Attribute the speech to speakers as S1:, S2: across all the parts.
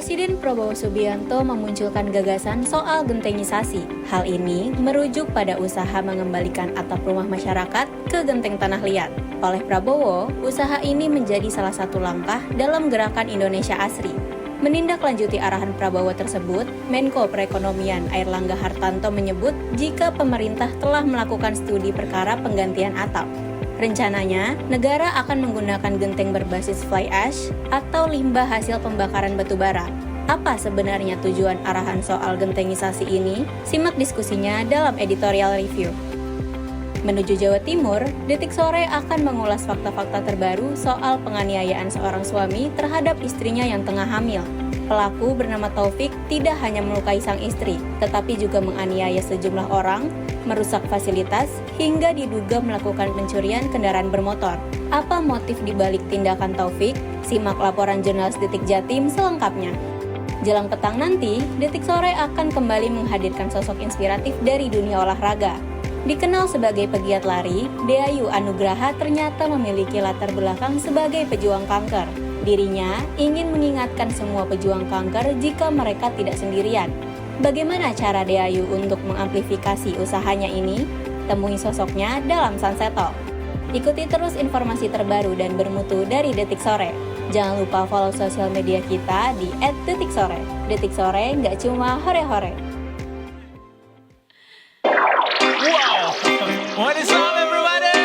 S1: Presiden Prabowo Subianto memunculkan gagasan soal gentengisasi. Hal ini merujuk pada usaha mengembalikan atap rumah masyarakat ke genteng tanah liat. Oleh Prabowo, usaha ini menjadi salah satu langkah dalam gerakan Indonesia Asri. Menindaklanjuti arahan Prabowo tersebut, Menko Perekonomian Airlangga Hartarto menyebut jika pemerintah telah melakukan studi perkara penggantian atap. Rencananya, negara akan menggunakan genteng berbasis fly ash atau limbah hasil pembakaran batu bara. Apa sebenarnya tujuan arahan soal gentengisasi ini? Simak diskusinya dalam editorial review. Menuju Jawa Timur, Detik Sore akan mengulas fakta-fakta terbaru soal penganiayaan seorang suami terhadap istrinya yang tengah hamil. Pelaku bernama Taufik tidak hanya melukai sang istri, tetapi juga menganiaya sejumlah orang, merusak fasilitas, hingga diduga melakukan pencurian kendaraan bermotor. Apa motif dibalik tindakan Taufik? Simak laporan jurnalis Detik Jatim selengkapnya. Jelang petang nanti, Detik Sore akan kembali menghadirkan sosok inspiratif dari dunia olahraga. Dikenal sebagai pegiat lari, Deayu Anugraha ternyata memiliki latar belakang sebagai pejuang kanker. Dirinya ingin mengingatkan semua pejuang kanker jika mereka tidak sendirian. Bagaimana cara Deayu untuk mengamplifikasi usahanya ini? Temui sosoknya dalam Sunset Talk. Ikuti terus informasi terbaru dan bermutu dari Detik Sore. Jangan lupa follow sosial media kita di @detiksore. Detik Sore nggak cuma hore-hore.
S2: What is up, everybody?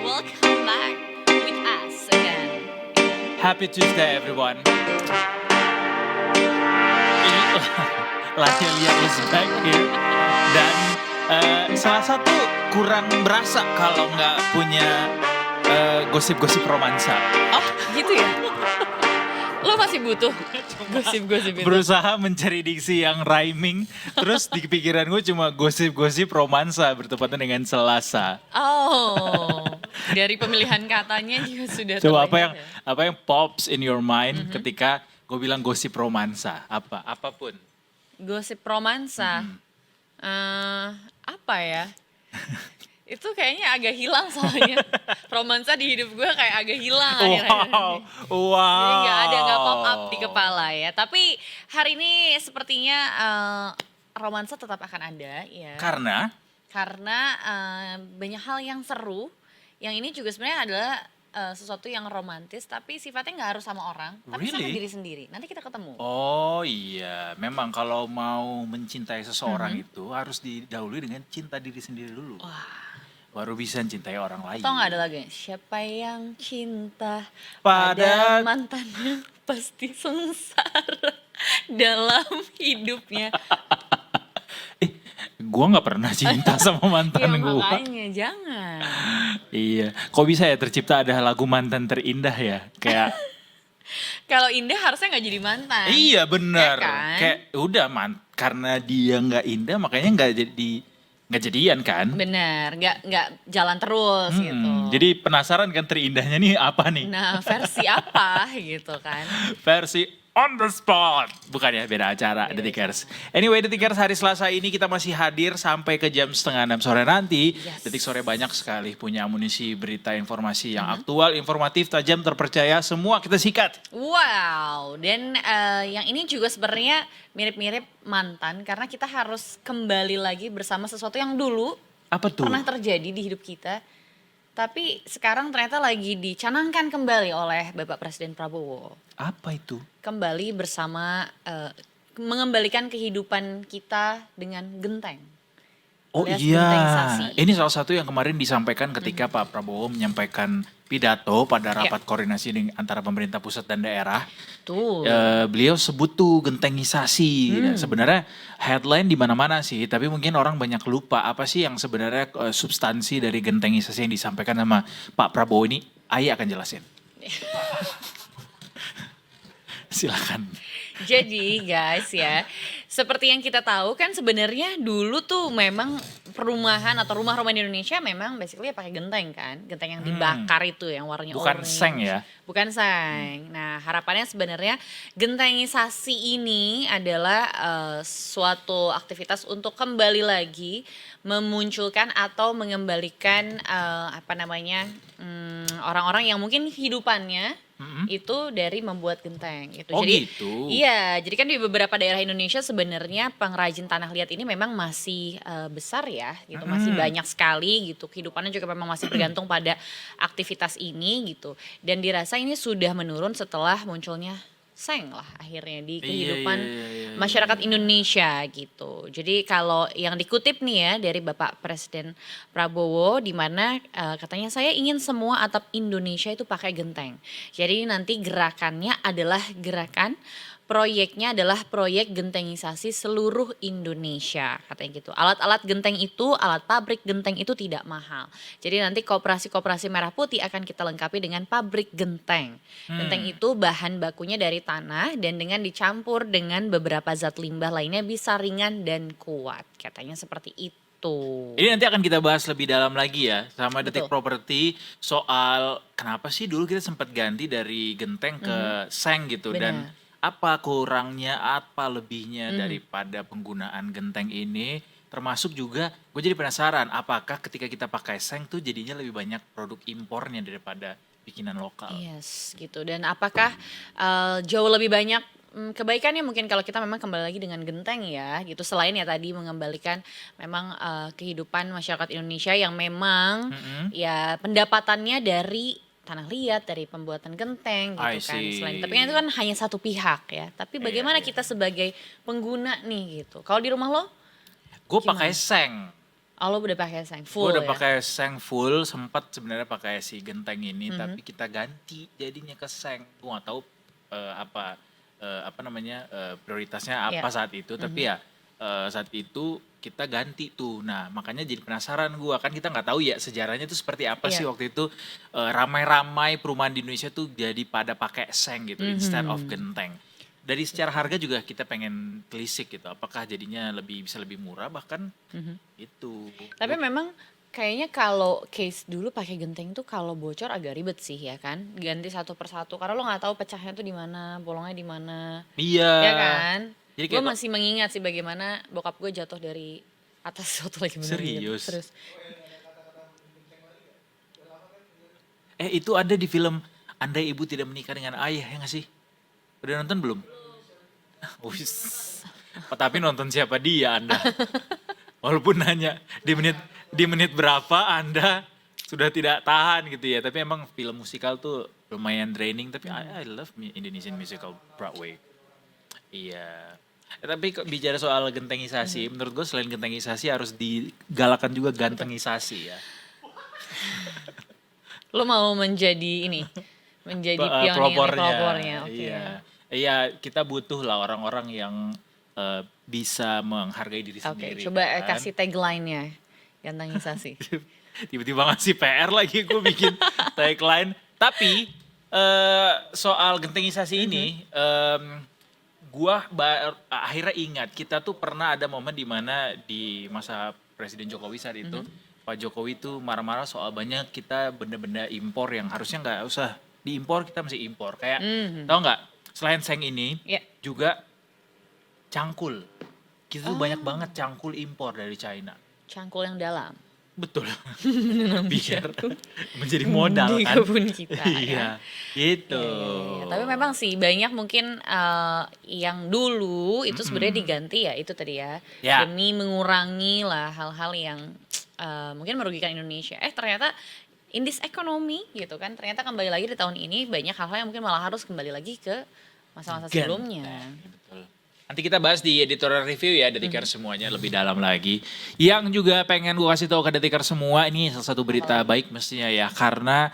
S3: Welcome back with us again.
S2: Happy Tuesday, everyone. Lahelia is back here. Dan salah satu kurang berasa kalau nggak punya gosip-gosip romansa.
S3: Oh, gitu ya? Lo masih butuh gosip-gosip itu?
S2: Berusaha mencari diksi yang rhyming. Terus di pikiran gue cuma gosip-gosip romansa bertepatan dengan Selasa.
S3: Oh, dari pemilihan katanya juga sudah
S2: Coba
S3: terlihat
S2: apa yang pops in your mind ketika gue bilang gosip romansa? Apapun.
S3: Gosip romansa. Apa ya? Itu kayaknya agak hilang soalnya. Romansa di hidup gue kayak agak hilang akhir-akhir ini. Jadi nggak pop up di kepala ya. Tapi hari ini sepertinya romansa tetap akan ada ya.
S2: Karena
S3: Banyak hal yang seru. Yang ini juga sebenarnya adalah sesuatu yang romantis, tapi sifatnya nggak harus sama orang, tapi sama
S2: Really?
S3: diri sendiri. Nanti kita ketemu.
S2: Oh iya, memang kalau mau mencintai seseorang itu harus didahului dengan cinta diri sendiri dulu. Baru bisa mencintai orang lain.
S3: Tau nggak ada lagunya? Siapa yang cinta
S2: Pada-
S3: pada mantannya pasti sengsara dalam hidupnya.
S2: Gua nggak pernah cinta sama mantan
S3: Ya
S2: gua.
S3: makanya jangan.
S2: Iya, kok bisa ya tercipta ada lagu mantan terindah ya? Kayak
S3: Kalau indah harusnya nggak jadi mantan.
S2: iya benar.
S3: Ya kan?
S2: Kayak udah karena dia nggak indah makanya nggak jadian kan?
S3: Bener, nggak jalan terus gitu.
S2: Jadi penasaran kan terindahnya nih apa nih?
S3: Nah versi apa gitu kan?
S2: Versi on the spot. Bukan ya, beda acara Detikers. Anyway, Detikers hari Selasa ini kita masih hadir sampai ke jam 5:30 sore nanti.
S3: Yes.
S2: Detik Sore banyak sekali punya amunisi berita informasi yang aktual, informatif, tajam, terpercaya. Semua kita sikat.
S3: Wow, dan yang ini juga sebenarnya mirip-mirip mantan karena kita harus kembali lagi bersama sesuatu yang dulu
S2: Apa tuh?
S3: pernah terjadi di hidup kita. Tapi sekarang ternyata lagi dicanangkan kembali oleh Bapak Presiden Prabowo.
S2: Apa itu?
S3: Kembali bersama, mengembalikan kehidupan kita dengan genteng.
S2: Oh
S3: alias
S2: iya,
S3: gentengsasi.
S2: ini salah satu yang kemarin disampaikan ketika Pak Prabowo menyampaikan pidato pada rapat koordinasi antara pemerintah pusat dan daerah.
S3: Tuh.
S2: Beliau sebut tuh gentengisasi. Nah, sebenarnya headline di mana-mana sih, tapi mungkin orang banyak lupa apa sih yang sebenarnya substansi dari gentengisasi yang disampaikan sama Pak Prabowo ini. Aya akan jelasin. Silakan.
S3: Jadi guys ya, seperti yang kita tahu kan sebenarnya dulu tuh memang perumahan atau rumah-rumah di Indonesia memang basically ya pakai genteng kan. Genteng yang dibakar itu yang warnanya
S2: Bukan
S3: orange.
S2: seng ya?
S3: Bukan seng. Nah harapannya sebenarnya gentengisasi ini adalah suatu aktivitas untuk kembali lagi memunculkan atau mengembalikan orang-orang yang mungkin hidupannya itu dari membuat genteng gitu.
S2: Oh
S3: Jadi
S2: gitu.
S3: iya, jadi kan di beberapa daerah Indonesia sebenarnya pengrajin tanah liat ini memang masih besar ya gitu, masih banyak sekali gitu. Kehidupannya juga memang masih bergantung pada aktivitas ini gitu. Dan dirasa ini sudah menurun setelah munculnya seng lah akhirnya di
S2: Iya,
S3: kehidupan
S2: iya.
S3: masyarakat Indonesia gitu. Jadi kalau yang dikutip nih ya dari Bapak Presiden Prabowo di mana katanya saya ingin semua atap Indonesia itu pakai genteng. Jadi nanti gerakannya adalah gerakan proyeknya adalah proyek gentengisasi seluruh Indonesia katanya gitu. Alat-alat genteng itu, alat pabrik genteng itu tidak mahal. Jadi nanti koperasi-koperasi Merah Putih akan kita lengkapi dengan pabrik genteng. Genteng itu bahan bakunya dari tanah dan dengan dicampur dengan beberapa zat limbah lainnya bisa ringan dan kuat. Katanya seperti itu.
S2: Ini nanti akan kita bahas lebih dalam lagi ya sama Detik
S3: Betul.
S2: Property soal kenapa sih dulu kita sempat ganti dari genteng ke seng gitu dan
S3: Benar.
S2: apa kurangnya, apa lebihnya daripada penggunaan genteng ini. Termasuk juga gue jadi penasaran apakah ketika kita pakai seng tuh jadinya lebih banyak produk impornya daripada bikinan lokal.
S3: Yes, gitu. Dan apakah jauh lebih banyak kebaikannya mungkin kalau kita memang kembali lagi dengan genteng ya, gitu. Selain ya tadi mengembalikan memang kehidupan masyarakat Indonesia yang memang ya pendapatannya dari tanah liat, dari pembuatan genteng
S2: I
S3: gitu kan.
S2: see.
S3: Selain tapi kan itu kan hanya satu pihak ya. Tapi bagaimana kita sebagai pengguna nih gitu. Kalau di rumah lo,
S2: Gue pakai seng.
S3: lo udah pakai seng
S2: Gue
S3: full
S2: udah
S3: ya.
S2: pakai seng full, sempat sebenarnya pakai si genteng ini, tapi kita ganti jadinya ke seng. Gue nggak tahu apa namanya prioritasnya apa
S3: Iya.
S2: saat itu, tapi ya saat itu kita ganti tuh. Nah makanya jadi penasaran gue, kan kita nggak tahu ya sejarahnya tuh seperti apa sih
S3: Iya.
S2: waktu itu ramai-ramai perumahan di Indonesia tuh jadi pada pakai seng gitu instead of genteng. Dari secara harga juga kita pengen telisik gitu, apakah jadinya bisa lebih murah bahkan itu.
S3: Tapi memang kayaknya kalau case dulu pakai genteng tuh kalau bocor agak ribet sih ya kan. Ganti satu persatu karena lo nggak tahu pecahnya tuh di mana, bolongnya di mana.
S2: Iya.
S3: Ya kan?
S2: Jadi
S3: Gue
S2: kayak
S3: masih mengingat sih bagaimana bokap gue jatuh dari atas suatu lagi bener gitu.
S2: Serius?
S3: Terus
S2: Itu ada di film Andai Ibu Tidak Menikah Dengan Ayah, ya nggak sih? Udah nonton belum? Wis. Oh, tapi nonton siapa dia Anda? Walaupun nanya di menit berapa Anda sudah tidak tahan gitu ya. Tapi emang film musikal tuh lumayan draining. Tapi I love Indonesian musical Broadway. Iya. Tapi bicara soal gentengisasi, menurut gue selain gentengisasi harus digalakan juga gantengisasi ya.
S3: lo mau menjadi ini, menjadi pionir, pelopornya. Oke.
S2: Iya. Iya, kita butuh lah orang-orang yang bisa menghargai diri
S3: Oke,
S2: sendiri.
S3: coba
S2: kan.
S3: kasih tagline-nya. Gantengisasi.
S2: Tiba-tiba ngasih PR lagi gue bikin tagline. Tapi soal gentengisasi ini, gua akhirnya ingat kita tuh pernah ada momen di mana di masa Presiden Jokowi saat itu, Pak Jokowi tuh marah-marah soal banyak kita benda-benda impor yang harusnya nggak usah diimpor, kita masih impor. Kayak tau nggak? Selain seng ini,
S3: Ya.
S2: juga cangkul. Kita tuh banyak banget cangkul impor dari China.
S3: Cangkul yang dalam.
S2: Betul. Biar menjadi modal
S3: Di
S2: kan.
S3: kebun kita
S2: Iya, gitu.
S3: Ya, tapi memang sih banyak mungkin yang dulu itu sebenarnya diganti ya itu tadi ya,
S2: Ya.
S3: demi mengurangi lah hal-hal yang mungkin merugikan Indonesia. Ternyata in this economy gitu kan, ternyata kembali lagi di tahun ini banyak hal-hal yang mungkin malah harus kembali lagi ke masa-masa sebelumnya.
S2: Ganteng, betul. Nanti kita bahas di editorial review ya Detiker semuanya lebih dalam lagi. Yang juga pengen gue kasih tahu ke Detiker semua, ini salah satu berita baik mestinya ya. Karena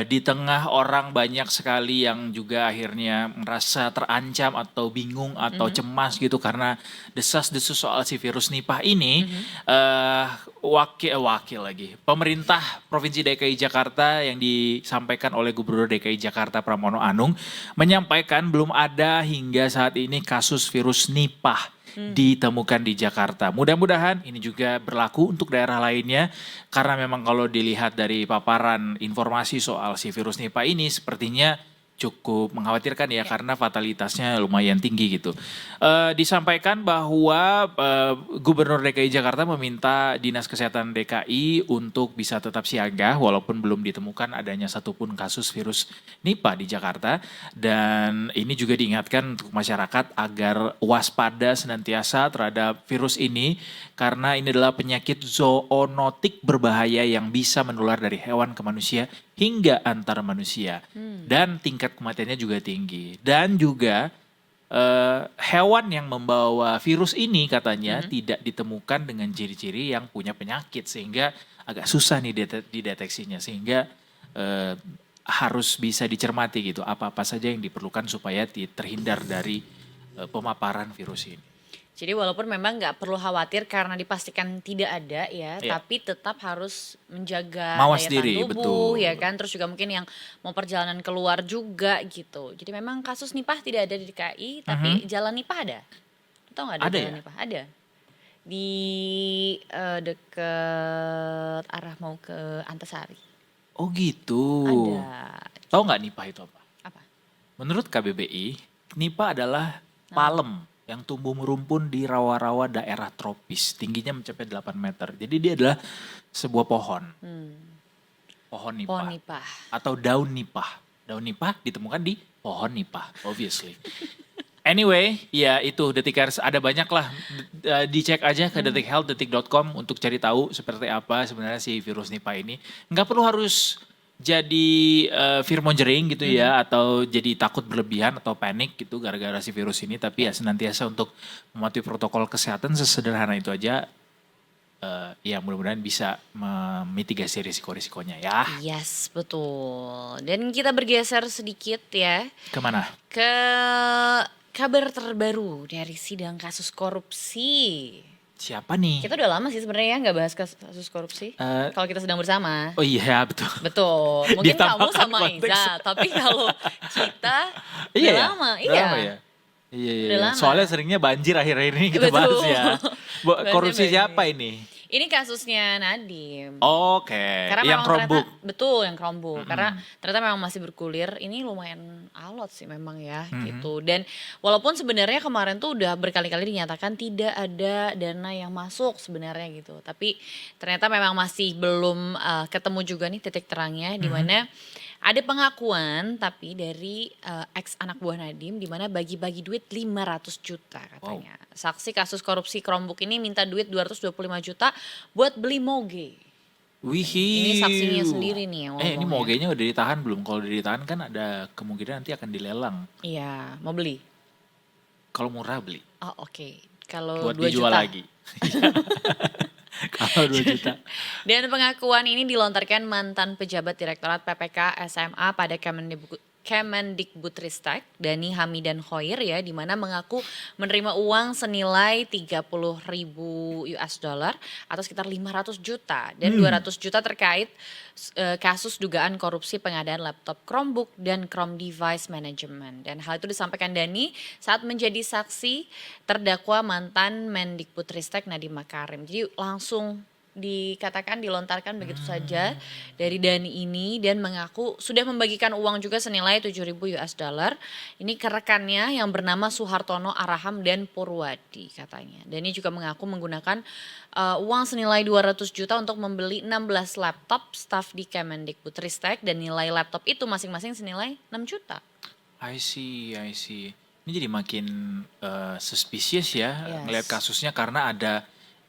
S2: di tengah orang banyak sekali yang juga akhirnya merasa terancam atau bingung atau cemas gitu karena desas-desus soal si virus Nipah ini. Wakil lagi. Pemerintah Provinsi DKI Jakarta yang disampaikan oleh Gubernur DKI Jakarta Pramono Anung menyampaikan belum ada hingga saat ini kasus virus Nipah ditemukan di Jakarta. Mudah-mudahan ini juga berlaku untuk daerah lainnya karena memang kalau dilihat dari paparan informasi soal si virus Nipah ini sepertinya cukup mengkhawatirkan ya karena fatalitasnya lumayan tinggi gitu. Disampaikan bahwa Gubernur DKI Jakarta meminta Dinas Kesehatan DKI untuk bisa tetap siaga walaupun belum ditemukan adanya satupun kasus virus Nipah di Jakarta, dan ini juga diingatkan untuk masyarakat agar waspada senantiasa terhadap virus ini karena ini adalah penyakit zoonotik berbahaya yang bisa menular dari hewan ke manusia hingga antar manusia. Dan tingkat kematiannya juga tinggi. Dan juga hewan yang membawa virus ini katanya tidak ditemukan dengan ciri-ciri yang punya penyakit. Sehingga agak susah nih dideteksinya. Sehingga harus bisa dicermati gitu. Apa-apa saja yang diperlukan supaya terhindar dari pemaparan virus ini.
S3: Jadi walaupun memang nggak perlu khawatir karena dipastikan tidak ada ya,
S2: Iya.
S3: tapi tetap harus menjaga
S2: Mawas
S3: daya tahan
S2: diri,
S3: tubuh
S2: betul.
S3: ya kan. Terus juga mungkin yang mau perjalanan keluar juga gitu. Jadi memang kasus Nipah tidak ada di DKI, tapi jalan Nipah ada. Tahu nggak ada
S2: Ada
S3: jalan
S2: ya?
S3: Nipah? Ada. Di deket arah mau ke Antasari.
S2: Oh gitu.
S3: Ada.
S2: Tahu nggak Nipah itu apa?
S3: Apa?
S2: Menurut KBBI, Nipah adalah palem yang tumbuh merumpun di rawa-rawa daerah tropis. Tingginya mencapai 8 meter. Jadi dia adalah sebuah pohon. Pohon Nipah.
S3: Pohon Nipah.
S2: Atau daun Nipah. Daun Nipah ditemukan di pohon Nipah, obviously. Anyway, ya itu Detikers, ada banyak lah. Dicek aja ke detikhealth, detik.com untuk cari tahu seperti apa sebenarnya si virus Nipah ini. Nggak perlu harus jadi fear-mongering gitu ya, atau jadi takut berlebihan atau panik gitu gara-gara si virus ini. Tapi ya senantiasa untuk mematuhi protokol kesehatan sesederhana itu aja. Ya mudah-mudahan bisa memitigasi risiko-risikonya ya.
S3: Yes, betul. Dan kita bergeser sedikit ya
S2: Kemana?
S3: ke kabar terbaru dari sidang kasus korupsi.
S2: Siapa nih?
S3: Kita udah lama sih sebenarnya ya nggak bahas kasus korupsi. Kalau kita sedang bersama.
S2: Oh iya betul.
S3: Betul. Mungkin kamu
S2: Ditambahkan
S3: sama
S2: konteks.
S3: Iza, tapi kalau kita
S2: Iya
S3: udah
S2: ya?
S3: lama.
S2: Udah
S3: Iya.
S2: lama ya? Iya.
S3: Udah lama.
S2: Soalnya seringnya banjir akhir-akhir ini kita
S3: Betul.
S2: bahas ya.
S3: Bahasnya
S2: Korupsi
S3: banjir.
S2: siapa ini?
S3: Ini kasusnya Nadiem.
S2: Oke,
S3: Karena
S2: yang
S3: memang
S2: Chromebook.
S3: ternyata, betul yang Chromebook. Karena ternyata memang masih bergulir. Ini lumayan alot sih memang ya gitu. Dan walaupun sebenarnya kemarin tuh udah berkali-kali dinyatakan tidak ada dana yang masuk sebenarnya gitu. Tapi ternyata memang masih belum ketemu juga nih titik terangnya di mana ada pengakuan tapi dari ex anak buah Nadiem di mana bagi-bagi duit 500 juta katanya. Saksi kasus korupsi Chromebook ini minta duit 225 juta buat beli moge.
S2: Wihih.
S3: Ini saksinya sendiri nih yang
S2: Ini
S3: ngomong ya.
S2: mogenya udah ditahan belum? Kalau udah ditahan kan ada kemungkinan nanti akan dilelang.
S3: Iya, mau beli.
S2: Kalau murah beli.
S3: Oh oke. Kalau
S2: Buat
S3: 2
S2: dijual
S3: juta.
S2: lagi. Kalau 2 juta.
S3: Dan pengakuan ini dilontarkan mantan pejabat Direktorat PPK SMA pada Kemendikbudristek, Dani Hamidan Khoir ya, di mana mengaku menerima uang senilai 30.000 US dollar atau sekitar 500 juta dan 200 juta terkait kasus dugaan korupsi pengadaan laptop Chromebook dan Chrome Device Management. Dan hal itu disampaikan Dani saat menjadi saksi terdakwa mantan Mendikbudristek Nadiem Makarim. Jadi langsung dikatakan dilontarkan begitu saja dari Dani ini dan mengaku sudah membagikan uang juga senilai 7.000 US dollar ini ke rekannya yang bernama Suhartono Araham dan Purwadi katanya. Dani juga mengaku menggunakan uang senilai 200 juta untuk membeli 16 laptop staf di Kemendikbudristek dan nilai laptop itu masing-masing senilai 6 juta.
S2: I see. Ini jadi makin suspicious ya
S3: Yes.
S2: ngelihat kasusnya karena ada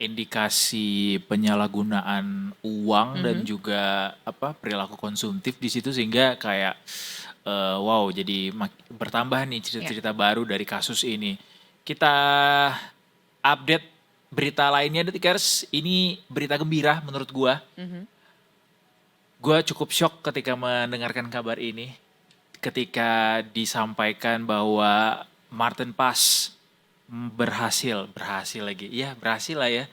S2: indikasi penyalahgunaan uang dan juga perilaku konsumtif di situ sehingga kayak wow jadi bertambah nih cerita-cerita baru dari kasus ini. Kita update berita lainnya Detikers. Ini berita gembira menurut gua. Gua cukup shock ketika mendengarkan kabar ini. Ketika disampaikan bahwa Martin Paes berhasil lagi. Iya, berhasil lah ya.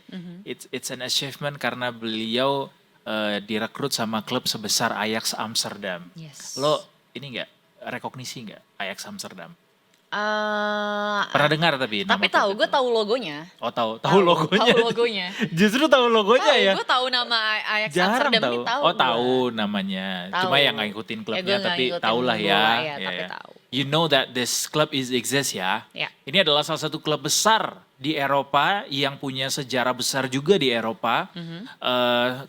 S2: It's an achievement karena beliau direkrut sama klub sebesar Ajax Amsterdam.
S3: Yes.
S2: Lo ini enggak rekognisi enggak Ajax Amsterdam? Pernah dengar tapi nama
S3: Tapi
S2: klub
S3: gue
S2: itu?
S3: tahu logonya.
S2: Oh tahu logonya.
S3: Tahu logonya.
S2: Justru tahu logonya ya.
S3: Gue tahu nama Ajax
S2: Jarang
S3: Amsterdam
S2: tahu.
S3: ini tahu.
S2: Oh
S3: gua.
S2: tahu namanya.
S3: Tahu.
S2: Cuma yang nggak ngikutin
S3: Ya,
S2: klubnya
S3: gua nggak
S2: tapi
S3: ngikutin
S2: tahulah
S3: bola,
S2: ya.
S3: ya,
S2: Ya,
S3: tapi
S2: ya.
S3: tahu.
S2: You know that this club is exist ya.
S3: Ya.
S2: Ini adalah salah satu klub besar di Eropa yang punya sejarah besar juga di Eropa.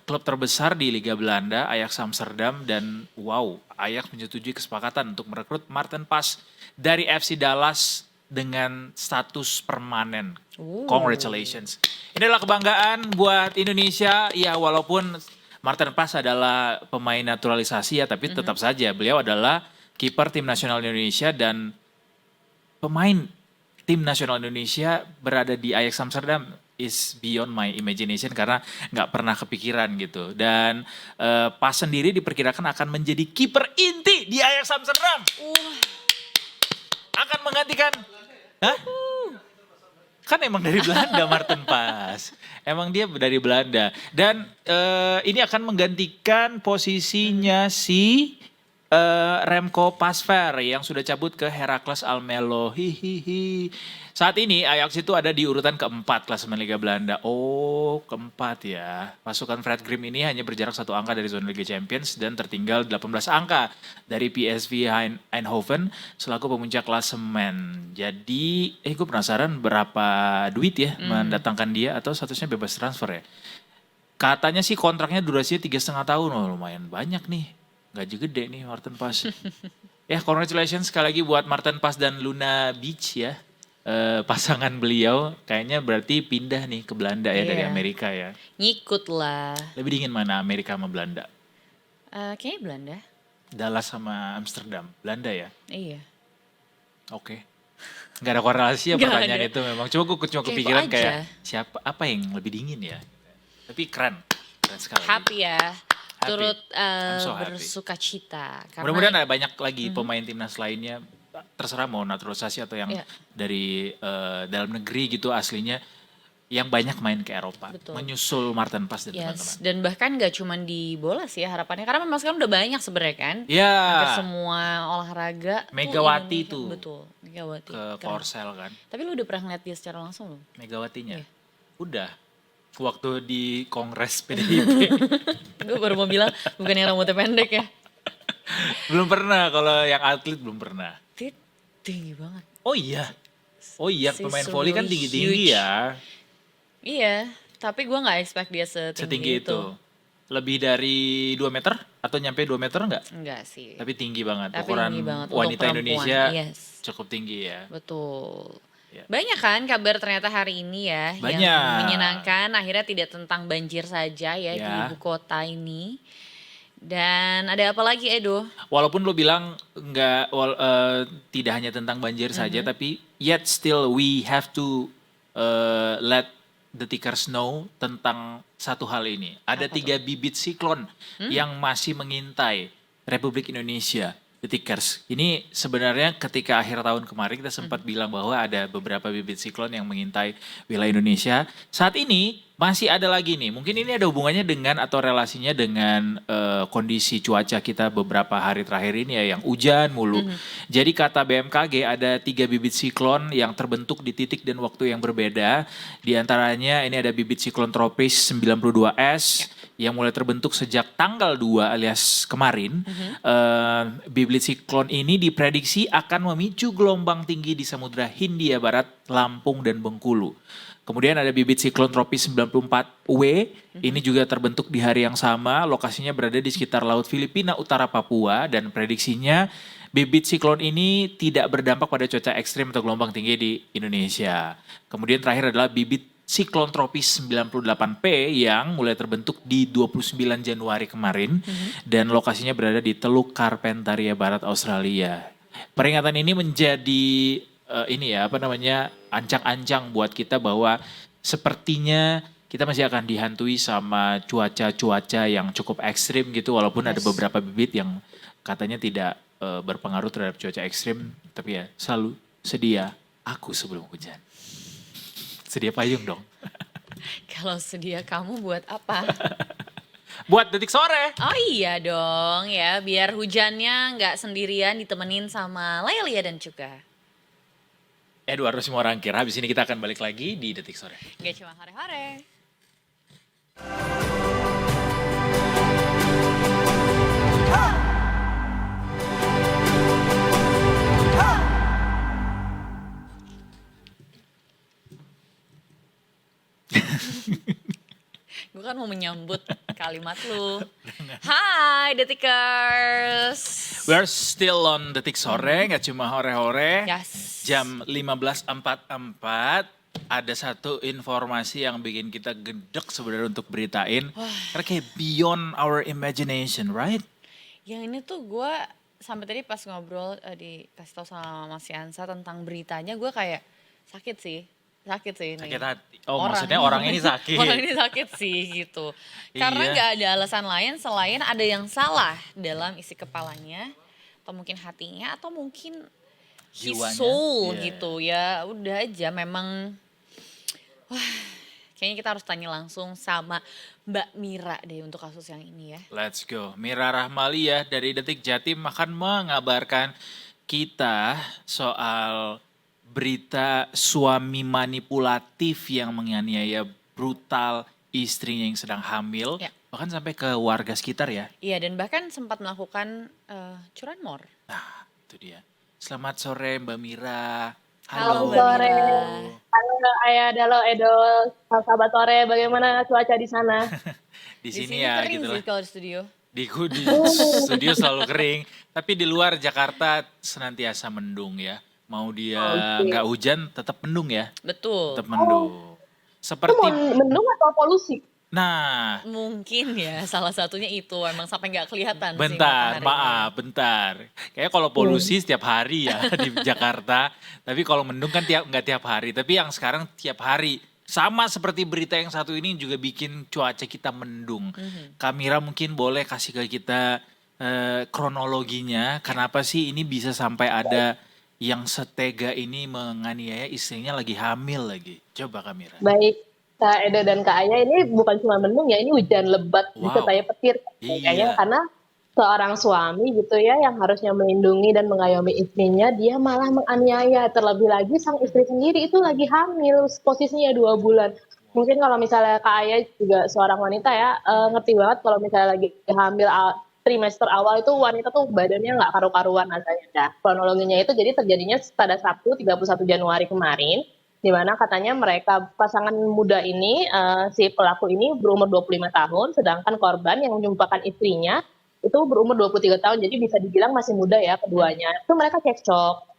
S2: Klub terbesar di Liga Belanda, Ajax Amsterdam, dan wow, Ajax menyetujui kesepakatan untuk merekrut Maarten Pas dari FC Dallas dengan status permanen. Congratulations. Ini adalah kebanggaan buat Indonesia. Ya walaupun Maarten Pas adalah pemain naturalisasi ya, tapi tetap saja beliau adalah kiper tim nasional Indonesia dan pemain tim nasional Indonesia berada di Ajax Amsterdam is beyond my imagination karena nggak pernah kepikiran gitu. Dan Pas sendiri diperkirakan akan menjadi kiper inti di Ajax Amsterdam. Akan menggantikan. Hah? Kan emang dari Belanda Maarten Pas. Emang dia dari Belanda. Dan ini akan menggantikan posisinya si Remco Pasveer yang sudah cabut ke Heracles Almelo. Hihihi. Saat ini Ajax itu ada di urutan keempat klasemen Liga Belanda. Oh, keempat ya. Pasukan Fred Grim ini hanya berjarak 1 angka dari zona Liga Champions dan tertinggal 18 angka dari PSV Eindhoven selaku pemuncak klasemen. Jadi, gue penasaran berapa duit ya mendatangkan dia atau statusnya bebas transfer ya. Katanya sih kontraknya durasinya 3,5 tahun. Oh, lumayan banyak nih. Gaji gede nih Maarten Pas. Ya, congratulations sekali lagi buat Maarten Pas dan Luna Beach ya. Pasangan beliau kayaknya berarti pindah nih ke Belanda ya dari
S3: Iya.
S2: Amerika ya.
S3: Ngikut lah.
S2: Lebih dingin mana Amerika sama Belanda?
S3: Kayaknya Belanda.
S2: Dallas sama Amsterdam. Belanda ya?
S3: Iya.
S2: Oke. Gak ada korelasi ya
S3: Nggak
S2: pertanyaan
S3: ada.
S2: itu memang. Cuma gue cuma
S3: Kepo
S2: kepikiran
S3: aja.
S2: kayak apa yang lebih dingin ya. Tapi keren. Keren sekali.
S3: Happy ya.
S2: Happy.
S3: Turut
S2: I'm so happy.
S3: bersuka cita.
S2: Mudah-mudahan ada banyak lagi pemain timnas lainnya, terserah mau naturalisasi atau yang
S3: Iya.
S2: dari dalam negeri gitu aslinya, yang banyak main ke Eropa,
S3: Betul.
S2: menyusul Maarten Pas dan teman-teman.
S3: Yes, dan bahkan gak cuma di bola sih ya harapannya. Karena memang sekarang udah banyak sebenarnya kan.
S2: Ya,
S3: Hampir semua olahraga. tuh
S2: Megawati
S3: Indonesia.
S2: tuh.
S3: Betul, Megawati.
S2: ke
S3: Keren.
S2: Korsel kan,
S3: Tapi lu udah pernah ngeliat dia secara langsung belum?
S2: Megawatinya.
S3: Iya.
S2: Udah, waktu di Kongres PDIP.
S3: Gue baru mau bilang bukan yang rambutnya pendek ya.
S2: Belum pernah, kalau yang atlet belum pernah.
S3: Dia tinggi banget.
S2: Oh iya,
S3: She's
S2: pemain
S3: so
S2: volley kan
S3: really
S2: tinggi-tinggi
S3: huge.
S2: ya.
S3: Iya, tapi gue gak expect dia setinggi,
S2: Setinggi itu. Lebih dari 2 meter atau nyampe 2 meter enggak?
S3: Enggak sih.
S2: Tapi tinggi banget.
S3: Tapi
S2: Ukuran
S3: tinggi banget untuk
S2: wanita
S3: perempuan,
S2: Indonesia
S3: yes.
S2: cukup tinggi ya.
S3: Betul.
S2: Ya.
S3: Banyak kan kabar ternyata hari ini ya
S2: Banyak.
S3: yang menyenangkan. Akhirnya tidak tentang banjir saja ya di
S2: Ya.
S3: ibu kota ini. Dan ada apa lagi Edo?
S2: Walaupun lo bilang tidak hanya tentang banjir saja, tapi yet still we have to let the Tickers know tentang satu hal ini. Ada 3 bibit siklon yang masih mengintai Republik Indonesia. The Tickers. Ini sebenarnya ketika akhir tahun kemarin kita sempat bilang bahwa ada beberapa bibit siklon yang mengintai wilayah Indonesia. Saat ini masih ada lagi nih. Mungkin ini ada hubungannya dengan atau relasinya dengan kondisi cuaca kita beberapa hari terakhir ini ya yang hujan mulu. Jadi kata BMKG ada 3 bibit siklon yang terbentuk di titik dan waktu yang berbeda. Di antaranya ini ada bibit siklon tropis 92S yang mulai terbentuk sejak tanggal 2 alias kemarin. Bibit siklon ini diprediksi akan memicu gelombang tinggi di Samudra Hindia Barat, Lampung, dan Bengkulu. Kemudian ada bibit siklon tropis 94W, ini juga terbentuk di hari yang sama, lokasinya berada di sekitar Laut Filipina, Utara Papua, dan prediksinya bibit siklon ini tidak berdampak pada cuaca ekstrim atau gelombang tinggi di Indonesia. Kemudian terakhir adalah bibit siklon tropis 98P yang mulai terbentuk di 29 Januari kemarin dan lokasinya berada di Teluk Carpentaria Barat, Australia. Peringatan ini menjadi ancang-ancang buat kita bahwa sepertinya kita masih akan dihantui sama cuaca-cuaca yang cukup ekstrim gitu, walaupun ada beberapa bibit yang katanya tidak berpengaruh terhadap cuaca ekstrim, tapi ya selalu sedia aku sebelum hujan. Sedia payung dong.
S3: Kalau sedia kamu buat apa?
S2: Buat Detik Sore.
S3: Oh iya dong ya, biar hujannya nggak sendirian ditemenin sama Laelia dan juga
S2: Eduardo Simorangkir. Habis ini kita akan balik lagi di Detik Sore.
S3: Gak cuma hore-hore. Gue kan mau menyambut kalimat lu. Hai Detikers.
S2: We're still on Detik Sore, nggak cuma hore-hore.
S3: Yes.
S2: Jam 15.44 ada satu informasi yang bikin kita gedek sebenarnya untuk beritain. Karena kayak beyond our imagination, right?
S3: Yang ini tuh gue sampai tadi pas ngobrol dikasih tahu sama Mas Yansa tentang beritanya, gue kayak sakit sih ini.
S2: Sakit hati. Oh, maksudnya orang ini sakit.
S3: Orang ini sakit sih gitu. Karena
S2: Iya.
S3: nggak ada alasan lain selain ada yang salah dalam isi kepalanya atau mungkin hatinya atau mungkin his
S2: Jiwanya,
S3: soul
S2: iya.
S3: gitu ya. Udah aja memang kayaknya kita harus tanya langsung sama Mbak Mira deh untuk kasus yang ini ya.
S2: Let's go. Mira Rahmalia dari Detik Jatim akan mengabarkan kita soal berita suami manipulatif yang menganiaya brutal istrinya yang sedang hamil.
S3: Ya.
S2: Bahkan sampai ke warga sekitar ya.
S3: Iya dan bahkan sempat melakukan curanmor.
S2: Nah itu dia. Selamat sore Mbak Mira.
S3: Halo,
S4: Selamat
S3: Mbak
S4: sore.
S3: Mira.
S4: Halo Ayah Dalo Edo, sahabat sore. Bagaimana cuaca di sana?
S2: Di
S3: Di
S2: sini
S3: sini
S2: ya
S3: kering
S2: gitu
S3: sih
S2: lah.
S3: kalau di studio.
S2: Di studio selalu kering. Tapi di luar Jakarta senantiasa mendung ya. Mau dia
S4: Oke.
S2: nggak hujan tetap mendung ya.
S3: Betul.
S2: Tetap mendung.
S4: Itu
S2: Seperti
S4: mendung atau polusi?
S2: nah,
S3: Mungkin ya salah satunya itu emang sampai nggak kelihatan sih
S2: bentar,
S3: mataharinya.
S2: maaf, bentar. Kayaknya kalau polusi setiap hari ya di Jakarta. Tapi kalau mendung kan nggak tiap hari. Tapi yang sekarang tiap hari. Sama seperti berita yang satu ini juga bikin cuaca kita mendung. Kamira mungkin boleh kasih ke kita kronologinya. Kenapa sih ini bisa sampai ada yang setega ini menganiaya istrinya lagi hamil lagi. Coba Kamira.
S4: Baik, Kak Edo dan Kak Ayah ini bukan cuma mendung ya, ini hujan lebat
S2: Wow.
S4: disertai petir.
S2: Iya.
S4: Kayaknya karena seorang suami gitu ya yang harusnya melindungi dan mengayomi istrinya, dia malah menganiaya. Terlebih lagi sang istri sendiri itu lagi hamil, posisinya 2 bulan. Mungkin kalau misalnya Kak Ayah juga seorang wanita ya, ngerti banget kalau misalnya lagi hamil trimester awal itu wanita tuh badannya nggak karu-karuan rasanya. Nah, kronologinya itu jadi terjadinya pada Sabtu 31 Januari kemarin, di mana katanya mereka pasangan muda ini, si pelaku ini berumur 25 tahun, sedangkan korban yang menyumpahkan istrinya itu berumur 23 tahun, jadi bisa dibilang masih muda ya keduanya. Itu mereka cekcok,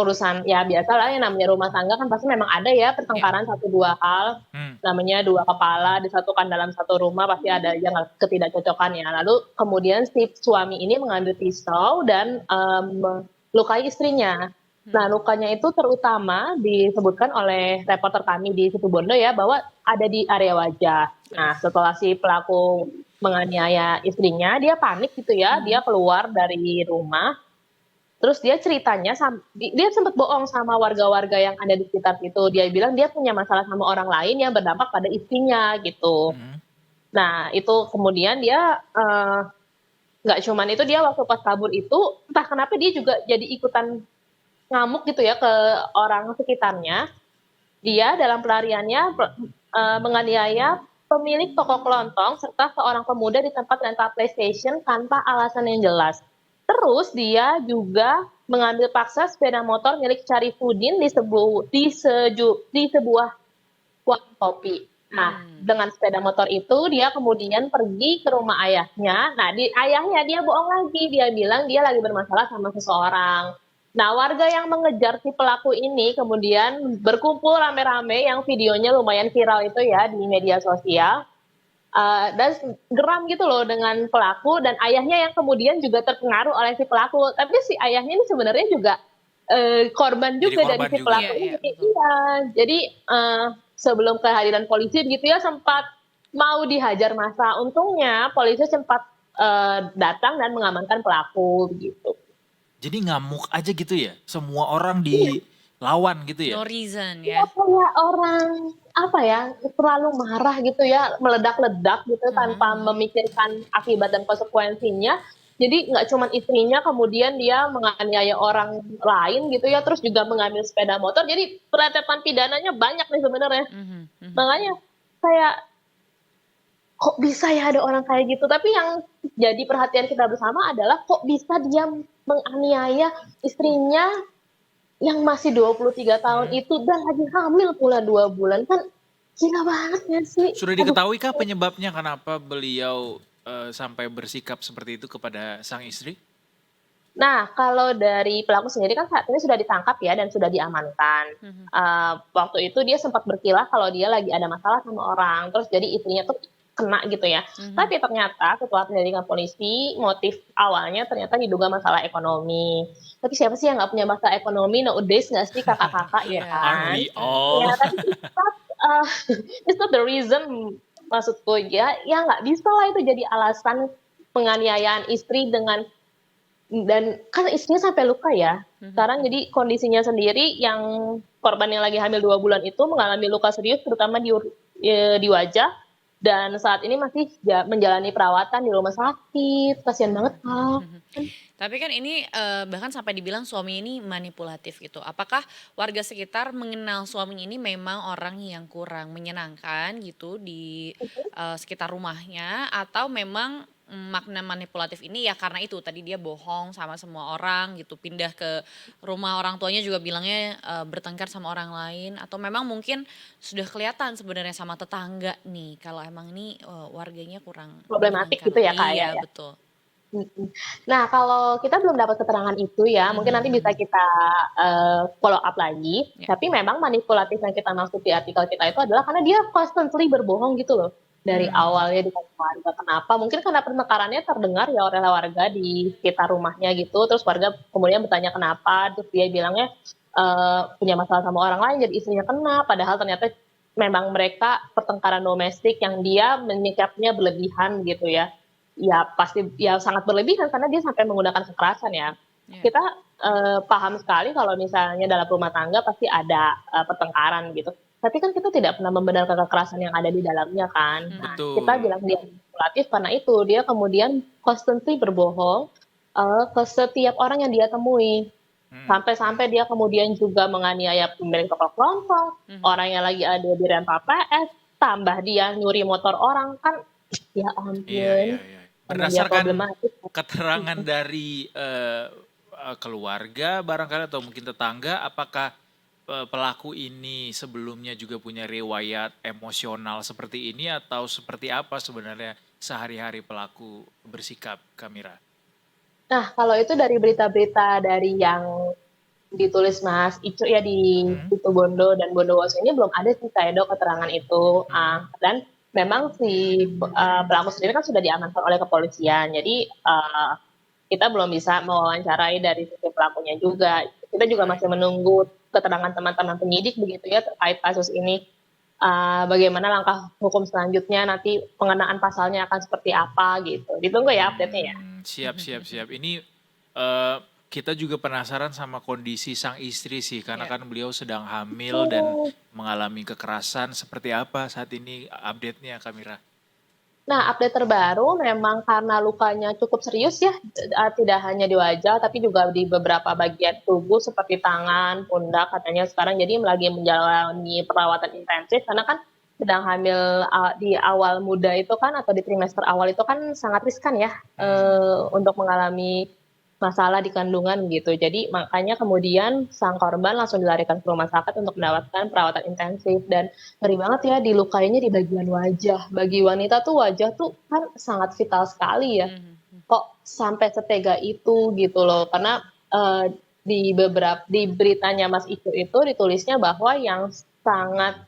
S4: urusan ya biasalah yang namanya rumah tangga kan pasti memang ada ya pertengkaran satu dua hal, namanya dua kepala disatukan dalam satu rumah pasti ada aja ketidakcocokan ya. Lalu kemudian si suami ini mengambil pisau dan melukai istrinya. Nah, lukanya itu terutama disebutkan oleh reporter kami di Situbondo ya, bahwa ada di area wajah. Nah, setelah si pelaku menganiaya istrinya, dia panik gitu ya, dia keluar dari rumah. Terus dia ceritanya, dia sempat bohong sama warga-warga yang ada di sekitar situ. Dia bilang dia punya masalah sama orang lain yang berdampak pada istrinya gitu. Nah, itu kemudian dia nggak cuman itu, dia waktu pas kabur itu, entah kenapa dia juga jadi ikutan ngamuk gitu ya ke orang sekitarnya. Dia dalam pelariannya menganiaya pemilik toko kelontong serta seorang pemuda di tempat rental PlayStation tanpa alasan yang jelas. Terus dia juga mengambil paksa sepeda motor milik Syarifuddin di sebuah warung kopi. Nah, dengan sepeda motor itu dia kemudian pergi ke rumah ayahnya. Nah, di ayahnya dia bohong lagi, dia bilang dia lagi bermasalah sama seseorang. Nah, warga yang mengejar si pelaku ini kemudian berkumpul rame-rame, yang videonya lumayan viral itu ya di media sosial. Dan geram gitu loh dengan pelaku, dan ayahnya yang kemudian juga terpengaruh oleh si pelaku. Tapi si ayahnya ini sebenarnya juga korban juga dari si
S2: juga.
S4: pelaku.
S3: Iya,
S4: Iya, iya. Jadi sebelum kehadiran polisi gitu ya, sempat mau dihajar massa. Untungnya polisi sempat datang dan mengamankan pelaku begitu.
S2: Jadi ngamuk aja gitu ya? Semua orang dilawan gitu ya?
S3: No reason
S4: Ya,
S3: ya.
S4: kayak orang apa ya, terlalu marah gitu ya, meledak-ledak gitu tanpa memikirkan akibat dan konsekuensinya. Jadi nggak cuman istrinya kemudian dia menganiaya orang lain gitu ya, terus juga mengambil sepeda motor. Jadi rentetan pidananya banyak nih sebenarnya.
S3: Mhm, mhm.
S4: Makanya kayak kok bisa ya ada orang kayak gitu? Tapi yang jadi perhatian kita bersama adalah kok bisa dia menganiaya istrinya yang masih 23 tahun
S2: Hmm.
S4: itu dan lagi hamil pula 2 bulan. Kan gila banget nggak sih?
S2: Sudah
S4: Aduh.
S2: diketahui kah penyebabnya kenapa beliau sampai bersikap seperti itu kepada sang istri?
S4: Nah, kalau dari pelaku sendiri kan saat ini sudah ditangkap ya dan sudah diamankan.
S3: Mhm,
S4: Waktu itu dia sempat berkilah kalau dia lagi ada masalah sama orang, terus jadi istrinya tuh kena gitu ya.
S3: mhm.
S4: Tapi ternyata setelah penyelidikan polisi, motif awalnya ternyata diduga masalah ekonomi. Tapi siapa sih yang nggak punya masalah ekonomi nowadays nggak sih kakak-kakak ya
S3: Iya,
S4: kan?
S2: Ari,
S3: betul.
S4: Ya,
S2: oh.
S4: tapi uh, it's not the reason maksudku ya nggak bisa lah itu jadi alasan penganiayaan istri dengan dan kan istrinya sampai luka ya.
S3: Mhm,
S4: Sekarang jadi kondisinya sendiri yang korban yang lagi hamil 2 bulan itu mengalami luka serius terutama di wajah dan saat ini masih menjalani perawatan di rumah sakit. Kasihan banget, Kak.
S3: mhm. Tapi kan ini bahkan sampai dibilang suami ini manipulatif gitu. Apakah warga sekitar mengenal suaminya ini memang orang yang kurang menyenangkan gitu di sekitar rumahnya atau memang makna manipulatif ini ya karena itu tadi dia bohong sama semua orang gitu, pindah ke rumah orang tuanya juga bilangnya bertengkar sama orang lain atau memang mungkin sudah kelihatan sebenarnya sama tetangga nih kalau emang ini warganya kurang
S4: Problematik
S3: menyenangkan.
S4: gitu ya, Kak,
S3: Iya,
S4: ya?
S3: betul.
S4: Mhm. Nah, kalau kita belum dapat keterangan itu ya,
S3: Mhm,
S4: mungkin nanti bisa
S3: mhm.
S4: kita, follow up lagi.
S3: Ya.
S4: Tapi memang manipulatif yang kita maksud di artikel kita itu adalah karena dia constantly berbohong gitu loh, dari
S3: Hmm.
S4: awalnya dengan keluarga. Kenapa? Mungkin karena pertengkarannya terdengar ya oleh warga di sekitar rumahnya gitu, terus warga kemudian bertanya kenapa, terus dia bilangnya, punya masalah sama orang lain, jadi istrinya kena, padahal ternyata memang mereka pertengkaran domestik yang dia menyikapinya berlebihan gitu ya. Ya pasti ya sangat berlebihan karena dia sampai menggunakan kekerasan ya.
S3: Ya.
S4: Kita, paham sekali kalau misalnya dalam rumah tangga pasti ada, pertengkaran gitu. Tapi kan kita tidak pernah membenarkan kekerasan yang ada di dalamnya kan. Nah,
S3: Mhm.
S4: kita
S2: Betul.
S4: bilang dia manipulatif karena itu, dia kemudian constantly berbohong, ke setiap orang yang dia temui.
S2: Hmm.
S4: Sampai-sampai dia kemudian juga menganiaya pemilik toko kelontong,
S3: Mhm.
S4: orang yang lagi ada di rental PS, tambah dia nyuri motor orang, kan ya
S2: Iya, iya,
S4: ampun.
S2: iya.
S4: Emang dia
S2: Berdasarkan
S4: problematik.
S2: keterangan
S4: Mhm.
S2: dari keluarga barangkali atau mungkin tetangga, apakah pelaku ini sebelumnya juga punya riwayat emosional seperti ini atau seperti apa sebenarnya sehari-hari pelaku bersikap, Kamira?
S4: Nah, kalau itu dari berita-berita dari yang ditulis Mas Icu ya di
S2: Hmm?
S4: Situbondo dan Bondowoso ini belum ada sih Kak Edo keterangan itu.
S2: Hmm?
S4: Dan memang si pelaku sendiri kan sudah diamankan oleh kepolisian. Jadi kita belum bisa mewawancarai dari sisi pelakunya juga. Kita juga
S2: Baik.
S4: masih menunggu keterangan teman-teman penyidik begitu ya terkait kasus ini. Bagaimana langkah hukum selanjutnya nanti pengenaan pasalnya akan seperti apa gitu. Ditunggu ya update-nya ya.
S2: Siap, siap, siap. Ini eh, kita juga penasaran sama kondisi sang istri sih, karena
S3: Ya.
S2: kan beliau sedang hamil dan
S4: Betul.
S2: mengalami kekerasan. Seperti apa saat ini update-nya, Kamira?
S4: Nah, update terbaru memang karena lukanya cukup serius ya, tidak hanya di wajah tapi juga di beberapa bagian tubuh seperti tangan, pundak katanya sekarang jadi lagi menjalani perawatan intensif karena kan sedang hamil di awal muda itu kan atau di trimester awal itu kan sangat riskan ya
S2: Hmm.
S4: untuk mengalami masalah di kandungan gitu. Jadi makanya kemudian sang korban langsung dilarikan ke rumah sakit untuk mendapatkan perawatan intensif dan ngeri banget ya dilukainya di bagian wajah. Bagi wanita tuh wajah tuh kan sangat vital sekali ya.
S3: Mhm.
S4: Kok sampai setega itu gitu loh. Karena di beritanya Mas Icu itu ditulisnya bahwa yang sangat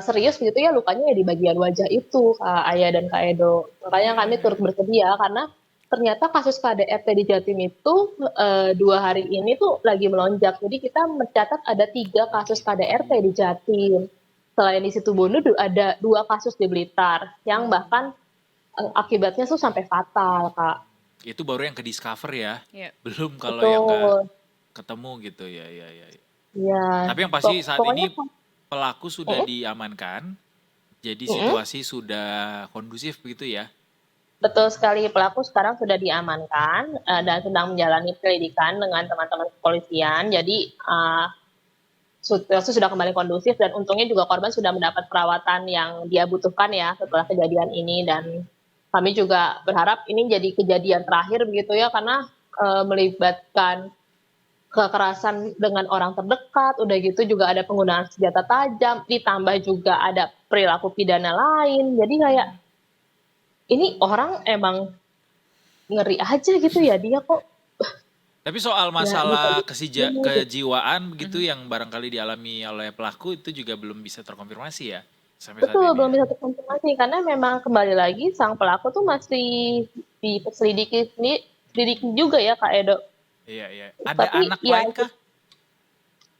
S4: serius gitu ya lukanya ya di bagian wajah itu Kak Aya dan Kak Edo. Makanya
S2: Iya,
S4: kami
S2: iya.
S4: turut bersedia karena ternyata kasus KDRT di Jatim itu 2 hari ini tuh lagi melonjak. Jadi kita mencatat ada 3
S2: Oh
S4: kasus KDRT
S2: gitu.
S4: di Jatim. Selain di Situbondo ada 2 kasus di Blitar yang bahkan akibatnya tuh sampai fatal Kak.
S2: Itu baru yang ke discover ya.
S3: Ya.
S2: Belum kalau yang nggak
S4: Betul.
S2: ketemu gitu ya, ya, ya.
S4: Iya.
S2: Tapi yang pasti saat
S4: Pokoknya
S2: ini pelaku sudah
S4: mm,
S2: diamankan, jadi
S4: mm,
S2: situasi sudah kondusif begitu ya.
S4: Betul sekali, pelaku sekarang sudah diamankan dan sedang menjalani penyelidikan dengan teman-teman kepolisian. Jadi sudah kembali kondusif dan untungnya juga korban sudah mendapat perawatan yang dia butuhkan ya setelah kejadian ini, dan kami juga berharap ini jadi kejadian terakhir begitu ya, karena melibatkan kekerasan dengan orang terdekat, udah gitu juga ada penggunaan senjata tajam, ditambah juga ada perilaku pidana lain. Jadi kayak ini orang emang ngeri aja gitu ya, dia kok
S2: Tapi soal
S4: ya
S2: masalah
S4: bisa
S2: kejiwaan begitu yang barangkali dialami oleh pelaku itu juga belum bisa terkonfirmasi ya sampai saat
S4: betul
S2: ini
S4: belum
S2: ya.
S4: bisa terkonfirmasi karena memang kembali lagi sang pelaku tuh masih diselidiki juga ya Kak Edo.
S2: Iya, iya. Ada
S4: Tapi
S2: anak
S4: ya
S2: lain kah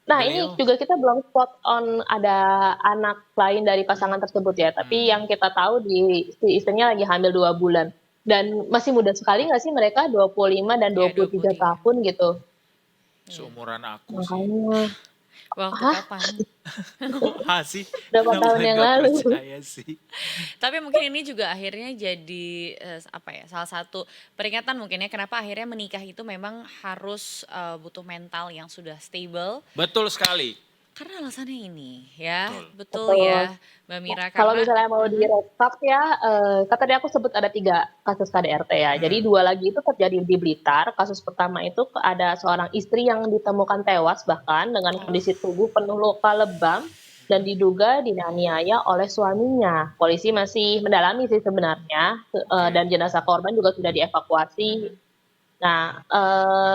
S4: nah ini
S2: beliau?
S4: juga kita belum spot on ada anak lain dari pasangan tersebut ya. Tapi
S2: Hmm,
S4: yang kita tahu si istrinya lagi hamil 2 bulan. Dan masih muda sekali nggak sih mereka 25 dan
S3: Ya
S4: 23
S3: 23.
S4: tahun gitu.
S3: Iya.
S2: seumuran aku sih.
S4: Makanya,
S3: Waktu
S4: hah?
S3: kapan?
S2: Kok sih?
S4: Berapa
S2: Kenapa
S4: tahun yang
S2: nggak
S4: lalu?
S2: percaya sih?
S3: Tapi mungkin ini juga akhirnya jadi apa ya, salah satu peringatan mungkin ya kenapa akhirnya menikah itu memang harus butuh mental yang sudah stable
S2: Betul sekali.
S3: karena alasannya ini ya.
S2: Betul.
S3: Betul
S4: Betul.
S3: ya Mbak Mira
S4: Kalau
S3: karena
S4: misalnya mau direkap ya, kan tadi aku sebut ada 3 kasus KDRT ya. Jadi 2 lagi itu terjadi di Blitar. Kasus pertama itu ada seorang istri yang ditemukan tewas bahkan dengan kondisi tubuh penuh luka lebam dan diduga dianiaya oleh suaminya. Polisi masih mendalami sih sebenarnya, dan jenazah korban juga sudah dievakuasi. Nah,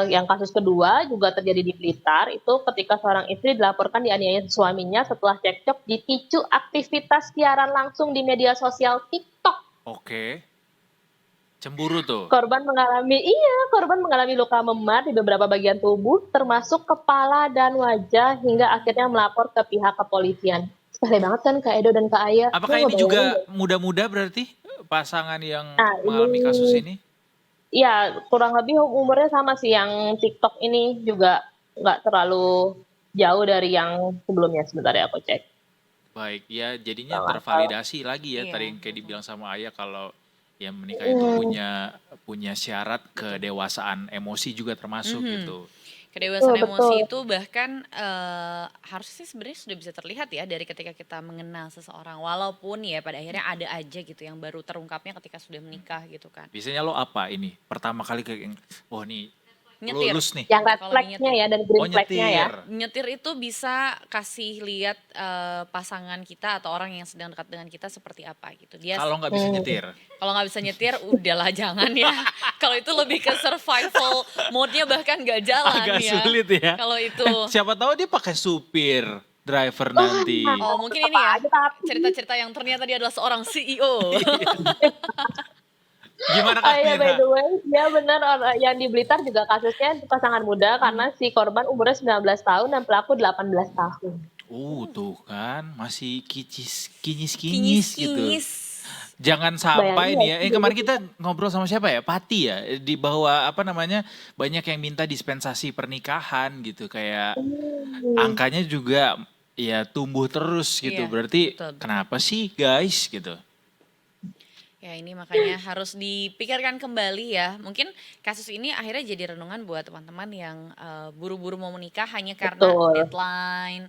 S4: yang kasus kedua juga terjadi di Blitar, itu ketika seorang istri dilaporkan dianiaya suaminya setelah cekcok dipicu aktivitas siaran langsung di media sosial TikTok.
S2: Oke. Cemburu tuh.
S4: Korban mengalami luka memar di beberapa bagian tubuh, termasuk kepala dan wajah, hingga akhirnya melapor ke pihak kepolisian. Sepele banget kan Kak Edo dan Kak Aya?
S2: Apakah
S4: Lu
S2: ini
S4: ngebayangin
S2: juga
S4: nggak?
S2: muda-muda berarti pasangan yang
S4: Nah,
S2: mengalami kasus
S4: ini
S2: ini?
S4: ya kurang lebih umurnya sama sih, yang TikTok ini juga nggak terlalu jauh dari yang sebelumnya, sebentar ya aku cek.
S2: Baik, ya jadinya
S4: Kalau nggak salah.
S2: tervalidasi lagi ya
S3: Iya,
S2: tadi yang kayak
S3: betul.
S2: dibilang sama Ayah kalau ya menikah itu punya syarat kedewasaan emosi juga termasuk gitu.
S3: Kedewasaan
S4: Betul,
S3: emosi
S4: betul.
S3: itu bahkan harusnya sih sebenarnya sudah bisa terlihat ya dari ketika kita mengenal seseorang, walaupun ya pada akhirnya ada aja gitu yang baru terungkapnya ketika sudah menikah gitu kan.
S2: Biasanya lo apa ini? Pertama kali kayak, wah nih
S3: Nyetir.
S2: lulus nih.
S4: Yang red
S3: Kalau
S4: flag-nya
S3: nyetir.
S4: ya dan
S2: Oh
S4: green flag-nya ya.
S2: nyetir.
S3: Nyetir itu bisa kasih lihat pasangan kita atau orang yang sedang dekat dengan kita seperti apa gitu. Dia
S2: Kalau nggak bisa nyetir.
S3: kalau nggak bisa nyetir udahlah jangan ya. Kalau itu lebih ke survival mode-nya bahkan nggak jalan
S2: Agak
S3: ya.
S2: sulit ya.
S3: Kalau itu.
S2: Siapa tahu dia pakai supir, driver nanti.
S3: Oh mungkin ini ya cerita-cerita yang ternyata dia adalah seorang CEO.
S2: Gimana
S4: Oh
S2: Kak
S4: iya, by
S2: Mira?
S4: the way, dia benar yang di Blitar juga kasusnya pasangan muda karena si korban umurnya 19 tahun dan pelaku 18 tahun.
S2: Tuh kan masih kinyis gitu.
S3: Kinyis-kinyis.
S2: Jangan sampai
S4: Bayangin
S2: nih ya.
S4: ya,
S2: Kemarin kita ngobrol sama siapa ya? Pati ya. Di bahwa apa namanya banyak yang minta dispensasi pernikahan gitu kayak angkanya juga ya tumbuh terus gitu.
S3: Iya,
S2: Berarti
S3: betul.
S2: kenapa sih guys gitu?
S3: Ya ini makanya harus dipikirkan kembali ya. Mungkin kasus ini akhirnya jadi renungan buat teman-teman yang buru-buru mau menikah hanya karena
S4: Betul.
S3: deadline,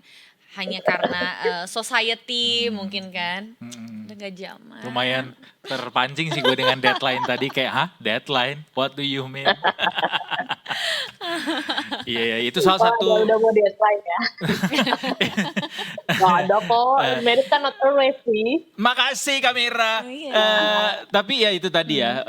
S3: hanya karena society mungkin kan.
S2: Mm-mm.
S3: Udah gak zaman.
S2: Lumayan terpancing sih gue dengan deadline tadi kayak hah deadline what do you mean? Iya ya, itu salah
S4: Wah,
S2: satu
S4: udah mau deadline ya. Gak ada kok, marriage kan not a race sih.
S2: makasih Kamira.
S3: Oh, iya.
S2: Tapi ya itu tadi ya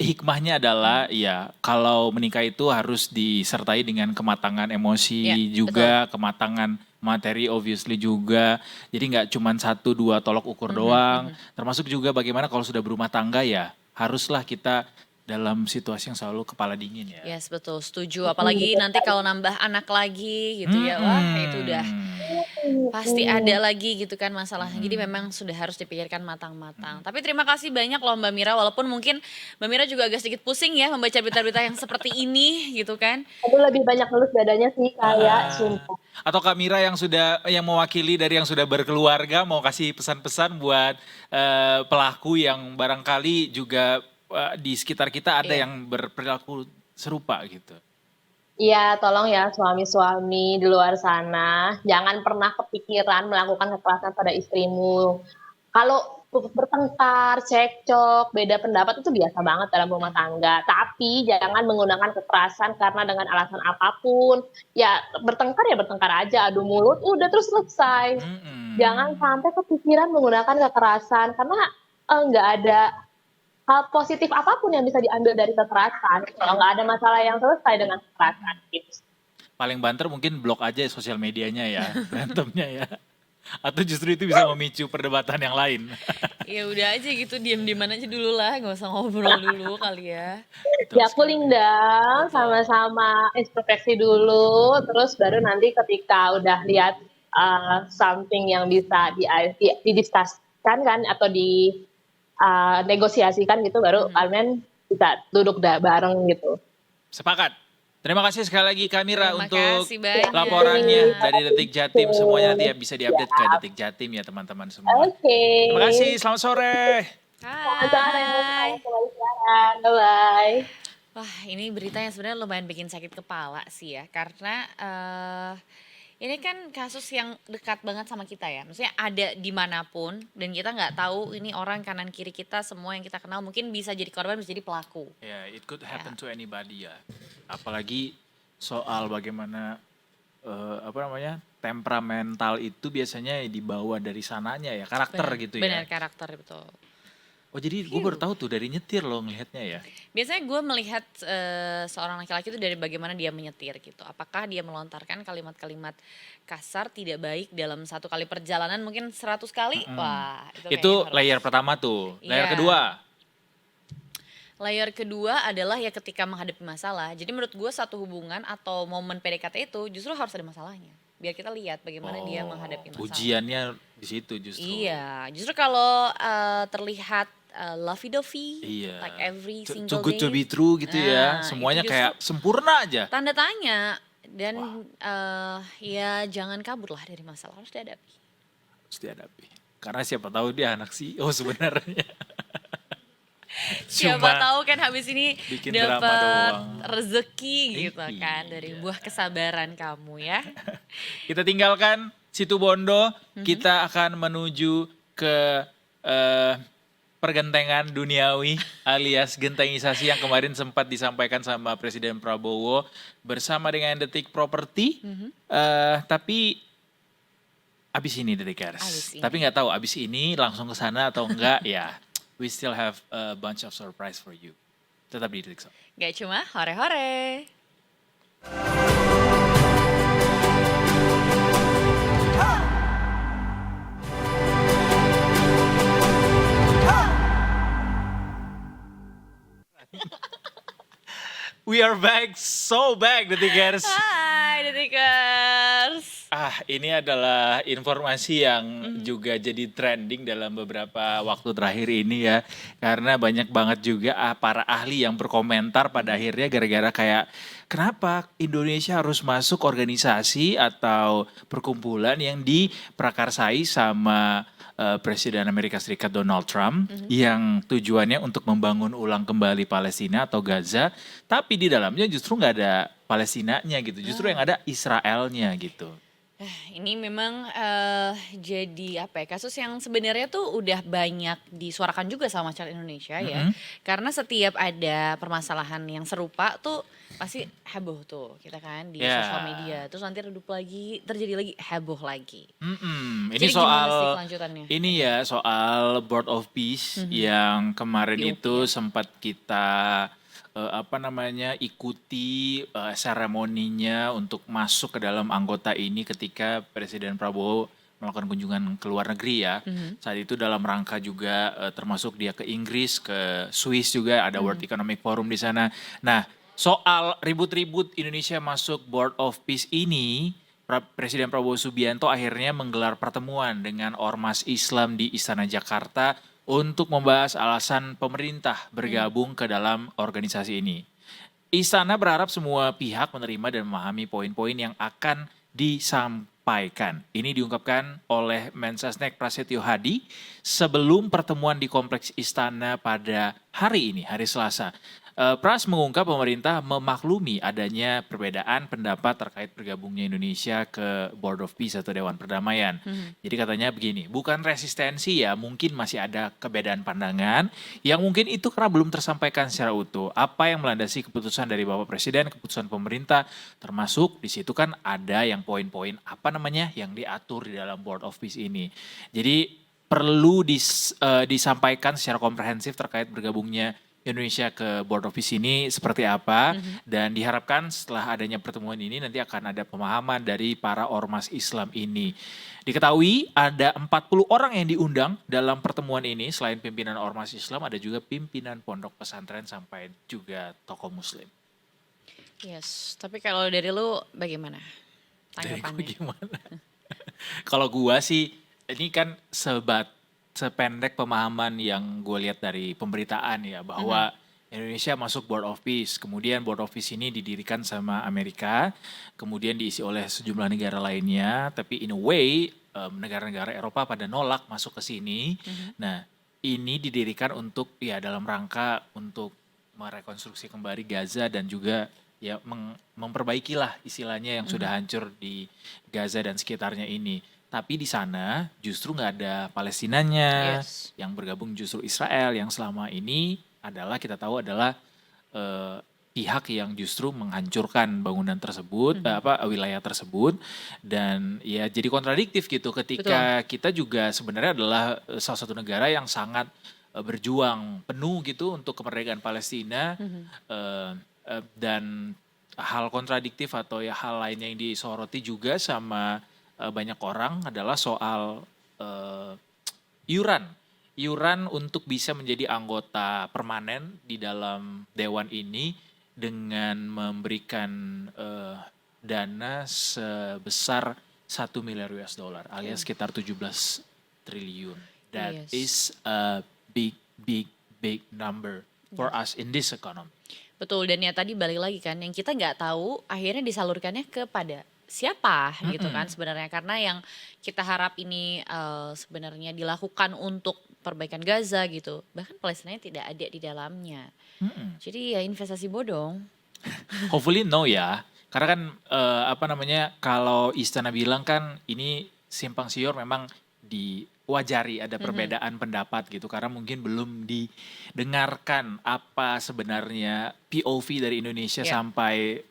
S2: hikmahnya adalah ya kalau menikah itu harus disertai dengan kematangan emosi
S3: Ya,
S2: juga, kematangan materi obviously juga. Jadi nggak cuma 1-2 tolok ukur doang. Termasuk juga bagaimana kalau sudah berumah tangga ya haruslah kita dalam situasi yang selalu kepala dingin ya.
S3: Yes betul setuju. Apalagi nanti kalau nambah anak lagi gitu ya. Wah itu udah pasti ada lagi gitu kan masalahnya. Jadi memang sudah harus dipikirkan matang-matang. Tapi terima kasih banyak loh Mbak Mira. Walaupun mungkin Mbak Mira juga agak sedikit pusing ya membaca berita-berita yang seperti ini gitu kan.
S4: Aku lebih banyak ngelus dadanya sih kayak sumpah.
S2: Atau Kak Mira yang mewakili dari yang sudah berkeluarga mau kasih pesan-pesan buat pelaku yang barangkali juga di sekitar kita ada
S3: Iya.
S2: yang berperilaku serupa gitu.
S4: Iya, tolong ya suami-suami di luar sana, jangan pernah kepikiran melakukan kekerasan pada istrimu. Kalau bertengkar, cekcok, beda pendapat itu biasa banget dalam rumah tangga. Tapi jangan menggunakan kekerasan karena dengan alasan apapun. Ya bertengkar aja, adu mulut, udah terus selesai. Jangan sampai kepikiran menggunakan kekerasan karena nggak ada hal positif apapun yang bisa diambil dari kekerasan. Kalau nggak ada masalah yang selesai dengan kekerasan. Gitu.
S2: Paling banter mungkin blok aja sosial medianya ya, berantemnya ya. Atau justru itu bisa memicu perdebatan yang lain.
S3: Ya udah aja gitu, diem-dieman aja dulu lah, nggak usah ngobrol dulu kali ya.
S2: Betul
S4: Ya
S2: sekali.
S4: cooling down,
S3: Betul.
S4: sama-sama introspeksi dulu, terus baru nanti ketika udah lihat something yang bisa didiskuskan kan atau negosiasikan gitu, baru kalian bisa duduk bareng gitu.
S2: Sepakat. Terima kasih sekali lagi Kamira
S3: Terima
S2: untuk
S3: kasih banyak.
S2: laporannya dari Detik Jatim. Semuanya nanti ya bisa diupdate ke Detik Jatim ya teman-teman semua.
S4: Oke.
S2: Terima kasih, selamat sore.
S4: Selamat sore.
S3: Hai.
S4: Kembali siaran. Bye-bye.
S3: Wah, ini berita yang sebenarnya lumayan bikin sakit kepala sih ya, karena ini kan kasus yang dekat banget sama kita ya. Maksudnya ada dimanapun dan kita nggak tahu ini orang kanan kiri kita semua yang kita kenal mungkin bisa jadi korban, bisa jadi pelaku.
S2: Ya, it could happen to anybody ya. Apalagi soal bagaimana temperamental itu biasanya dibawa dari sananya ya, karakter gitu ya.
S3: Benar, karakter betul.
S2: Oh jadi gue baru tahu tuh dari nyetir loh ngelihatnya ya.
S3: Biasanya gue melihat seorang laki-laki itu dari bagaimana dia menyetir gitu. Apakah dia melontarkan kalimat-kalimat kasar tidak baik dalam satu kali perjalanan mungkin 100 kali? Wah, itu
S2: Itu
S3: kayaknya harus.
S2: layer pertama tuh. Layer
S3: Iya.
S2: kedua.
S3: Layer kedua adalah ya ketika menghadapi masalah. Jadi menurut gue satu hubungan atau momen PDKT itu justru harus ada masalahnya. Biar kita lihat bagaimana dia menghadapi masalah.
S2: Ujiannya di situ justru.
S3: Iya, justru kalau terlihat lovey-dovey,
S2: Iya.
S3: like every
S2: Too
S3: single
S2: good to
S3: day,
S2: be true gitu ya.
S3: nah,
S2: Semuanya
S3: itu justru
S2: kayak sempurna aja.
S3: tanda tanya. Dan ya jangan kabur lah dari masalah, harus dihadapi.
S2: Harus dihadapi. Karena siapa tahu dia anak CEO sebenarnya.
S3: Siapa
S2: Cuma
S3: tahu kan habis ini
S2: bikin drama
S3: dapat
S2: doang.
S3: rezeki gitu kan
S2: Iya.
S3: dari buah kesabaran kamu ya.
S2: Kita tinggalkan Situ Bondo, kita akan menuju ke pergentengan duniawi alias gentengisasi yang kemarin sempat disampaikan sama Presiden Prabowo bersama dengan Detik Property. Tapi abis ini Detikers.
S3: Abis ini.
S2: Tapi nggak tahu abis ini langsung ke sana atau enggak ya. We still have a bunch of surprise for you. Tetap di Detik.
S3: Gak cuma hore-hore.
S2: We are back, so back Detikers.
S3: Hai Detikers.
S2: Ini adalah informasi yang juga jadi trending dalam beberapa waktu terakhir ini ya. Karena banyak banget juga para ahli yang berkomentar pada akhirnya gara-gara kayak kenapa Indonesia harus masuk organisasi atau perkumpulan yang diprakarsai sama Presiden Amerika Serikat Donald Trump yang tujuannya untuk membangun ulang kembali Palestina atau Gaza. Tapi di dalamnya justru nggak ada Palestinanya gitu. Justru yang ada Israelnya gitu.
S3: Ini memang jadi apa ya, kasus yang sebenarnya tuh udah banyak disuarakan juga sama masyarakat Indonesia ya. Karena setiap ada permasalahan yang serupa tuh pasti heboh tuh kita kan di
S2: Ya.
S3: sosial media. Terus nanti redup lagi, terjadi lagi, heboh lagi.
S2: Ini
S3: Jadi gimana sih
S2: soal
S3: kelanjutannya?
S2: ini ya soal Board of Peace yang kemarin
S3: BOP
S2: itu sempat kita ikuti seremoninya untuk masuk ke dalam anggota ini ketika Presiden Prabowo melakukan kunjungan ke luar negeri ya. Saat itu dalam rangka juga termasuk dia ke Inggris, ke Swiss juga ada World Economic Forum di sana. Nah, soal ribut-ribut Indonesia masuk Board of Peace ini, Presiden Prabowo Subianto akhirnya menggelar pertemuan dengan ormas Islam di Istana Jakarta untuk membahas alasan pemerintah bergabung ke dalam organisasi ini. Istana berharap semua pihak menerima dan memahami poin-poin yang akan disampaikan. Ini diungkapkan oleh Mensesnek Prasetyo Hadi sebelum pertemuan di Kompleks Istana pada hari ini, hari Selasa. Pras mengungkap pemerintah memaklumi adanya perbedaan pendapat terkait bergabungnya Indonesia ke Board of Peace atau Dewan Perdamaian. Jadi katanya begini, bukan resistensi ya, mungkin masih ada kebedaan pandangan yang mungkin itu karena belum tersampaikan secara utuh. Apa yang melandasi keputusan dari Bapak Presiden, keputusan pemerintah, termasuk di situ kan ada yang poin-poin yang diatur di dalam Board of Peace ini. Jadi perlu disampaikan secara komprehensif terkait bergabungnya Indonesia ke Board of Peace ini seperti apa, dan diharapkan setelah adanya pertemuan ini nanti akan ada pemahaman dari para ormas Islam ini. Diketahui ada 40 orang yang diundang dalam pertemuan ini, selain pimpinan ormas Islam ada juga pimpinan pondok pesantren sampai juga tokoh muslim.
S3: Yes, tapi kalau dari lu bagaimana
S2: Dari gue
S3: tanggapannya?
S2: gimana? Kalau gua sih, ini kan sependek pemahaman yang gue lihat dari pemberitaan ya, bahwa Indonesia masuk Board of Peace, kemudian Board of Peace ini didirikan sama Amerika, kemudian diisi oleh sejumlah negara lainnya, tapi in a way negara-negara Eropa pada nolak masuk ke sini. Nah, ini didirikan untuk ya dalam rangka untuk merekonstruksi kembali Gaza dan juga ya memperbaikilah istilahnya yang sudah hancur di Gaza dan sekitarnya ini. Tapi di sana justru nggak ada Palestinanya,
S3: Yes.
S2: yang bergabung justru Israel yang selama ini adalah kita tahu adalah pihak yang justru menghancurkan bangunan tersebut, wilayah tersebut, dan ya jadi kontradiktif gitu ketika kita juga sebenarnya adalah salah satu negara yang sangat berjuang penuh gitu untuk kemerdekaan Palestina, dan hal kontradiktif atau ya hal lainnya yang disoroti juga sama banyak orang adalah soal iuran untuk bisa menjadi anggota permanen di dalam dewan ini dengan memberikan dana sebesar 1 miliar US dollar alias sekitar 17 triliun. That is a big number for us in this economy.
S3: Betul, dan ya tadi balik lagi kan, yang kita nggak tahu akhirnya disalurkannya kepada siapa gitu kan sebenarnya, karena yang kita harap ini sebenarnya dilakukan untuk perbaikan Gaza gitu, bahkan Palestina tidak ada di dalamnya. Jadi ya investasi bodong.
S2: Hopefully no ya, karena kan kalau istana bilang kan ini simpang siur memang diwajari ada perbedaan pendapat gitu, karena mungkin belum didengarkan apa sebenarnya POV dari Indonesia sampai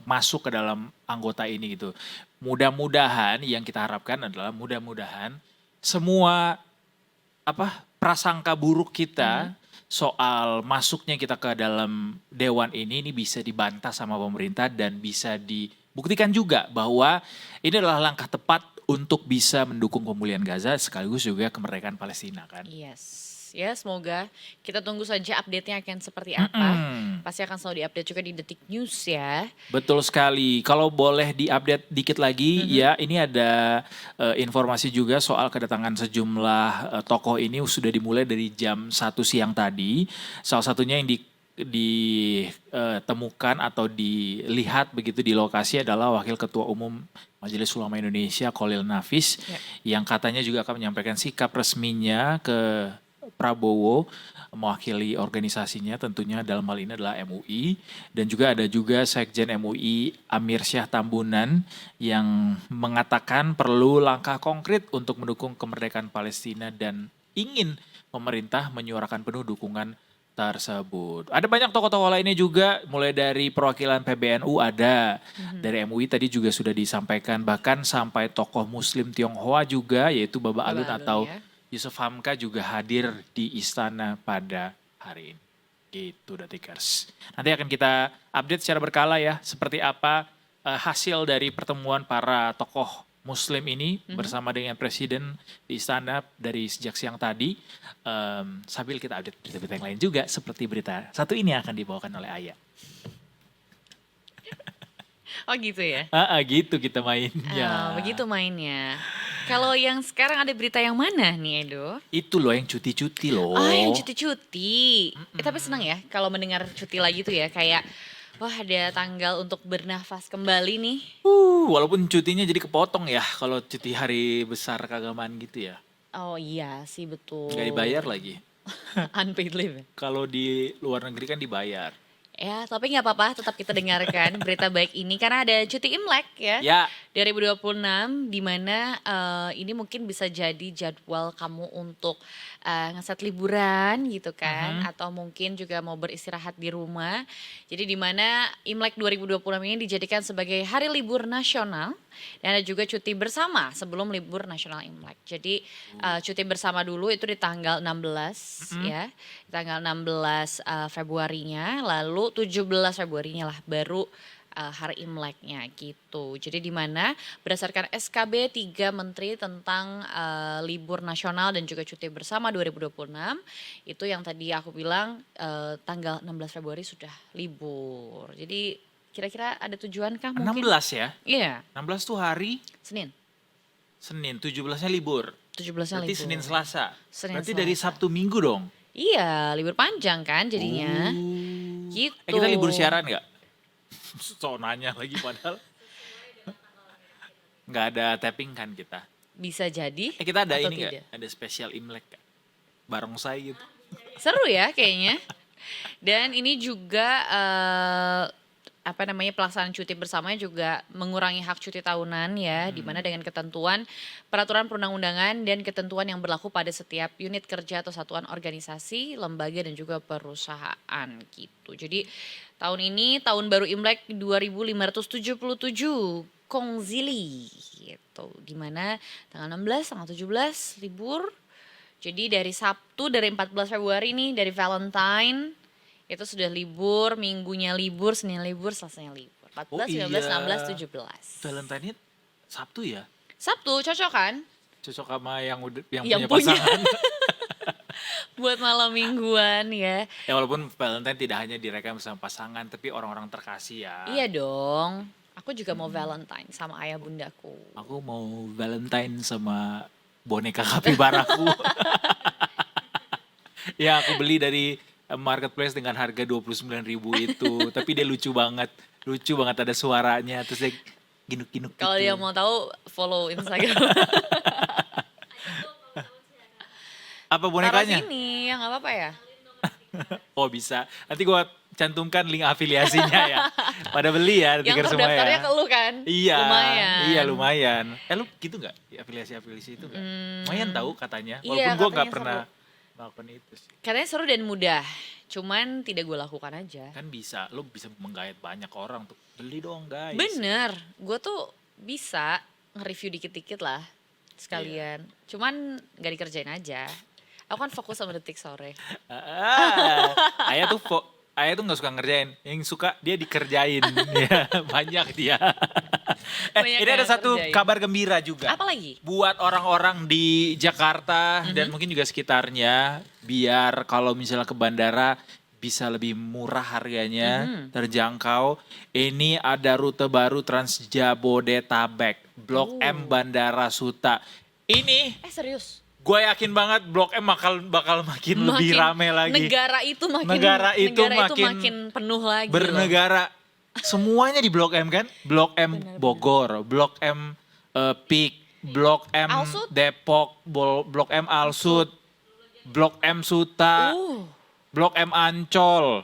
S2: masuk ke dalam anggota ini gitu. Mudah-mudahan yang kita harapkan adalah mudah-mudahan semua prasangka buruk kita soal masuknya kita ke dalam dewan ini bisa dibantah sama pemerintah dan bisa dibuktikan juga bahwa ini adalah langkah tepat untuk bisa mendukung pemulihan Gaza sekaligus juga kemerdekaan Palestina kan.
S3: Yes. Ya semoga kita tunggu saja update-nya akan seperti apa. Pasti akan selalu diupdate juga di Detik News ya.
S2: Betul sekali. Kalau boleh diupdate dikit lagi ya, ini ada informasi juga soal kedatangan sejumlah tokoh ini sudah dimulai dari jam 1 siang tadi. Salah satunya yang ditemukan atau dilihat begitu di lokasi adalah Wakil Ketua Umum Majelis Ulama Indonesia Khalil Nafis yang katanya juga akan menyampaikan sikap resminya ke Prabowo mewakili organisasinya, tentunya dalam hal ini adalah MUI, dan juga ada Sekjen MUI Amir Syah Tambunan yang mengatakan perlu langkah konkret untuk mendukung kemerdekaan Palestina dan ingin pemerintah menyuarakan penuh dukungan tersebut. Ada banyak tokoh-tokoh lainnya juga, mulai dari perwakilan PBNU ada, dari MUI tadi juga sudah disampaikan, bahkan sampai tokoh Muslim Tionghoa juga, yaitu Baba Alun atau Yusuf Hamka juga hadir di istana pada hari ini. Gitu Detikers. Nanti akan kita update secara berkala ya, seperti apa hasil dari pertemuan para tokoh Muslim ini bersama dengan Presiden di istana dari sejak siang tadi. Sambil kita update berita-berita yang lain juga, seperti berita satu ini akan dibawakan oleh Aya.
S3: Oh gitu ya?
S2: Gitu kita mainnya.
S3: Begitu mainnya. Kalau yang sekarang ada berita yang mana nih Edo?
S2: Itu loh yang cuti-cuti loh.
S3: Yang cuti-cuti. Tapi senang ya kalau mendengar cuti lagi tuh ya, kayak Wah, ada tanggal untuk bernafas kembali nih.
S2: Walaupun cutinya jadi kepotong ya kalau cuti hari besar keagamaan gitu ya.
S3: Oh iya sih, betul.
S2: Nggak dibayar lagi.
S3: Unpaid leave ya?
S2: Kalau di luar negeri kan dibayar.
S3: Ya, tapi nggak apa-apa, tetap kita dengarkan berita baik ini karena ada cuti Imlek ya.
S2: Ya,
S3: 2026 di mana ini mungkin bisa jadi jadwal kamu untuk ngeset liburan gitu kan, atau mungkin juga mau beristirahat di rumah. Jadi di mana Imlek 2026 ini dijadikan sebagai hari libur nasional dan ada juga cuti bersama sebelum libur nasional Imlek. Jadi cuti bersama dulu itu di tanggal 16 ya, di tanggal 16 Februarinya, lalu 17 Februarinya lah baru hari Imleknya gitu. Jadi di mana berdasarkan SKB 3 Menteri tentang libur nasional dan juga cuti bersama 2026, itu yang tadi aku bilang tanggal 16 Februari sudah libur. Jadi kira-kira ada tujuan kah mungkin?
S2: 16 ya.
S3: Iya,
S2: 16 tuh hari
S3: Senin.
S2: Senin, 17-nya libur.
S3: 17-nya
S2: Berarti
S3: libur.
S2: Senin Selasa.
S3: Senin,
S2: Berarti dari
S3: Selasa.
S2: Sabtu Minggu dong.
S3: Iya, libur panjang kan jadinya. Gitu.
S2: Kita libur siaran nggak? So nanya lagi padahal. Nggak ada tapping kan kita.
S3: Bisa jadi.
S2: Kita ada
S3: atau
S2: ini nggak?
S3: tidak.
S2: Ada spesial Imlek nggak? Barongsai gitu.
S3: Seru ya kayaknya. Dan ini juga pelaksanaan cuti bersamanya juga mengurangi hak cuti tahunan ya, di mana dengan ketentuan peraturan perundang-undangan dan ketentuan yang berlaku pada setiap unit kerja atau satuan organisasi, lembaga dan juga perusahaan gitu. Jadi tahun ini tahun baru Imlek 2577 Kongzili gitu. Di mana tanggal 16, tanggal 17 libur. Jadi dari Sabtu dari 14 Februari nih, dari Valentine itu sudah libur, minggunya libur, Senin libur, Selasanya libur. 14, 15, 16, 17.
S2: Valentine Sabtu ya?
S3: Sabtu cocok kan?
S2: Cocok sama yang
S3: Yang
S2: punya
S3: punya.
S2: pasangan.
S3: Buat malam mingguan ya.
S2: Ya walaupun Valentine tidak hanya dirayakan bersama pasangan, tapi orang-orang terkasih ya.
S3: Iya dong. Aku juga mau Valentine sama ayah bundaku.
S2: Aku mau Valentine sama boneka kapibaraku. Ya aku beli dari marketplace dengan harga 29.000 itu. Tapi dia lucu banget. Lucu banget, ada suaranya. Terus dia ginuk-ginuk
S3: Kalau
S2: gitu.
S3: dia mau tahu follow Instagram.
S2: Apa
S3: Taruh
S2: bonekanya?
S3: sini, ya nggak apa-apa ya.
S2: Oh bisa. Nanti gua cantumkan link afiliasinya ya. Pada beli ya,
S3: Yang
S2: dengar semua
S3: terdaftarnya
S2: ya.
S3: ke lu kan?
S2: Iya,
S3: Lumayan.
S2: iya lumayan. Lu gitu nggak? Afiliasi-afiliasi itu nggak? Lumayan tahu katanya.
S3: Iya,
S2: Walaupun gua nggak
S3: katanya
S2: pernah melakukan itu sih.
S3: Katanya seru dan mudah. Cuman tidak gue lakukan aja.
S2: Kan bisa, lu bisa menggait banyak orang untuk beli dong guys.
S3: Bener, gue tuh bisa nge-review dikit-dikit lah sekalian. Cuman gak dikerjain aja. Aku kan fokus sama Detik Sore.
S2: Ayah tuh nggak suka ngerjain, yang suka dia dikerjain. Ya, banyak dia.
S3: Banyak
S2: Ini ada
S3: yang
S2: satu
S3: kerjain.
S2: kabar gembira juga.
S3: Apa lagi?
S2: Buat orang-orang di Jakarta dan mungkin juga sekitarnya, biar kalau misalnya ke bandara bisa lebih murah harganya, terjangkau. Ini ada rute baru Trans Jabodetabek, Blok M Bandara Suta. Ini
S3: Serius?
S2: gue yakin banget Blok M bakal makin lebih rame lagi.
S3: Negara itu makin penuh lagi.
S2: Bernegara. Semuanya di Blok M kan? Blok M Bogor, Blok M Pik, Blok M
S3: Alsut?
S2: Depok, Blok M Alsut, Blok M Suta, Blok M Ancol.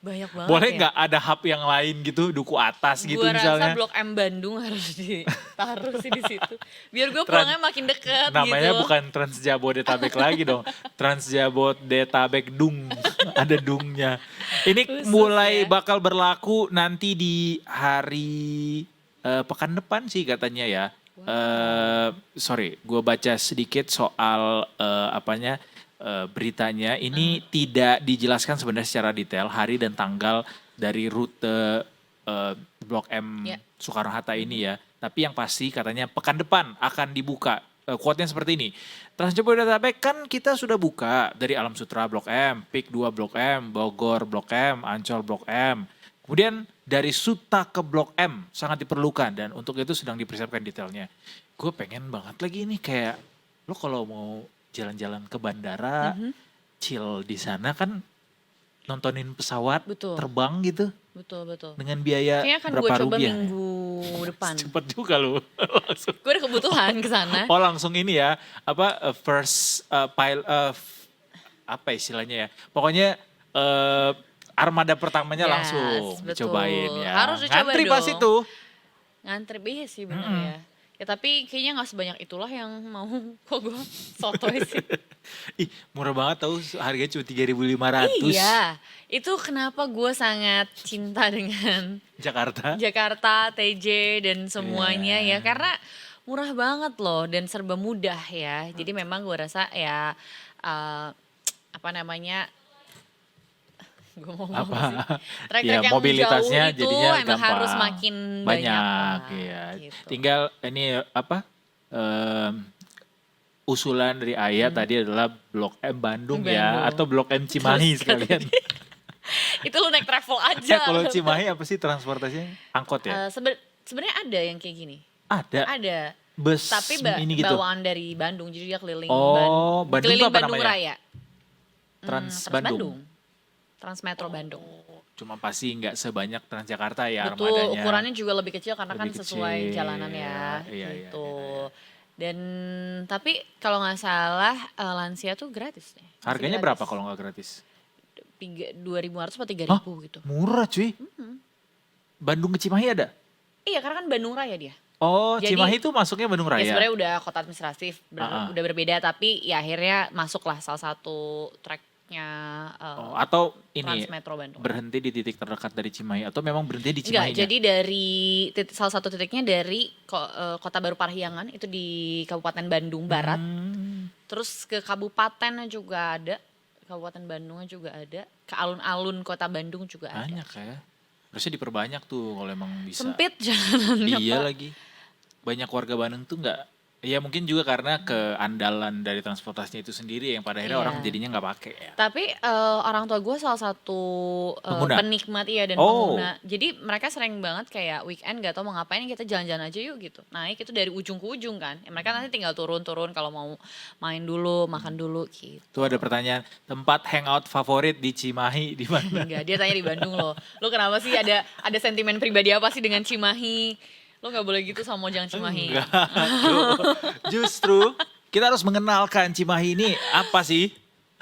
S3: Banyak banget.
S2: Boleh
S3: ya?
S2: nggak ada hub yang lain gitu, duku atas gitu
S3: Gua
S2: misalnya?
S3: rasa Blok M Bandung harus ditaruh sih di situ. Biar gue pulangnya makin deket
S2: Namanya
S3: gitu.
S2: bukan Trans Jabodetabek lagi dong. Trans Jabodetabek Dung. Ada dungnya. Ini
S3: Khusus
S2: mulai
S3: ya.
S2: bakal berlaku nanti di hari pekan depan sih katanya ya. Sorry, gue baca sedikit soal beritanya. Ini tidak dijelaskan sebenarnya secara detail hari dan tanggal dari rute Blok M
S3: Ya.
S2: Soekarno-Hatta ini ya. Tapi yang pasti katanya pekan depan akan dibuka. Quote-nya seperti ini. Trans Jabodetabek kan kita sudah buka dari Alam Sutra Blok M, Pik 2 Blok M, Bogor Blok M, Ancol Blok M. Kemudian dari Suta ke Blok M sangat diperlukan dan untuk itu sedang dipersiapkan detailnya. Gue pengen banget lagi ini kayak lo kalau mau jalan-jalan ke bandara, chill di sana kan nontonin pesawat
S3: Betul.
S2: terbang gitu
S3: Betul.
S2: dengan biaya
S3: Kayaknya akan gue
S2: berapa
S3: coba
S2: rupiah?
S3: minggu depan.
S2: Cepet juga lu. Langsung.
S3: Gue ada kebutuhan ke sana.
S2: Oh langsung ini ya, first pile apa istilahnya ya? Pokoknya armada pertamanya
S3: Yes,
S2: langsung
S3: betul.
S2: dicobain ya.
S3: Harus dicoba
S2: Ngantri pas
S3: dong.
S2: itu.
S3: Ngantri iya sih bener ya. Ya tapi kayaknya gak sebanyak itulah yang mau. Kok gue sotoy sih.
S2: Ih, murah banget tahu, harganya cuma 3.500.
S3: Iya, itu kenapa gue sangat cinta dengan
S2: Jakarta.
S3: Jakarta, TJ dan semuanya
S2: Iya.
S3: ya. Karena murah banget loh dan serba mudah ya. Jadi memang gue rasa ya apa namanya, gue mau ngomong
S2: Apa?
S3: sih. Trek-trek
S2: Ya,
S3: yang
S2: mobilitasnya
S3: jauh itu
S2: jadinya
S3: emang
S2: gampang.
S3: harus makin banyak lah,
S2: Iya.
S3: gitu.
S2: Tinggal ini apa? Usulan dari Ayah tadi adalah Blok M Bandung ya,
S3: Bandung.
S2: atau Blok M Cimahi sekalian.
S3: Itu lu naik travel aja.
S2: Ya kalau Cimahi apa sih transportasinya? Angkot ya?
S3: Sebenarnya ada yang kayak gini.
S2: Ada.
S3: Ada.
S2: Bus
S3: Tapi
S2: ini gitu.
S3: bawaan dari Bandung, jadi dia keliling
S2: Oh, Bandung
S3: keliling
S2: tuh apa
S3: Bandung
S2: namanya?
S3: Raya.
S2: Trans
S3: Trans
S2: Bandung.
S3: Transmetro Bandung.
S2: Cuma pasti nggak sebanyak Transjakarta ya
S3: Betul,
S2: armadanya.
S3: ukurannya juga lebih kecil karena kan
S2: Lebih
S3: sesuai
S2: kecil.
S3: jalanan ya,
S2: Iya,
S3: gitu.
S2: iya.
S3: Dan tapi kalau nggak salah lansia tuh gratis deh. Masih
S2: Harganya
S3: gratis.
S2: berapa kalau nggak gratis?
S3: 2.500 atau 3.000
S2: Hah?
S3: gitu.
S2: Murah cuy. Bandung ke Cimahi ada?
S3: Iya, karena kan Bandung Raya dia.
S2: Oh,
S3: Jadi-
S2: Cimahi itu masuknya Bandung
S3: Ya
S2: Raya.
S3: sebenarnya udah kota administratif,
S2: Ah.
S3: udah berbeda tapi ya akhirnya masuklah salah satu tracknya
S2: Atau ini
S3: Transmetro Bandung.
S2: berhenti di titik terdekat dari Cimahi atau memang berhenti di
S3: Enggak,
S2: Cimahi?
S3: jadi dari salah satu titiknya dari Kota Baru Parahyangan itu di Kabupaten Bandung Barat. Terus ke kabupatennya juga ada, Kabupaten Bandungnya juga ada, ke alun-alun Kota Bandung juga ada.
S2: Banyak ya. Harusnya diperbanyak tuh kalau emang bisa.
S3: Sempit jalanannya,
S2: Iya
S3: Pak.
S2: lagi. Banyak warga Bandung tuh nggak. Ya mungkin juga karena keandalan dari transportasinya itu sendiri yang pada akhirnya
S3: Iya.
S2: orang jadinya nggak pakai ya.
S3: Tapi orang tua gue salah satu
S2: Pengguna?
S3: penikmat dan
S2: Oh.
S3: pengguna. Jadi mereka sering banget kayak weekend gak tau mau ngapain, kita jalan-jalan aja yuk gitu. Naik itu dari ujung ke ujung kan. Ya, mereka nanti tinggal turun-turun kalau mau main dulu, makan dulu gitu.
S2: Tuh ada pertanyaan, tempat hangout favorit di Cimahi di mana?
S3: Enggak, dia tanya di Bandung loh. Lo kenapa sih ada sentimen pribadi apa sih dengan Cimahi? Lo gak boleh gitu sama Mojang Cimahi.
S2: Enggak. Justru kita harus mengenalkan Cimahi ini apa sih?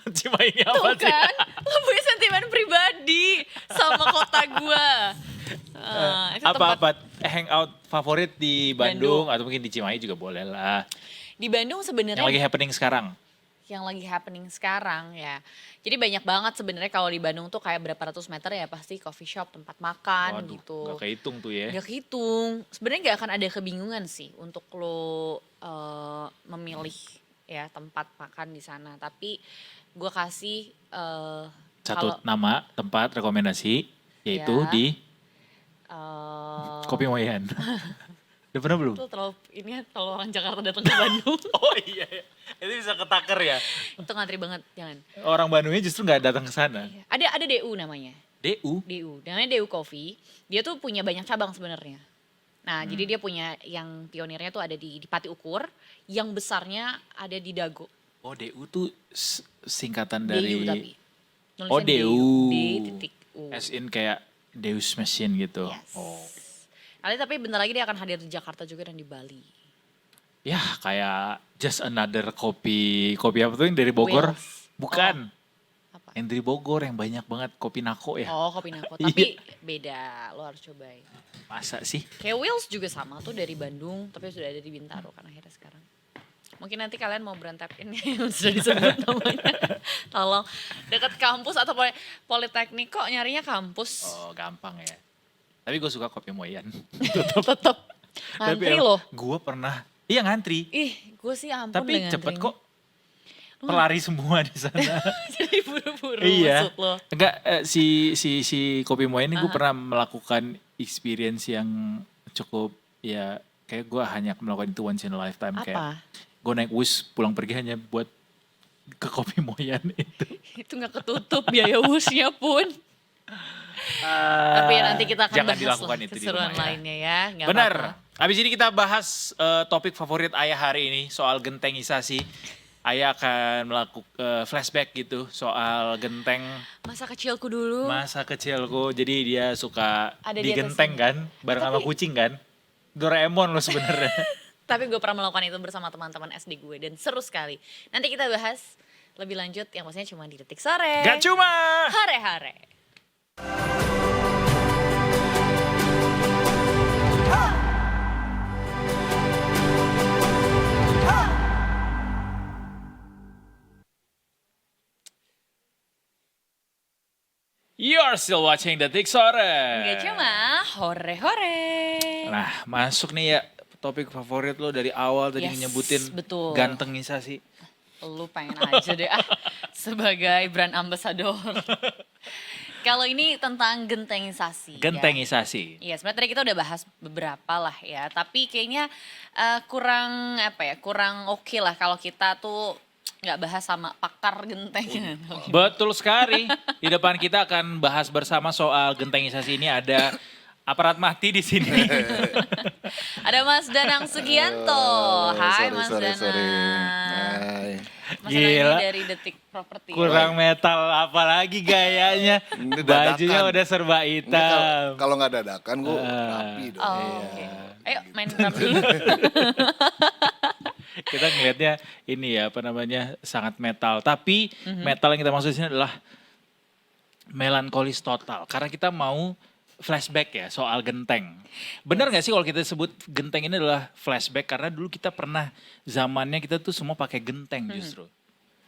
S2: Cimahi ini
S3: Tuh
S2: apa sih?
S3: kan, lo punya sentimen pribadi sama kota gua. Itu tempat
S2: Apa-apa hangout favorit di Bandung,
S3: Bandung.
S2: atau mungkin di Cimahi juga boleh lah.
S3: di Bandung sebenarnya
S2: Yang lagi happening sekarang.
S3: yang lagi happening sekarang ya. Jadi banyak banget sebenarnya kalau di Bandung tuh kayak berapa ratus meter ya pasti coffee shop, tempat makan
S2: Waduh,
S3: gitu.
S2: gak kehitung tuh ya.
S3: Gak kehitung. Sebenarnya gak akan ada kebingungan sih untuk lo memilih ya tempat makan di sana. Tapi gue kasih
S2: Satu
S3: kalau
S2: nama tempat rekomendasi yaitu
S3: Ya.
S2: di
S3: eh,
S2: Kopi Moyan. Udah pernah belum?
S3: itu terlalu orang Jakarta datang ke Bandung.
S2: Oh iya, iya. Itu bisa ketaker ya.
S3: Itu ngantri banget, jangan.
S2: Orang Bandungnya justru nggak datang ke sana.
S3: Ada DU namanya.
S2: DU.
S3: DU, namanya DU Coffee. Dia tuh punya banyak cabang sebenarnya. Nah, jadi dia punya yang pionirnya tuh ada di Pati Ukur, yang besarnya ada di Dago.
S2: Oh DU tuh singkatan
S3: DU
S2: dari.
S3: tapi.
S2: Oh,
S3: Nulisnya
S2: DU.
S3: D.U.
S2: As in kayak Deus Machine gitu.
S3: Yes.
S2: Oh.
S3: Tapi bentar lagi dia akan hadir di Jakarta juga dan di Bali.
S2: Ya kayak just another kopi apa tuh yang dari Bogor?
S3: Wheels.
S2: Bukan.
S3: Apa?
S2: Yang dari Bogor yang banyak banget kopi nako ya.
S3: Oh, Kopi Nako.
S2: Iya.
S3: Tapi beda, lo harus cobain.
S2: Masa sih?
S3: Kayak Wheels juga sama tuh dari Bandung, tapi sudah ada di Bintaro kan akhirnya sekarang. Mungkin nanti kalian mau berantapin yang sudah disebut namanya. Tolong, dekat kampus atau Politeknik kok nyarinya kampus.
S2: Oh gampang ya. Tapi gue suka kopi Moyan.
S3: Tetep. Ngantri loh.
S2: Gue pernah, iya ngantri.
S3: Ih, gue sih ampun
S2: Tapi
S3: dengan
S2: cepet
S3: ngantrinya.
S2: kok. Pelari semua di sana.
S3: Jadi buru-buru
S2: Iya.
S3: maksud lo.
S2: Enggak, si kopi Moyan ini gue pernah melakukan experience yang cukup ya kayak gue hanya melakukan itu once in a lifetime. Kayak
S3: Apa?
S2: gue naik bus pulang pergi hanya buat ke kopi Moyan itu.
S3: Itu gak ketutup biaya wusnya pun. Tapi ya nanti kita akan
S2: Jangan
S3: bahas
S2: dilakukan
S3: lah
S2: itu di
S3: keseruan
S2: rumah ya.
S3: lainnya ya. Nggak
S2: Benar.
S3: apa-apa.
S2: Habis ini kita bahas topik favorit Ayah hari ini soal gentengisasi. Ayah akan melakukan flashback gitu soal genteng
S3: Masa kecilku dulu.
S2: masa kecilku. Jadi dia suka
S3: Ada
S2: di
S3: di atas
S2: genteng
S3: sini.
S2: kan, bareng sama kucing kan. Doraemon lo sebenarnya.
S3: Tapi gue pernah melakukan itu bersama teman-teman SD gue dan seru sekali. Nanti kita bahas lebih lanjut yang pastinya cuma di Detik Sore.
S2: Gak cuma.
S3: Hare-hare.
S2: You're still watching Detik Sore.
S3: Gak cuma hore-hore.
S2: Nah, masuk nih ya topik favorit lo dari awal tadi
S3: Yes,
S2: nyebutin
S3: betul.
S2: gantengisasi.
S3: Lu pengen aja deh sebagai brand ambassador. Kalau ini tentang gentengisasi.
S2: Gentengisasi.
S3: Iya, sebenarnya tadi kita udah bahas beberapa lah ya, tapi kayaknya kurang kurang oke lah kalau kita tuh nggak bahas sama pakar genteng.
S2: Betul sekali. Di depan kita akan bahas bersama soal gentengisasi ini ada aparat mati di sini.
S3: Ada Mas Danang Sugianto. Hai Mas Danang.
S5: Hai.
S3: Mas Danang
S2: Gila.
S3: ini dari Detik Property.
S2: Kurang metal apalagi gayanya.
S5: Ini
S2: Bajunya
S5: dadakan.
S2: udah serba
S5: Ini
S2: hitam.
S5: kalau nggak dadakan gue rapi dong.
S3: Oh, oke. Ayo main drum dulu.
S2: Kita ngelihatnya ini ya apa namanya sangat metal. Tapi metal yang kita maksud di sini adalah melankolis total. Karena kita mau flashback ya soal genteng. Benar nggak sih kalau kita sebut genteng ini adalah flashback karena dulu kita pernah zamannya kita tuh semua pakai genteng justru.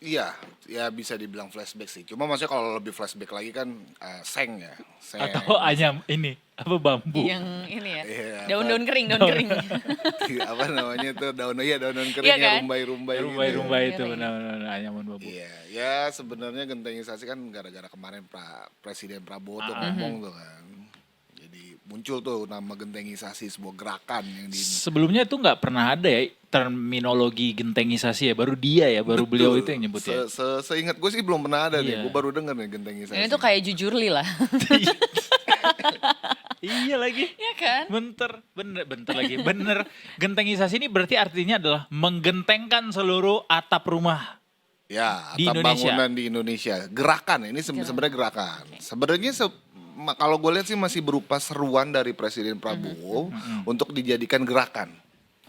S5: Iya, ya bisa dibilang flashback sih. Cuma maksudnya kalau lebih flashback lagi kan seng ya. Seng.
S2: Atau anyam ini apa bambu.
S3: Yang ini ya.
S5: Iya,
S3: Daun-daun kering, daun kering.
S5: apa namanya tuh daun kering
S3: Iya
S5: ya,
S3: kan?
S5: rumbai-rumbai. gitu.
S2: Rumbai-rumbai itu
S3: Iya.
S2: benar-benar anyaman bambu.
S5: Iya, ya sebenarnya gentengisasi kan gara-gara kemarin Presiden Prabowo tuh ngomong tuh kan. Jadi muncul tuh nama gentengisasi sebuah gerakan yang di
S2: Sebelumnya itu nggak pernah ada ya terminologi gentengisasi ya, baru dia ya, baru beliau itu yang nyebutnya.
S5: Seingat gue sih belum pernah ada
S2: Iya.
S5: nih. Gue baru denger nih gentengisasi.
S3: Ini tuh kayak jujurli lah.
S2: Iya lagi.
S3: Iya kan?
S2: Bentar lagi. Bener. Gentengisasi ini berarti artinya adalah menggentengkan seluruh atap rumah.
S5: Ya,
S2: Di
S5: atap
S2: Indonesia.
S5: bangunan di Indonesia. Gerakan ini sebenarnya gerakan. Sebenarnya kalau gue lihat sih masih berupa seruan dari Presiden Prabowo untuk dijadikan gerakan.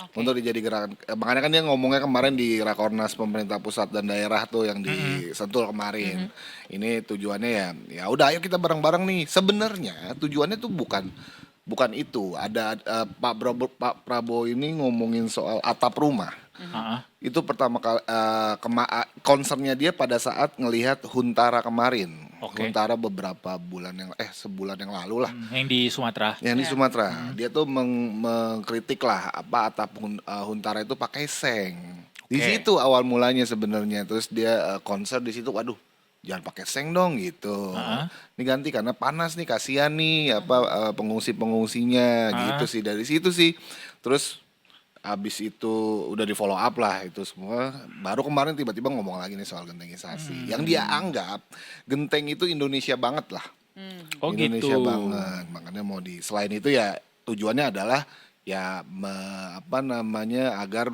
S3: Oke.
S5: Untuk dijadi gerakan. Makanya kan dia ngomongnya kemarin di Rakornas pemerintah pusat dan daerah tuh yang di Sentul kemarin. Ini tujuannya ya udah ayo kita bareng-bareng nih. Sebenarnya tujuannya tuh bukan itu. Ada Pak Prabowo ini ngomongin soal atap rumah.
S2: Ah,
S5: Itu pertama kali concernnya dia pada saat ngelihat Huntara kemarin.
S2: Oke.
S5: Huntara beberapa bulan sebulan yang lalu lah.
S2: yang di Sumatera.
S5: Yang di Sumatera, dia tuh mengkritik lah apa atap Huntara itu pakai seng. Di
S2: Oke.
S5: situ awal mulanya sebenarnya. Terus dia concern di situ, waduh, jangan pakai seng dong gitu. Ini ganti karena panas nih, kasihan nih pengungsi-pengungsinya gitu sih, dari situ sih. Terus abis itu udah di follow up lah itu semua. Baru kemarin tiba-tiba ngomong lagi nih soal gentengisasi. Yang dia anggap genteng itu Indonesia banget lah.
S2: Oh
S5: Indonesia
S2: gitu.
S5: banget. Makanya mau selain itu ya tujuannya adalah ya agar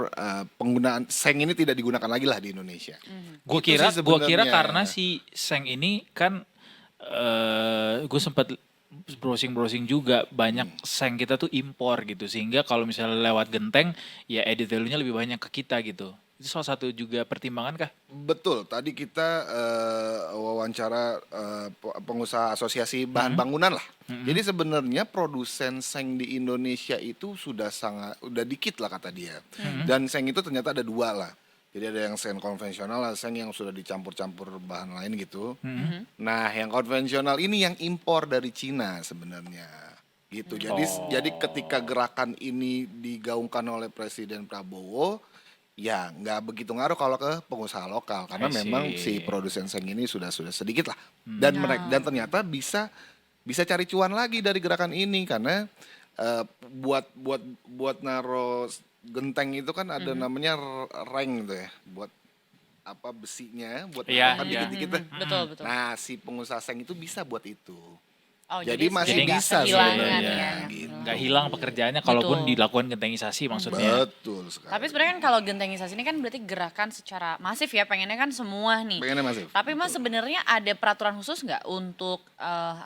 S5: penggunaan seng ini tidak digunakan lagi lah di Indonesia.
S2: Gue
S5: Itu
S2: kira,
S5: sih
S2: gua kira
S5: sebenarnya.
S2: karena si Seng ini kan gue sempat browsing juga banyak seng kita tuh impor gitu sehingga kalau misalnya lewat genteng ya edit value-nya lebih banyak ke kita gitu. Itu salah satu juga pertimbangan kah?
S5: Betul, tadi kita wawancara pengusaha asosiasi bahan bangunan lah. Jadi sebenarnya produsen seng di Indonesia itu udah dikit lah kata dia. Dan seng itu ternyata ada dua lah. Jadi ada yang seng konvensional, ada seng yang sudah dicampur-campur bahan lain gitu. Nah, yang konvensional ini yang impor dari Cina sebenarnya. Gitu. Jadi ketika gerakan ini digaungkan oleh Presiden Prabowo, ya nggak begitu ngaruh kalau ke pengusaha lokal karena
S2: I see.
S5: memang si produsen seng ini sudah sedikit lah. Dan ternyata bisa cari cuan lagi dari gerakan ini karena buat naro genteng itu kan ada namanya reng gitu ya, buat apa besinya buat
S2: Iya,
S5: narokan
S2: iya.
S5: dikit-dikit.
S3: Betul.
S5: Nah, si pengusaha seng itu bisa buat itu.
S3: Oh,
S5: Jadi masih
S3: nggak
S5: bisa
S3: kehilangan
S5: sebenarnya,
S3: ya.
S5: gitu.
S2: Nggak hilang pekerjaannya kalaupun
S3: Betul.
S2: dilakukan gentengisasi maksudnya.
S5: Betul sekali.
S3: Tapi sebenarnya kan kalau gentengisasi ini kan berarti gerakan secara masif ya, pengennya kan semua nih.
S5: Pengennya masif.
S3: Tapi Mas sebenarnya ada peraturan khusus nggak untuk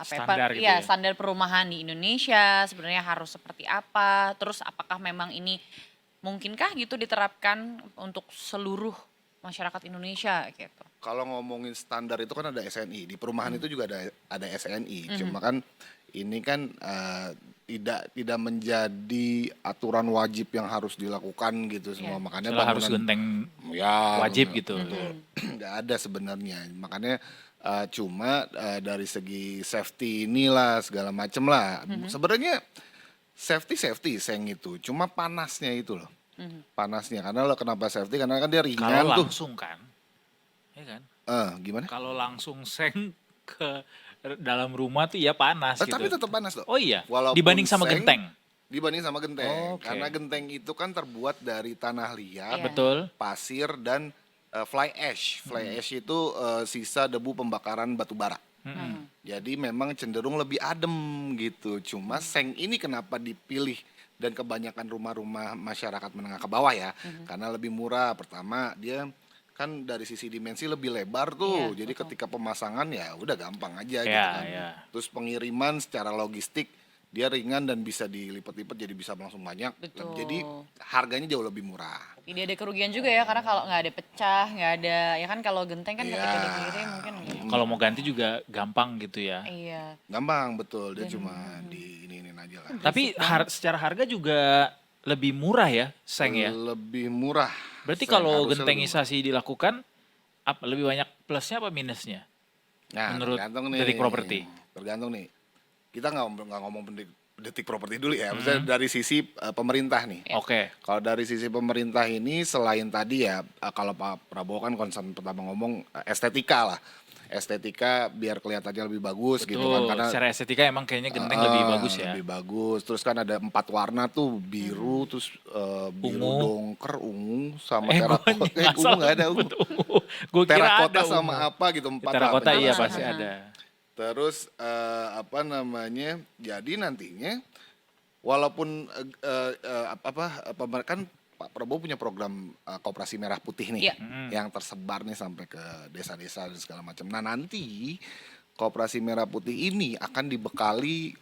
S2: Standar gitu ya?
S3: standar perumahan di Indonesia sebenarnya harus seperti apa? Terus apakah memang ini mungkinkah gitu diterapkan untuk seluruh masyarakat Indonesia gitu?
S5: Kalau ngomongin standar itu kan ada SNI, di perumahan itu juga ada SNI. Cuma kan ini kan tidak menjadi aturan wajib yang harus dilakukan gitu semua. Makanya
S2: Setelah harus genteng
S5: ya,
S2: wajib
S5: benar.
S2: gitu.
S5: Nggak ada sebenarnya. Makanya cuma dari segi safety inilah segala macem lah. Sebenarnya safety seng itu, cuma panasnya itu loh. Panasnya karena lo kenapa safety karena kan dia ringan
S2: Kalau
S5: tuh.
S2: langsung kan, ya kan?
S5: Gimana?
S2: Kalau langsung seng ke dalam rumah tuh ya panas gitu.
S5: Tapi tetap panas loh.
S2: Oh iya,
S5: Walaupun
S2: dibanding sama
S5: seng,
S2: genteng.
S5: Dibanding sama genteng.
S2: Oh, oke.
S5: Karena genteng itu kan terbuat dari tanah liat,
S3: Iya.
S2: Betul.
S5: pasir dan fly ash. Fly ash itu sisa debu pembakaran batu bara. Jadi memang cenderung lebih adem gitu. Cuma seng ini kenapa dipilih dan kebanyakan rumah-rumah masyarakat menengah ke bawah ya, karena lebih murah. Pertama dia kan dari sisi dimensi lebih lebar tuh,
S3: Iya,
S5: jadi ketika pemasangan ya udah gampang aja gitu
S2: Iya,
S5: kan.
S2: iya.
S5: Terus pengiriman secara logistik dia ringan dan bisa dilipat-lipat jadi bisa langsung banyak.
S3: Betul.
S5: Jadi harganya jauh lebih murah.
S3: Tidak ada kerugian juga ya karena kalau nggak ada pecah, nggak ada ya kan kalau genteng kan ketika
S5: Iya.
S3: dikirim mungkin
S2: Kalau mau ganti juga gampang gitu ya.
S3: iya.
S5: Gampang betul, dia cuma di ini aja lah.
S2: Tapi secara harga juga lebih murah ya, seng ya.
S5: Lebih murah.
S2: Berarti
S5: Seng
S2: kalau
S5: harusnya lebih
S2: gentengisasi dilakukan, apa lebih banyak plusnya apa minusnya?
S5: Nah,
S2: menurut
S5: tergantung
S2: Detik Property?
S5: Tergantung nih. Kita nggak ngomong detik properti dulu ya. Misalnya dari sisi pemerintah nih.
S2: Oke.
S5: Kalau dari sisi pemerintah ini selain tadi ya kalau Pak Prabowo kan concern pertama ngomong estetika lah. Estetika biar kelihatannya lebih bagus gitu kan
S2: Betul.
S5: karena
S2: Secara estetika emang kayaknya genteng lebih bagus ya.
S5: lebih bagus. Terus kan ada 4 warna tuh biru, terus biru
S2: Ungu.
S5: dongker, ungu sama
S2: Gua
S5: terakota. Ungu nggak ada ungu.
S2: Gue kira
S5: Terakota
S2: ada
S5: sama
S2: ungu.
S5: apa gitu 4 lah.
S2: Terakota iya
S5: penjelasannya.
S2: pasti ada.
S5: Terus apa namanya? Jadi nantinya walaupun kan Pak Prabowo punya program Koperasi Merah Putih nih
S3: Iya.
S5: yang tersebar nih sampai ke desa-desa dan segala macam. Nah, nanti Koperasi Merah Putih ini akan dibekali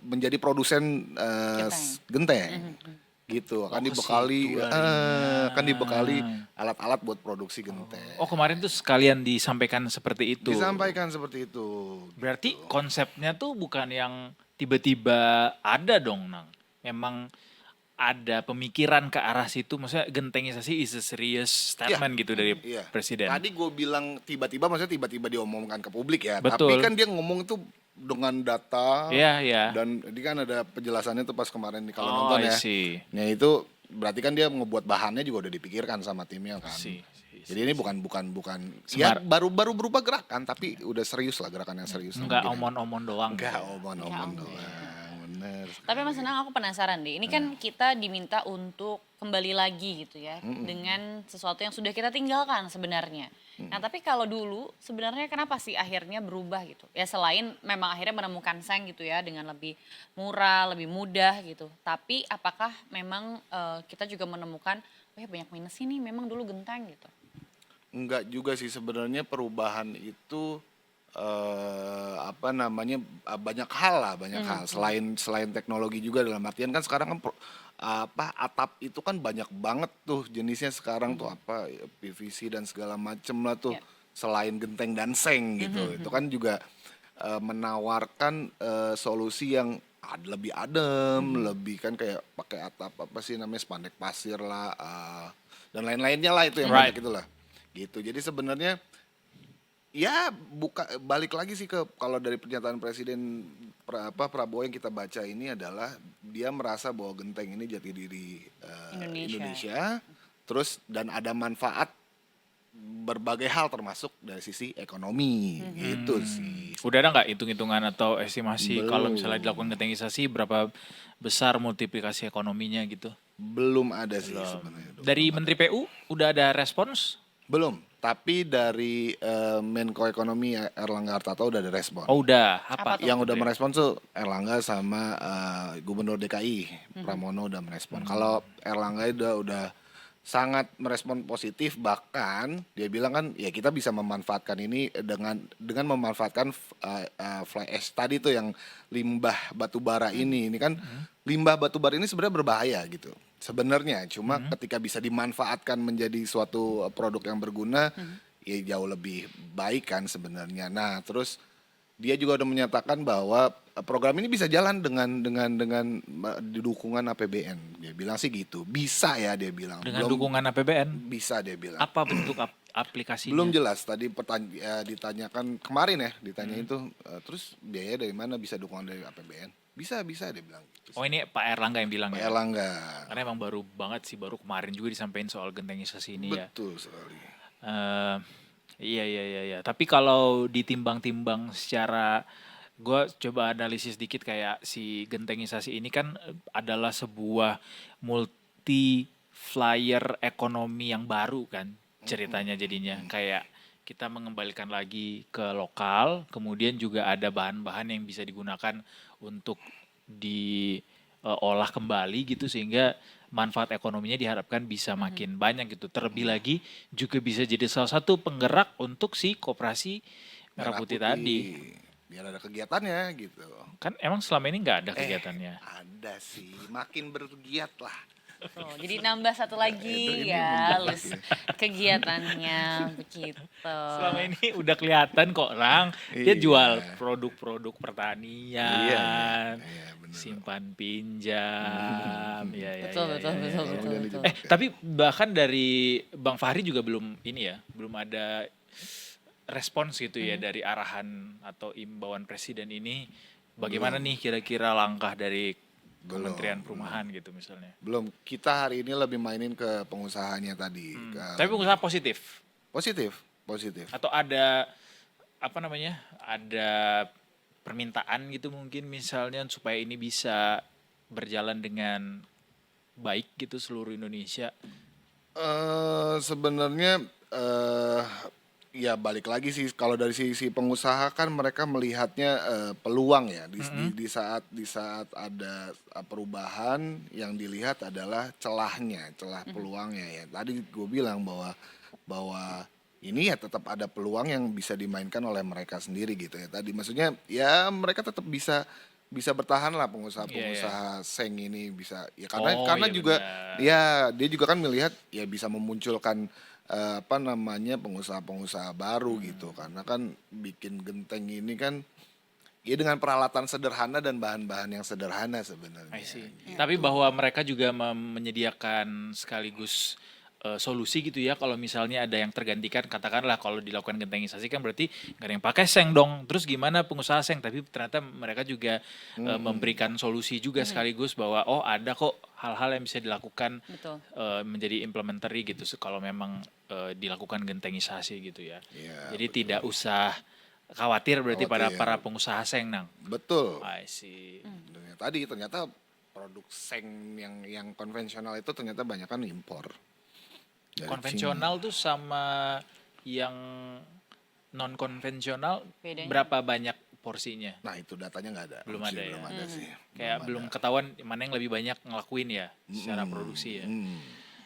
S5: menjadi produsen genteng. Gitu, akan
S2: ke
S5: dibekali
S2: situ
S5: akan dibekali alat-alat buat produksi genteng.
S2: Oh kemarin tuh sekalian disampaikan seperti itu.
S5: Disampaikan seperti itu.
S2: Berarti konsepnya tuh bukan yang tiba-tiba ada dong, Nang. Memang ada pemikiran ke arah situ, maksudnya gentengisasi is a serious statement gitu dari
S5: Iya.
S2: presiden.
S5: Tadi gue bilang tiba-tiba, maksudnya tiba-tiba diomongkan ke publik ya.
S2: Betul.
S5: Tapi kan dia ngomong itu dengan data.
S2: Iya, iya.
S5: Dan ini kan ada penjelasannya tuh pas kemarin kalau
S2: Oh,
S5: nonton
S2: I
S5: ya.
S2: see.
S5: Nah itu berarti kan dia ngebuat bahannya juga udah dipikirkan sama timnya kan.
S2: See.
S5: Jadi ini bukan ya
S2: Sembar-
S5: baru berupa gerakan tapi udah serius lah, gerakan yang serius.
S2: Enggak
S5: Mungkin ya.
S2: omon-omon doang.
S5: Enggak omon-omon doang. Bener.
S3: Tapi Mas Senang aku penasaran deh. Ini kan kita diminta untuk kembali lagi gitu ya dengan sesuatu yang sudah kita tinggalkan sebenarnya. Nah, tapi kalau dulu sebenarnya kenapa sih akhirnya berubah gitu? Ya selain memang akhirnya menemukan seng gitu ya dengan lebih murah, lebih mudah gitu. Tapi apakah memang kita juga menemukan oh ya banyak minus ini memang dulu genteng gitu.
S5: Enggak juga sih sebenarnya perubahan itu banyak hal lah, banyak hal selain teknologi juga dalam artian kan sekarang kan atap itu kan banyak banget tuh jenisnya sekarang tuh apa PVC dan segala macem lah tuh selain genteng dan seng gitu. Itu kan juga menawarkan solusi yang lebih adem, lebih kan kayak pakai atap apa sih namanya spandek pasir lah dan lain-lainnya lah itu yang
S2: Right.
S5: banyak itulah. Gitu. Jadi sebenarnya ya balik lagi sih ke kalau dari pernyataan Presiden Prabowo yang kita baca ini adalah dia merasa bahwa genteng ini jati diri Indonesia. Terus dan ada manfaat berbagai hal termasuk dari sisi ekonomi gitu sih.
S2: Udah ada nggak hitung-hitungan atau estimasi
S5: Belum.
S2: kalau misalnya dilakukan gentengisasi berapa besar multiplikasi ekonominya gitu?
S5: Belum ada sih sebenarnya.
S2: Dari Menteri PU udah ada respons?
S5: Belum. tapi dari Menko Ekonomi Erlangga Hartarto udah ada respon.
S2: Oh udah,
S3: Apa
S2: apa?
S3: tuh?
S5: Yang udah merespon tuh Erlangga sama Gubernur DKI Pramono udah merespon. Kalau Erlangga udah sangat merespon positif, bahkan dia bilang kan ya kita bisa memanfaatkan ini dengan memanfaatkan fly ash tadi tuh yang limbah batu bara ini kan limbah batu bara ini sebenarnya berbahaya gitu sebenarnya, cuma ketika bisa dimanfaatkan menjadi suatu produk yang berguna ya jauh lebih baik kan sebenarnya. Nah terus dia juga udah menyatakan bahwa program ini bisa jalan dengan dukungan APBN. Dia bilang sih gitu. Bisa ya dia bilang.
S2: Dengan dukungan APBN?
S5: Bisa dia bilang.
S2: Apa bentuk aplikasinya?
S5: Belum jelas. Tadi ditanyakan kemarin ya, ditanya itu terus biaya dari mana, bisa dukungan dari APBN? Bisa dia bilang gitu.
S2: Oh ini Pak Erlangga yang bilang
S5: Pak
S2: ya?
S5: Erlangga.
S2: Karena emang baru banget sih, baru kemarin juga disampaikan soal gentengisasi ini ya.
S5: Betul sekali.
S2: Iya. Tapi kalau ditimbang-timbang secara, gue coba analisis dikit kayak si gentengisasi ini kan adalah sebuah multi flyer ekonomi yang baru kan ceritanya jadinya. Kayak kita mengembalikan lagi ke lokal, kemudian juga ada bahan-bahan yang bisa digunakan untuk diolah kembali gitu sehingga manfaat ekonominya diharapkan bisa makin banyak gitu. Terlebih lagi juga bisa jadi salah satu penggerak untuk si koperasi Merah Putih tadi.
S5: Biar ada kegiatannya gitu.
S2: Kan emang selama ini nggak ada kegiatannya.
S5: Ada sih, makin bergiat lah.
S3: Oh, jadi nambah satu lagi
S5: ini
S3: ya,
S5: menambah
S3: Lus, kegiatannya begitu.
S2: Selama ini udah kelihatan kok orang dia
S5: Iya.
S2: jual produk-produk pertanian,
S5: Iya, bener.
S2: simpan pinjam, ya.
S3: Betul.
S2: Tapi bahkan dari Bang Fahri juga belum ini ya, belum ada respons gitu ya dari arahan atau imbauan presiden ini. Bagaimana nih kira-kira langkah dari Kementerian Perumahan gitu misalnya?
S5: Belum, kita hari ini lebih mainin ke pengusahanya tadi.
S2: Tapi pengusaha positif
S5: Positif.
S2: atau ada apa namanya? Ada permintaan gitu mungkin misalnya supaya ini bisa berjalan dengan baik gitu seluruh Indonesia.
S5: Sebenarnya ya balik lagi sih, kalau dari sisi pengusaha kan mereka melihatnya peluang ya di saat ada perubahan, yang dilihat adalah celah peluangnya ya. Tadi gue bilang bahwa ini ya tetap ada peluang yang bisa dimainkan oleh mereka sendiri gitu ya. Tadi maksudnya ya mereka tetap bisa bertahan lah pengusaha seng ini bisa ya, karena
S2: iya
S5: juga
S2: benar.
S5: ya dia juga kan melihat ya bisa memunculkan pengusaha-pengusaha baru gitu, karena kan bikin genteng ini kan ya dengan peralatan sederhana dan bahan-bahan yang sederhana sebenarnya.
S2: I see. Tapi bahwa mereka juga menyediakan sekaligus solusi gitu ya, kalau misalnya ada yang tergantikan, katakanlah kalau dilakukan gentengisasi kan berarti nggak ada yang pakai seng dong, terus gimana pengusaha seng, tapi ternyata mereka juga memberikan solusi juga sekaligus bahwa oh ada kok hal-hal yang bisa dilakukan
S3: Betul.
S2: menjadi implementary gitu kalau memang dilakukan gentengisasi gitu ya.
S5: Iya,
S2: Jadi tidak usah khawatir berarti pada
S5: Khawatir.
S2: para pengusaha seng nang.
S5: Betul.
S2: I see.
S5: Ternyata produk seng yang konvensional itu ternyata banyak kan impor. Dari
S2: Konvensional tuh sama yang non konvensional
S3: Bedanya?
S2: berapa banyak porsinya?
S5: Nah itu datanya nggak ada.
S2: Belum
S5: Masih
S2: ada ya?
S5: Belum ada sih.
S2: Kayak belum ketahuan mana yang lebih banyak ngelakuin ya secara produksi ya.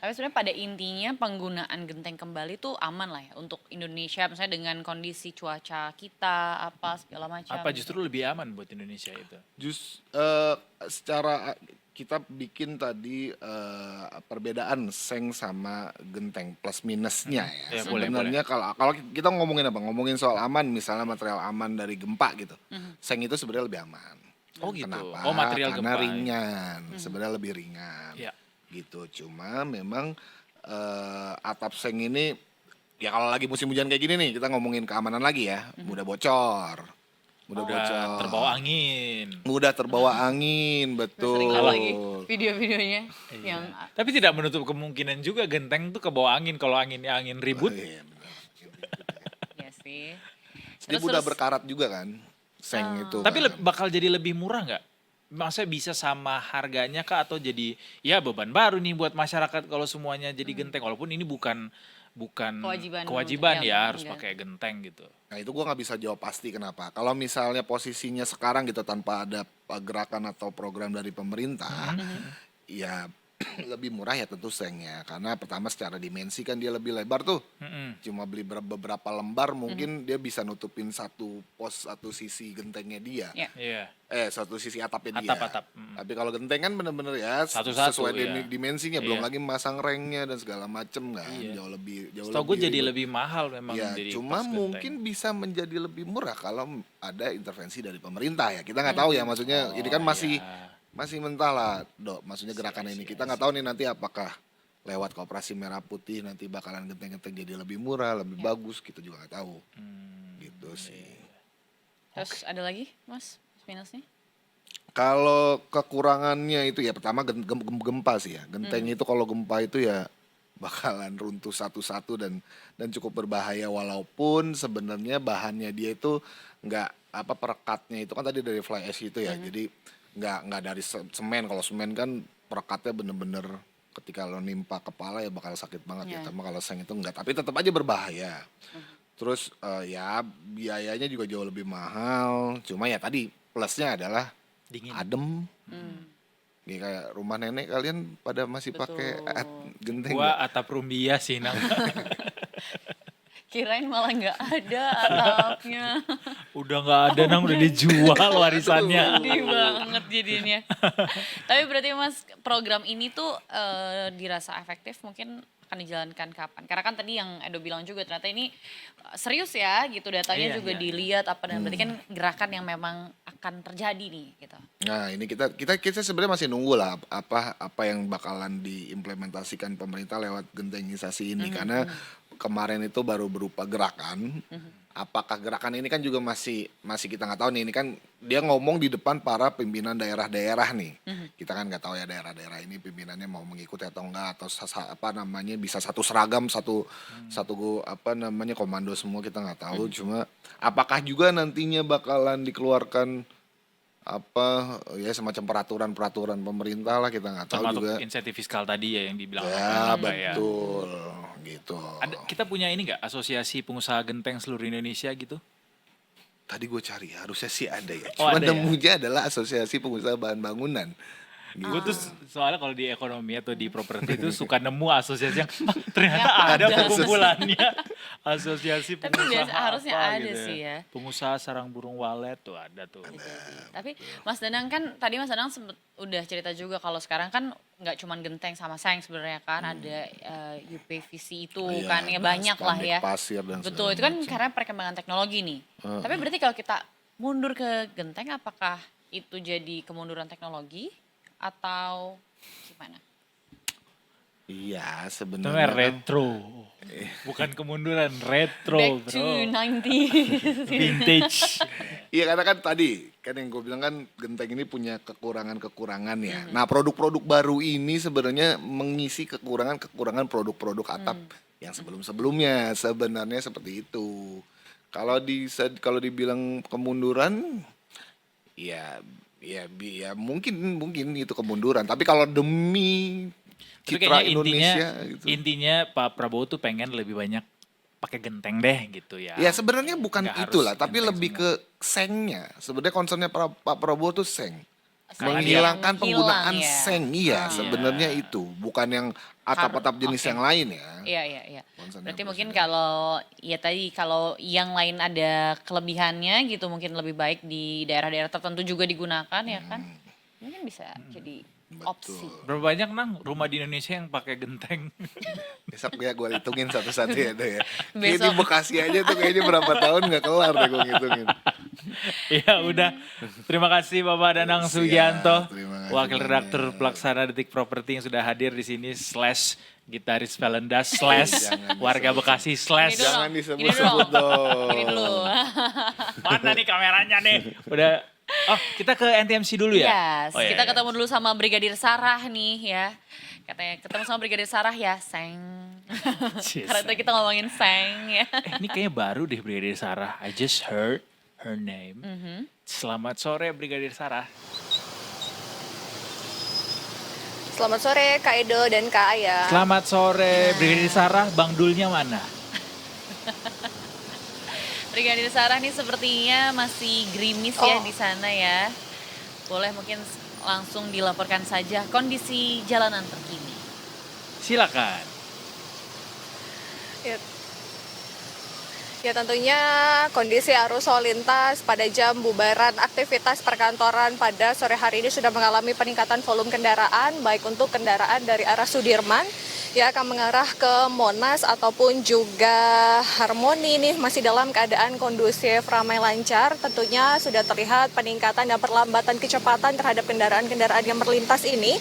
S3: Tapi sebenarnya pada intinya penggunaan genteng kembali tuh aman lah ya untuk Indonesia, misalnya dengan kondisi cuaca kita apa segala macam.
S2: Apa justru lebih aman buat Indonesia itu?
S5: Secara kita bikin tadi perbedaan seng sama genteng plus minusnya ya.
S2: Ya, boleh,
S5: Sebenarnya kalau kita ngomongin apa? Ngomongin soal aman, misalnya material aman dari gempa gitu. Seng itu sebenarnya lebih aman.
S2: Oh gitu.
S5: Kenapa?
S2: Oh material
S5: Karena
S2: gempa.
S5: ringan, sebenarnya lebih ringan.
S2: Ya.
S5: Gitu. Cuma memang atap seng ini ya kalau lagi musim hujan kayak gini nih, kita ngomongin keamanan lagi ya, mudah bocor.
S2: Udah terbawa angin.
S5: Mudah terbawa angin, betul.
S3: Sering lagi video-videonya yang
S2: Tapi tidak menutup kemungkinan juga genteng tuh kebawa angin kalau angin ribut.
S5: Iya, benar.
S3: ya sih.
S5: Dia mudah berkarat juga kan, seng itu.
S2: Tapi
S5: kan.
S2: bakal jadi lebih murah nggak? Maksudnya bisa sama harganya kah atau jadi ya beban baru nih buat masyarakat kalau semuanya jadi genteng, walaupun ini bukan bukan
S3: kewajiban
S2: ya harus
S3: enggak.
S2: pakai genteng gitu.
S5: Nah itu gue nggak bisa jawab pasti kenapa. Kalau misalnya posisinya sekarang gitu tanpa ada gerakan atau program dari pemerintah, ya lebih murah ya tentu sengnya. Karena pertama secara dimensi kan dia lebih lebar tuh. Cuma beli beberapa lembar mungkin dia bisa nutupin satu pos atau sisi gentengnya dia.
S3: Ya.
S2: Iya.
S5: Satu sisi atapnya dia.
S2: Atap.
S5: Tapi kalau genteng kan bener-bener ya
S2: Satu-satu,
S5: sesuai
S2: iya.
S5: dimensinya. Belum
S2: Iya.
S5: lagi masang ringnya dan segala macem kan.
S2: Iya.
S5: Jauh
S2: Setahu gue jadi
S5: ribet.
S2: lebih mahal memang
S5: Ya,
S2: jadi
S5: cuma
S2: pas
S5: mungkin
S2: genteng.
S5: bisa menjadi lebih murah kalau ada intervensi dari pemerintah ya. Kita nggak tahu ya, maksudnya ini kan masih mentah lah, Dok. Maksudnya gerakan ini kita nggak tahu nih nanti apakah lewat Koperasi Merah Putih nanti bakalan genteng-genteng jadi lebih murah, lebih bagus, kita juga nggak tahu. Gitu sih.
S3: Terus ada lagi Mas minusnya?
S5: Kalau kekurangannya itu ya pertama gempa sih ya. Genteng itu kalau gempa itu ya bakalan runtuh satu-satu dan cukup berbahaya walaupun sebenarnya bahannya dia itu nggak perekatnya itu kan tadi dari fly ash itu ya. Jadi nggak dari semen. Kalau semen kan perekatnya bener-bener ketika lo nimpa kepala ya bakal sakit banget ya. Tapi kalau seng itu enggak, tapi tetap aja berbahaya. Terus ya biayanya juga jauh lebih mahal. Cuma ya tadi plusnya adalah
S2: Dingin.
S5: adem. Ya, kayak rumah nenek kalian pada masih pakai genteng
S2: Gua
S5: nggak?
S2: atap rumbia sih Nang.
S3: Kirain malah nggak ada atapnya.
S2: Udah nggak ada Nang, udah dijual warisannya.
S3: Sedih banget jadinya. Tapi berarti Mas program ini tuh dirasa efektif mungkin akan dijalankan kapan? Karena kan tadi yang Edo bilang juga ternyata ini serius ya gitu datanya
S2: Iya,
S3: juga
S2: iya.
S3: dilihat apa dan berarti kan gerakan yang memang akan terjadi nih gitu.
S5: Nah ini kita sebenarnya masih nunggu lah apa yang bakalan diimplementasikan pemerintah lewat gentengisasi ini karena kemarin itu baru berupa gerakan. Apakah gerakan ini kan juga masih kita nggak tahu nih. Ini kan dia ngomong di depan para pimpinan daerah-daerah nih. Kita kan nggak tahu ya daerah-daerah ini pimpinannya mau mengikuti atau enggak atau bisa satu seragam satu komando semua kita nggak tahu. Cuma apakah juga nantinya bakalan dikeluarkan semacam peraturan pemerintah lah kita nggak tahu
S2: Termasuk
S5: juga.
S2: insentif fiskal tadi ya yang dibilang.
S5: Ya
S2: Mbak, ya.
S5: betul gitu.
S2: Kita punya ini nggak asosiasi pengusaha genteng seluruh Indonesia gitu?
S5: Tadi gue cari harusnya sih ada ya.
S2: Oh,
S5: Cuma
S2: ada ya?
S5: nemunya adalah asosiasi pengusaha bahan bangunan.
S2: Gue tuh soalnya kalau di ekonomi atau di properti itu suka nemu asosiasi yang ternyata
S3: Ya,
S2: ada
S3: ada.
S2: perkumpulannya. Asosiasi
S3: Tapi
S2: pengusaha
S3: biasa harusnya
S2: apa
S3: ada
S2: gitu
S3: sih ya.
S2: Pengusaha sarang burung walet tuh ada tuh.
S3: Tapi Mas Danang kan tadi Mas Danang udah cerita juga kalau sekarang kan nggak cuma genteng sama seng sebenarnya kan ada UPVC itu
S5: Iya,
S3: kan ya
S5: ada
S3: banyak lah
S5: spanduk
S3: ya.
S5: pasir dan
S3: Betul,
S5: segala
S3: itu kan
S5: macam.
S3: karena perkembangan teknologi nih. Tapi berarti kalau kita mundur ke genteng apakah itu jadi kemunduran teknologi atau gimana?
S5: Iya
S2: Itu
S5: sebenarnya kan-
S2: retro. Bukan kemunduran, retro
S3: Back to
S2: bro.
S3: 90s.
S2: Vintage.
S5: Iya karena kan tadi kan yang gue bilang kan genteng ini punya kekurangan ya. Nah produk-produk baru ini sebenarnya mengisi kekurangan produk-produk atap yang sebelum-sebelumnya sebenarnya seperti itu. Kalau dibilang kemunduran, ya mungkin itu kemunduran. Tapi kalau demi
S2: Tapi
S5: citra
S2: kayaknya
S5: Indonesia gitu.
S2: intinya Pak Prabowo tuh pengen lebih banyak pakai genteng deh gitu ya.
S5: Ya sebenarnya bukan
S2: Nggak
S5: itulah,
S2: harus
S5: tapi
S2: genteng
S5: lebih
S2: semua.
S5: ke sengnya. Sebenarnya concernnya Pak Prabowo tuh seng.
S3: Karena
S5: Menghilangkan
S3: dia
S5: penggunaan
S3: hilang ya.
S5: seng, iya sebenarnya itu. Bukan yang atap-atap jenis
S3: oke.
S5: yang lain ya.
S3: Iya.
S5: Concernnya
S3: Berarti
S5: apa
S3: mungkin
S5: sih?
S3: kalau yang lain ada kelebihannya gitu mungkin lebih baik di daerah-daerah tertentu juga digunakan ya kan. Mungkin bisa jadi opsi.
S2: Berapa banyak Nang rumah di Indonesia yang pakai genteng?
S5: Besok ya gue hitungin satu-satu ya tuh ya. Kayak di
S3: Besok.
S5: Bekasi aja tuh kayaknya berapa tahun nggak kelar deh gue ngitungin.
S2: Ya udah. Terima kasih Bapak Danang
S5: Siap,
S2: Sugianto,
S5: terima kasih
S2: Wakil
S5: banyak.
S2: Redaktur Pelaksana Detik Properti yang sudah hadir di sini / gitaris Valenda /
S5: Jangan
S2: warga Bekasi /
S3: Ini dulu.
S5: Jangan
S3: Gini
S5: disebut-sebut dong.
S3: Ini dulu.
S2: mana nih kameranya nih? Udah. Oh kita ke NTMC dulu ya?
S3: Yes,
S2: Oh, iya,
S3: kita
S2: iya.
S3: ketemu dulu sama Brigadir Sarah nih ya. Katanya ketemu sama Brigadir Sarah ya, seng.
S2: Cie,
S3: Karena tadi kita ngomongin seng ya.
S2: Ini kayaknya baru deh Brigadir Sarah. I just heard her name. Selamat sore Brigadir Sarah.
S6: Selamat sore Kak Edo dan Kak Aya.
S2: Selamat sore, Brigadir Sarah, Bang Dulnya mana?
S3: Brigadir Sarah nih sepertinya masih gerimis ya di sana ya. Boleh mungkin langsung dilaporkan saja kondisi jalanan terkini.
S2: Silakan.
S6: Ya tentunya kondisi arus lalu lintas pada jam bubaran aktivitas perkantoran pada sore hari ini sudah mengalami peningkatan volume kendaraan, baik untuk kendaraan dari arah Sudirman yang akan mengarah ke Monas ataupun juga Harmoni ini masih dalam keadaan kondusif, ramai lancar. Tentunya sudah terlihat peningkatan dan perlambatan kecepatan terhadap kendaraan-kendaraan yang melintas ini.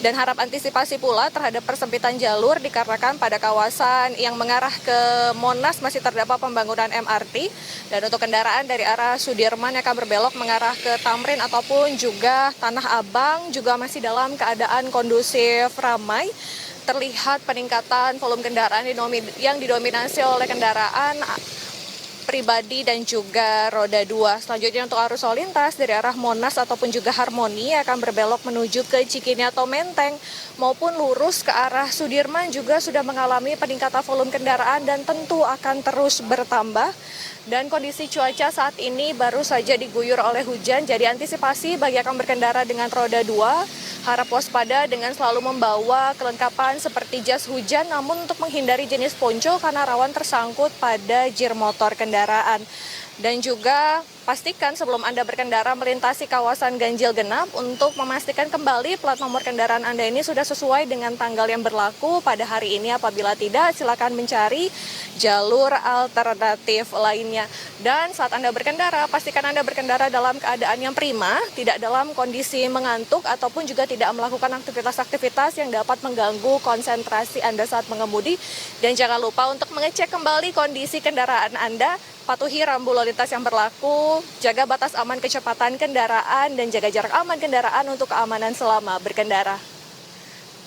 S6: Dan harap antisipasi pula terhadap persempitan jalur dikarenakan pada kawasan yang mengarah ke Monas masih terdapat pembangunan MRT. Dan untuk kendaraan dari arah Sudirman yang akan berbelok mengarah ke Tamrin ataupun juga Tanah Abang juga masih dalam keadaan kondusif, ramai. Terlihat peningkatan volume kendaraan yang didominasi oleh kendaraan pribadi dan juga roda 2. Selanjutnya untuk arus lalu lintas dari arah Monas ataupun juga Harmoni akan berbelok menuju ke Cikini atau Menteng maupun lurus ke arah Sudirman juga sudah mengalami peningkatan volume kendaraan dan tentu akan terus bertambah. Dan kondisi cuaca saat ini baru saja diguyur oleh hujan, jadi antisipasi bagi yang akan berkendara dengan roda 2 harap waspada dengan selalu membawa kelengkapan seperti jas hujan, namun untuk menghindari jenis ponco karena rawan tersangkut pada jir motor kendaraan. Dan juga pastikan sebelum Anda berkendara melintasi kawasan ganjil genap untuk memastikan kembali plat nomor kendaraan Anda ini sudah sesuai dengan tanggal yang berlaku pada hari ini. Apabila tidak, silakan mencari jalur alternatif lainnya. Dan saat Anda berkendara, pastikan Anda berkendara dalam keadaan yang prima, tidak dalam kondisi mengantuk ataupun juga tidak melakukan aktivitas-aktivitas yang dapat mengganggu konsentrasi Anda saat mengemudi. Dan jangan lupa untuk mengecek kembali kondisi kendaraan Anda, patuhi rambu lalu lintas yang berlaku, jaga batas aman kecepatan kendaraan, dan jaga jarak aman kendaraan untuk keamanan selama berkendara.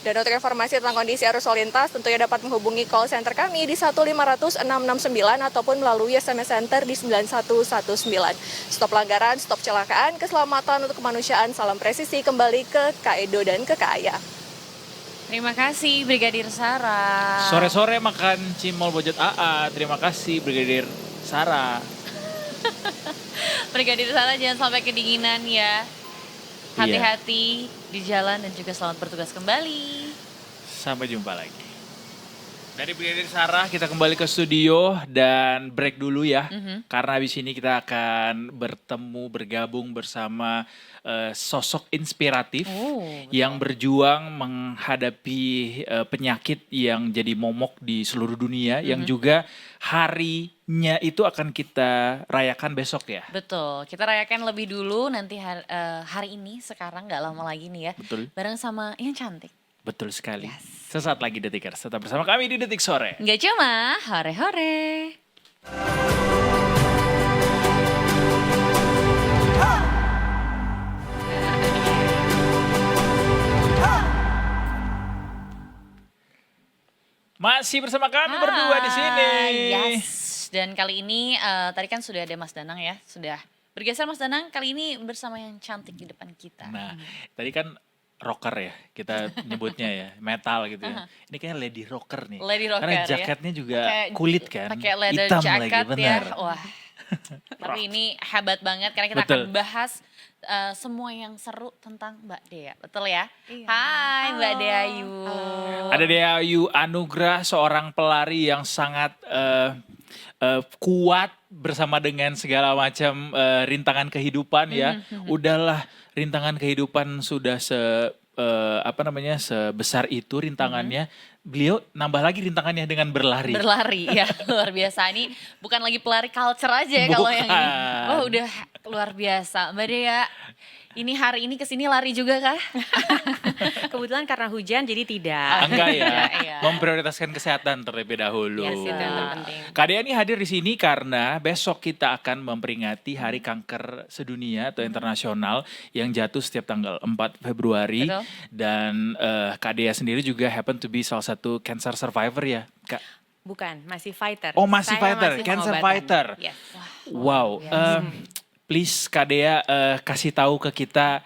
S6: Dan untuk informasi tentang kondisi arus lalu lintas, tentunya dapat menghubungi call center kami di 1500669 ataupun melalui SMS Center di 9119. Stop pelanggaran, stop kecelakaan, keselamatan untuk kemanusiaan, salam presisi, kembali ke Kak Edo dan ke Kak Aya.
S3: Terima kasih Brigadir Sarah.
S2: Sore-sore makan cimol bojot AA, terima kasih Brigadir Sarah.
S3: Brigadir Sarah jangan sampai kedinginan ya. Hati-hati di jalan dan juga selamat bertugas kembali.
S2: Sampai jumpa lagi. Dari Brigadir Sarah kita kembali ke studio dan break dulu ya. Karena habis ini kita akan bergabung bersama sosok inspiratif yang berjuang menghadapi penyakit yang jadi momok di seluruh dunia, yang juga harinya itu akan kita rayakan besok ya.
S3: Betul, kita rayakan lebih dulu nanti hari ini, sekarang nggak lama lagi nih ya.
S2: Betul.
S3: Bareng sama yang cantik.
S2: Betul sekali. Sesaat lagi Detikers, tetap bersama kami di Detik Sore.
S3: Nggak cuma hore-hore.
S2: Masih bersama kami berdua di sini.
S3: Yes. Dan kali ini tadi kan sudah ada Mas Danang ya, sudah bergeser Mas Danang. Kali ini bersama yang cantik di depan kita.
S2: Nah, tadi kan rocker ya kita nyebutnya ya, metal gitu ya. Ini kayaknya lady rocker nih.
S3: Lady rocker,
S2: karena
S3: ya.
S2: jaketnya juga kulit kan.
S3: Pakai leather
S2: hitam
S3: jacket
S2: lagi, benar.
S3: ya. Wah. Tapi ini hebat banget karena kita akan bahas semua yang seru tentang Mbak Dea. Betul ya?
S6: Iya.
S3: Hai Mbak Dea Ayu.
S2: Ada Dea Ayu Anugrah, seorang pelari yang sangat kuat bersama dengan segala macam rintangan kehidupan ya. Udahlah, rintangan kehidupan sudah sebesar itu rintangannya. Beliau nambah lagi rintangannya dengan berlari.
S3: Berlari ya, luar biasa. Ini bukan lagi pelari culture aja ya kalau yang ini. Wah, udah luar biasa. Mbak Dea, ini hari ini kesini lari juga kah?
S7: Kebetulan karena hujan jadi tidak.
S2: Enggak ya,
S3: Iya.
S2: memprioritaskan kesehatan terlebih dahulu.
S7: Yes, itu yang terpenting.
S2: Kak Dea ini hadir di sini karena besok kita akan memperingati Hari Kanker Sedunia atau internasional yang jatuh setiap tanggal 4 Februari.
S3: Betul.
S2: Dan Kak Dea sendiri juga happen to be salah satu cancer survivor ya, Kak?
S7: Bukan, masih fighter.
S2: Oh, masih
S7: Saya
S2: fighter,
S7: masih
S2: cancer
S7: pengobatan.
S2: fighter.
S7: Yes.
S2: Wow, please Kak Dea kasih tahu ke kita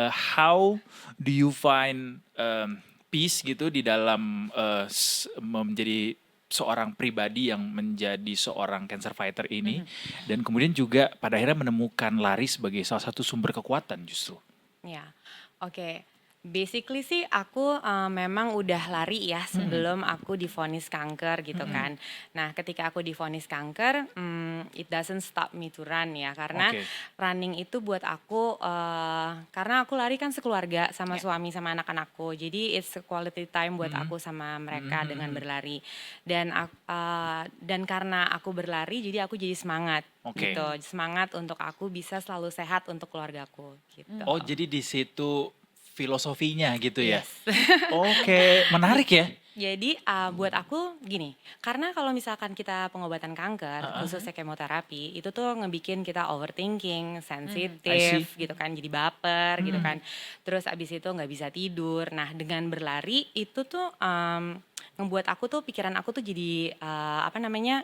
S2: how do you find peace gitu di dalam menjadi seorang pribadi yang menjadi seorang cancer fighter ini, dan kemudian juga pada akhirnya menemukan lari sebagai salah satu sumber kekuatan justru.
S7: Ya, oke. Basically sih aku memang udah lari ya sebelum aku divonis kanker gitu kan. Nah, ketika aku divonis kanker, it doesn't stop me to run ya, karena
S2: Oke.
S7: running itu buat aku karena aku lari kan sekeluarga sama suami sama anak-anakku. Jadi it's a quality time buat aku sama mereka dengan berlari. Dan karena aku berlari, jadi aku jadi semangat
S2: Oke.
S7: gitu. Semangat untuk aku bisa selalu sehat untuk keluargaku gitu.
S2: Oh, jadi di situ filosofinya gitu ya.
S7: Yes.
S2: Oke, menarik ya.
S7: Jadi buat aku gini, karena kalau misalkan kita pengobatan kanker, khususnya kemoterapi, itu tuh ngebikin kita overthinking,
S2: I
S7: sensitif
S2: see.
S7: gitu kan, jadi baper gitu kan. Terus abis itu nggak bisa tidur. Nah, dengan berlari itu tuh ngebuat aku tuh pikiran aku tuh jadi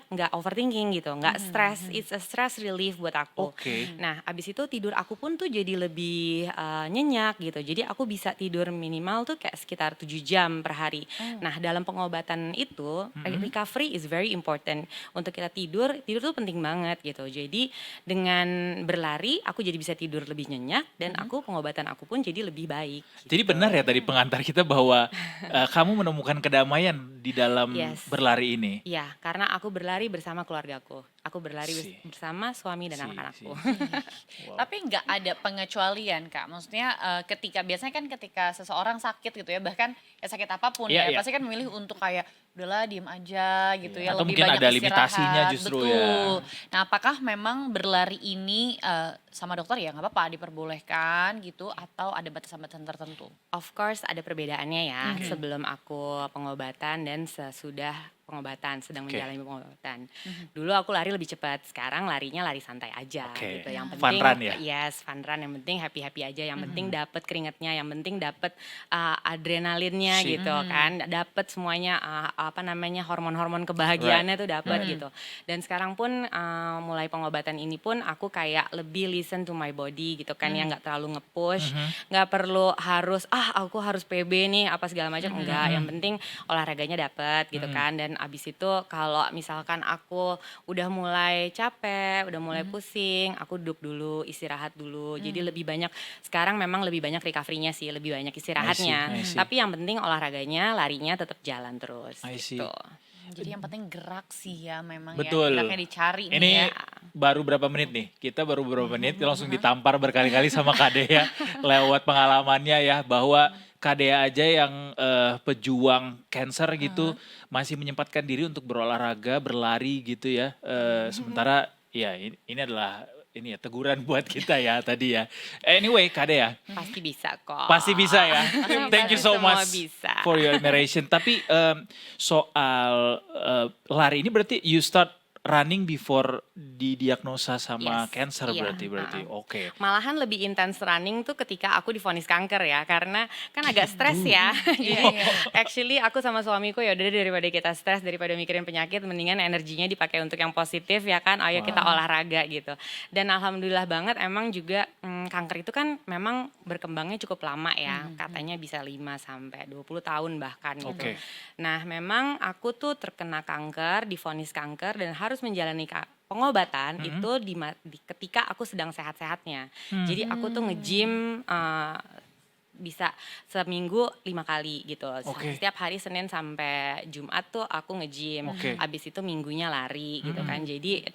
S7: nggak overthinking gitu, nggak stres. It's a stress relief buat aku.
S2: Oke.
S7: Nah, abis itu tidur aku pun tuh jadi lebih nyenyak gitu. Jadi aku bisa tidur minimal tuh kayak sekitar 7 jam per hari. Nah, dalam pengobatan itu recovery is very important. Untuk kita tidur tuh penting banget gitu. Jadi dengan berlari aku jadi bisa tidur lebih nyenyak dan pengobatan aku pun jadi lebih baik.
S2: Jadi benar ya tadi pengantar kita bahwa kamu menemukan kedamaian di dalam
S7: Yes.
S2: berlari ini.
S7: Iya, karena aku berlari bersama keluargaku. Aku berlari
S2: See.
S7: bersama suami dan
S2: See,
S7: anak-anakku.
S3: Tapi nggak ada pengecualian Kak, maksudnya biasanya kan ketika seseorang sakit gitu ya, bahkan ya sakit apapun
S2: Iya,
S3: ya,
S2: iya.
S3: pasti kan memilih untuk kayak udahlah diem aja gitu ya,
S2: Atau
S3: lebih
S2: mungkin
S3: banyak
S2: ada limitasinya
S3: istirahat.
S2: justru
S3: Betul.
S2: ya.
S3: Nah, apakah memang berlari ini sama dokter ya nggak apa-apa diperbolehkan gitu, atau ada batasan-batasan tertentu?
S7: Of course ada perbedaannya ya, sebelum aku pengobatan dan sesudah pengobatan, sedang
S2: Oke.
S7: menjalani pengobatan. Dulu aku lari lebih cepat, sekarang larinya lari santai aja
S2: Oke.
S7: gitu. Yang
S2: Fun
S7: penting
S2: run ya?
S7: yes, fun run, yang penting happy-happy aja, yang penting dapat keringatnya, yang penting dapat adrenalinnya
S2: Sip.
S7: gitu kan, dapat semuanya hormon-hormon kebahagiaannya tuh dapat gitu. Dan sekarang pun mulai pengobatan ini pun aku kayak lebih listen to my body gitu kan, yang nggak terlalu nge-push, nggak perlu harus aku harus PB nih apa segala macam, enggak, yang penting olahraganya dapat gitu kan. Dan abis itu kalau misalkan aku udah mulai capek, udah mulai pusing, aku duduk dulu, istirahat dulu. Jadi lebih banyak, sekarang memang lebih banyak recovery-nya sih, lebih banyak istirahatnya.
S2: I see.
S7: Tapi yang penting olahraganya, larinya tetap jalan terus
S2: I see.
S7: gitu.
S3: Jadi yang penting gerak sih ya memang
S2: Betul.
S3: ya, geraknya dicari nih
S2: Ini
S3: ya.
S2: baru berapa menit nih? Kita baru berapa menit langsung ditampar berkali-kali sama Kak Dea lewat pengalamannya ya, bahwa Kak Dea aja yang pejuang cancer gitu masih menyempatkan diri untuk berolahraga, berlari gitu ya. Sementara ya ini adalah ini ya teguran buat kita ya tadi ya. Anyway, Kak Dea,
S7: Pasti bisa kok.
S2: pasti bisa ya. Thank you so
S7: Semua
S2: much
S7: bisa.
S2: for your admiration. Tapi soal lari ini berarti you start running before didiagnosa sama
S7: Yes,
S2: cancer
S7: iya,
S2: berarti. Oke.
S7: Malahan lebih intens running tuh ketika aku divonis kanker ya, karena kan agak stres ya. Jadi actually aku sama suamiku ya udah daripada kita stres, daripada mikirin penyakit, mendingan energinya dipakai untuk yang positif ya kan. Ayo kita olahraga gitu. Dan alhamdulillah banget emang juga kanker itu kan memang berkembangnya cukup lama ya. Katanya bisa 5 sampai 20 tahun bahkan gitu.
S2: Oke.
S7: Nah, memang aku tuh terkena kanker, divonis kanker dan harus menjalani pengobatan itu ketika aku sedang sehat-sehatnya. Jadi aku tuh nge-gym bisa seminggu 5 kali gitu.
S2: Oke.
S7: Setiap hari Senin sampai Jumat tuh aku nge-gym.
S2: Oke.
S7: Abis itu minggunya lari gitu kan. Jadi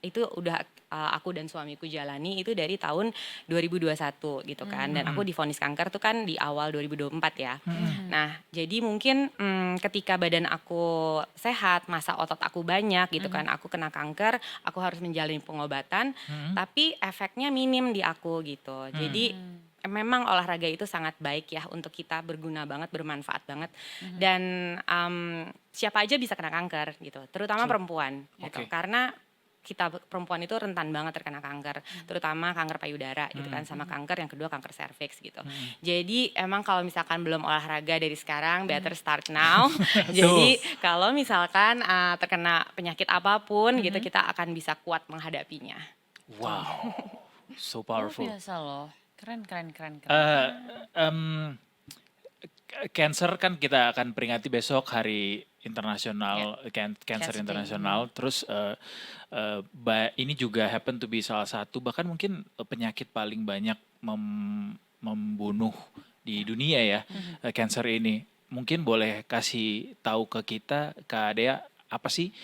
S7: itu udah aku dan suamiku jalani itu dari tahun 2021 gitu kan. Dan aku divonis kanker tuh kan di awal 2024 ya. Nah, jadi mungkin ketika badan aku sehat, masa otot aku banyak gitu kan. Aku kena kanker, aku harus menjalani pengobatan, tapi efeknya minim di aku gitu. Jadi memang olahraga itu sangat baik ya untuk kita, berguna banget, bermanfaat banget. Dan siapa aja bisa kena kanker gitu, terutama perempuan gitu.
S2: Oke.
S7: Karena kita perempuan itu rentan banget terkena kanker, terutama kanker payudara gitu kan, sama kanker yang kedua kanker serviks gitu. Jadi emang kalau misalkan belum olahraga dari sekarang, better start now. Jadi kalau misalkan terkena penyakit apapun gitu, kita akan bisa kuat menghadapinya.
S2: Wow. So
S3: Luar
S2: powerful.
S3: biasa loh. Keren.
S2: Eh, em, Cancer kan kita akan peringati besok Hari Internasional Cancer
S3: Cancer Day.
S2: Internasional. Terus ini juga happen to be salah satu bahkan mungkin penyakit paling banyak membunuh di dunia ya, cancer ini. Mungkin boleh kasih tahu ke kita, Kak Dea, apa sih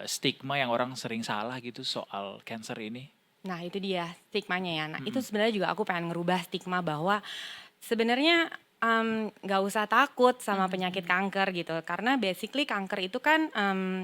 S2: stigma yang orang sering salah gitu soal cancer ini?
S7: Nah itu dia stigmanya ya. Nah itu sebenarnya juga aku pengen ngerubah stigma bahwa sebenarnya nggak usah takut sama penyakit kanker gitu. Karena basically kanker itu kan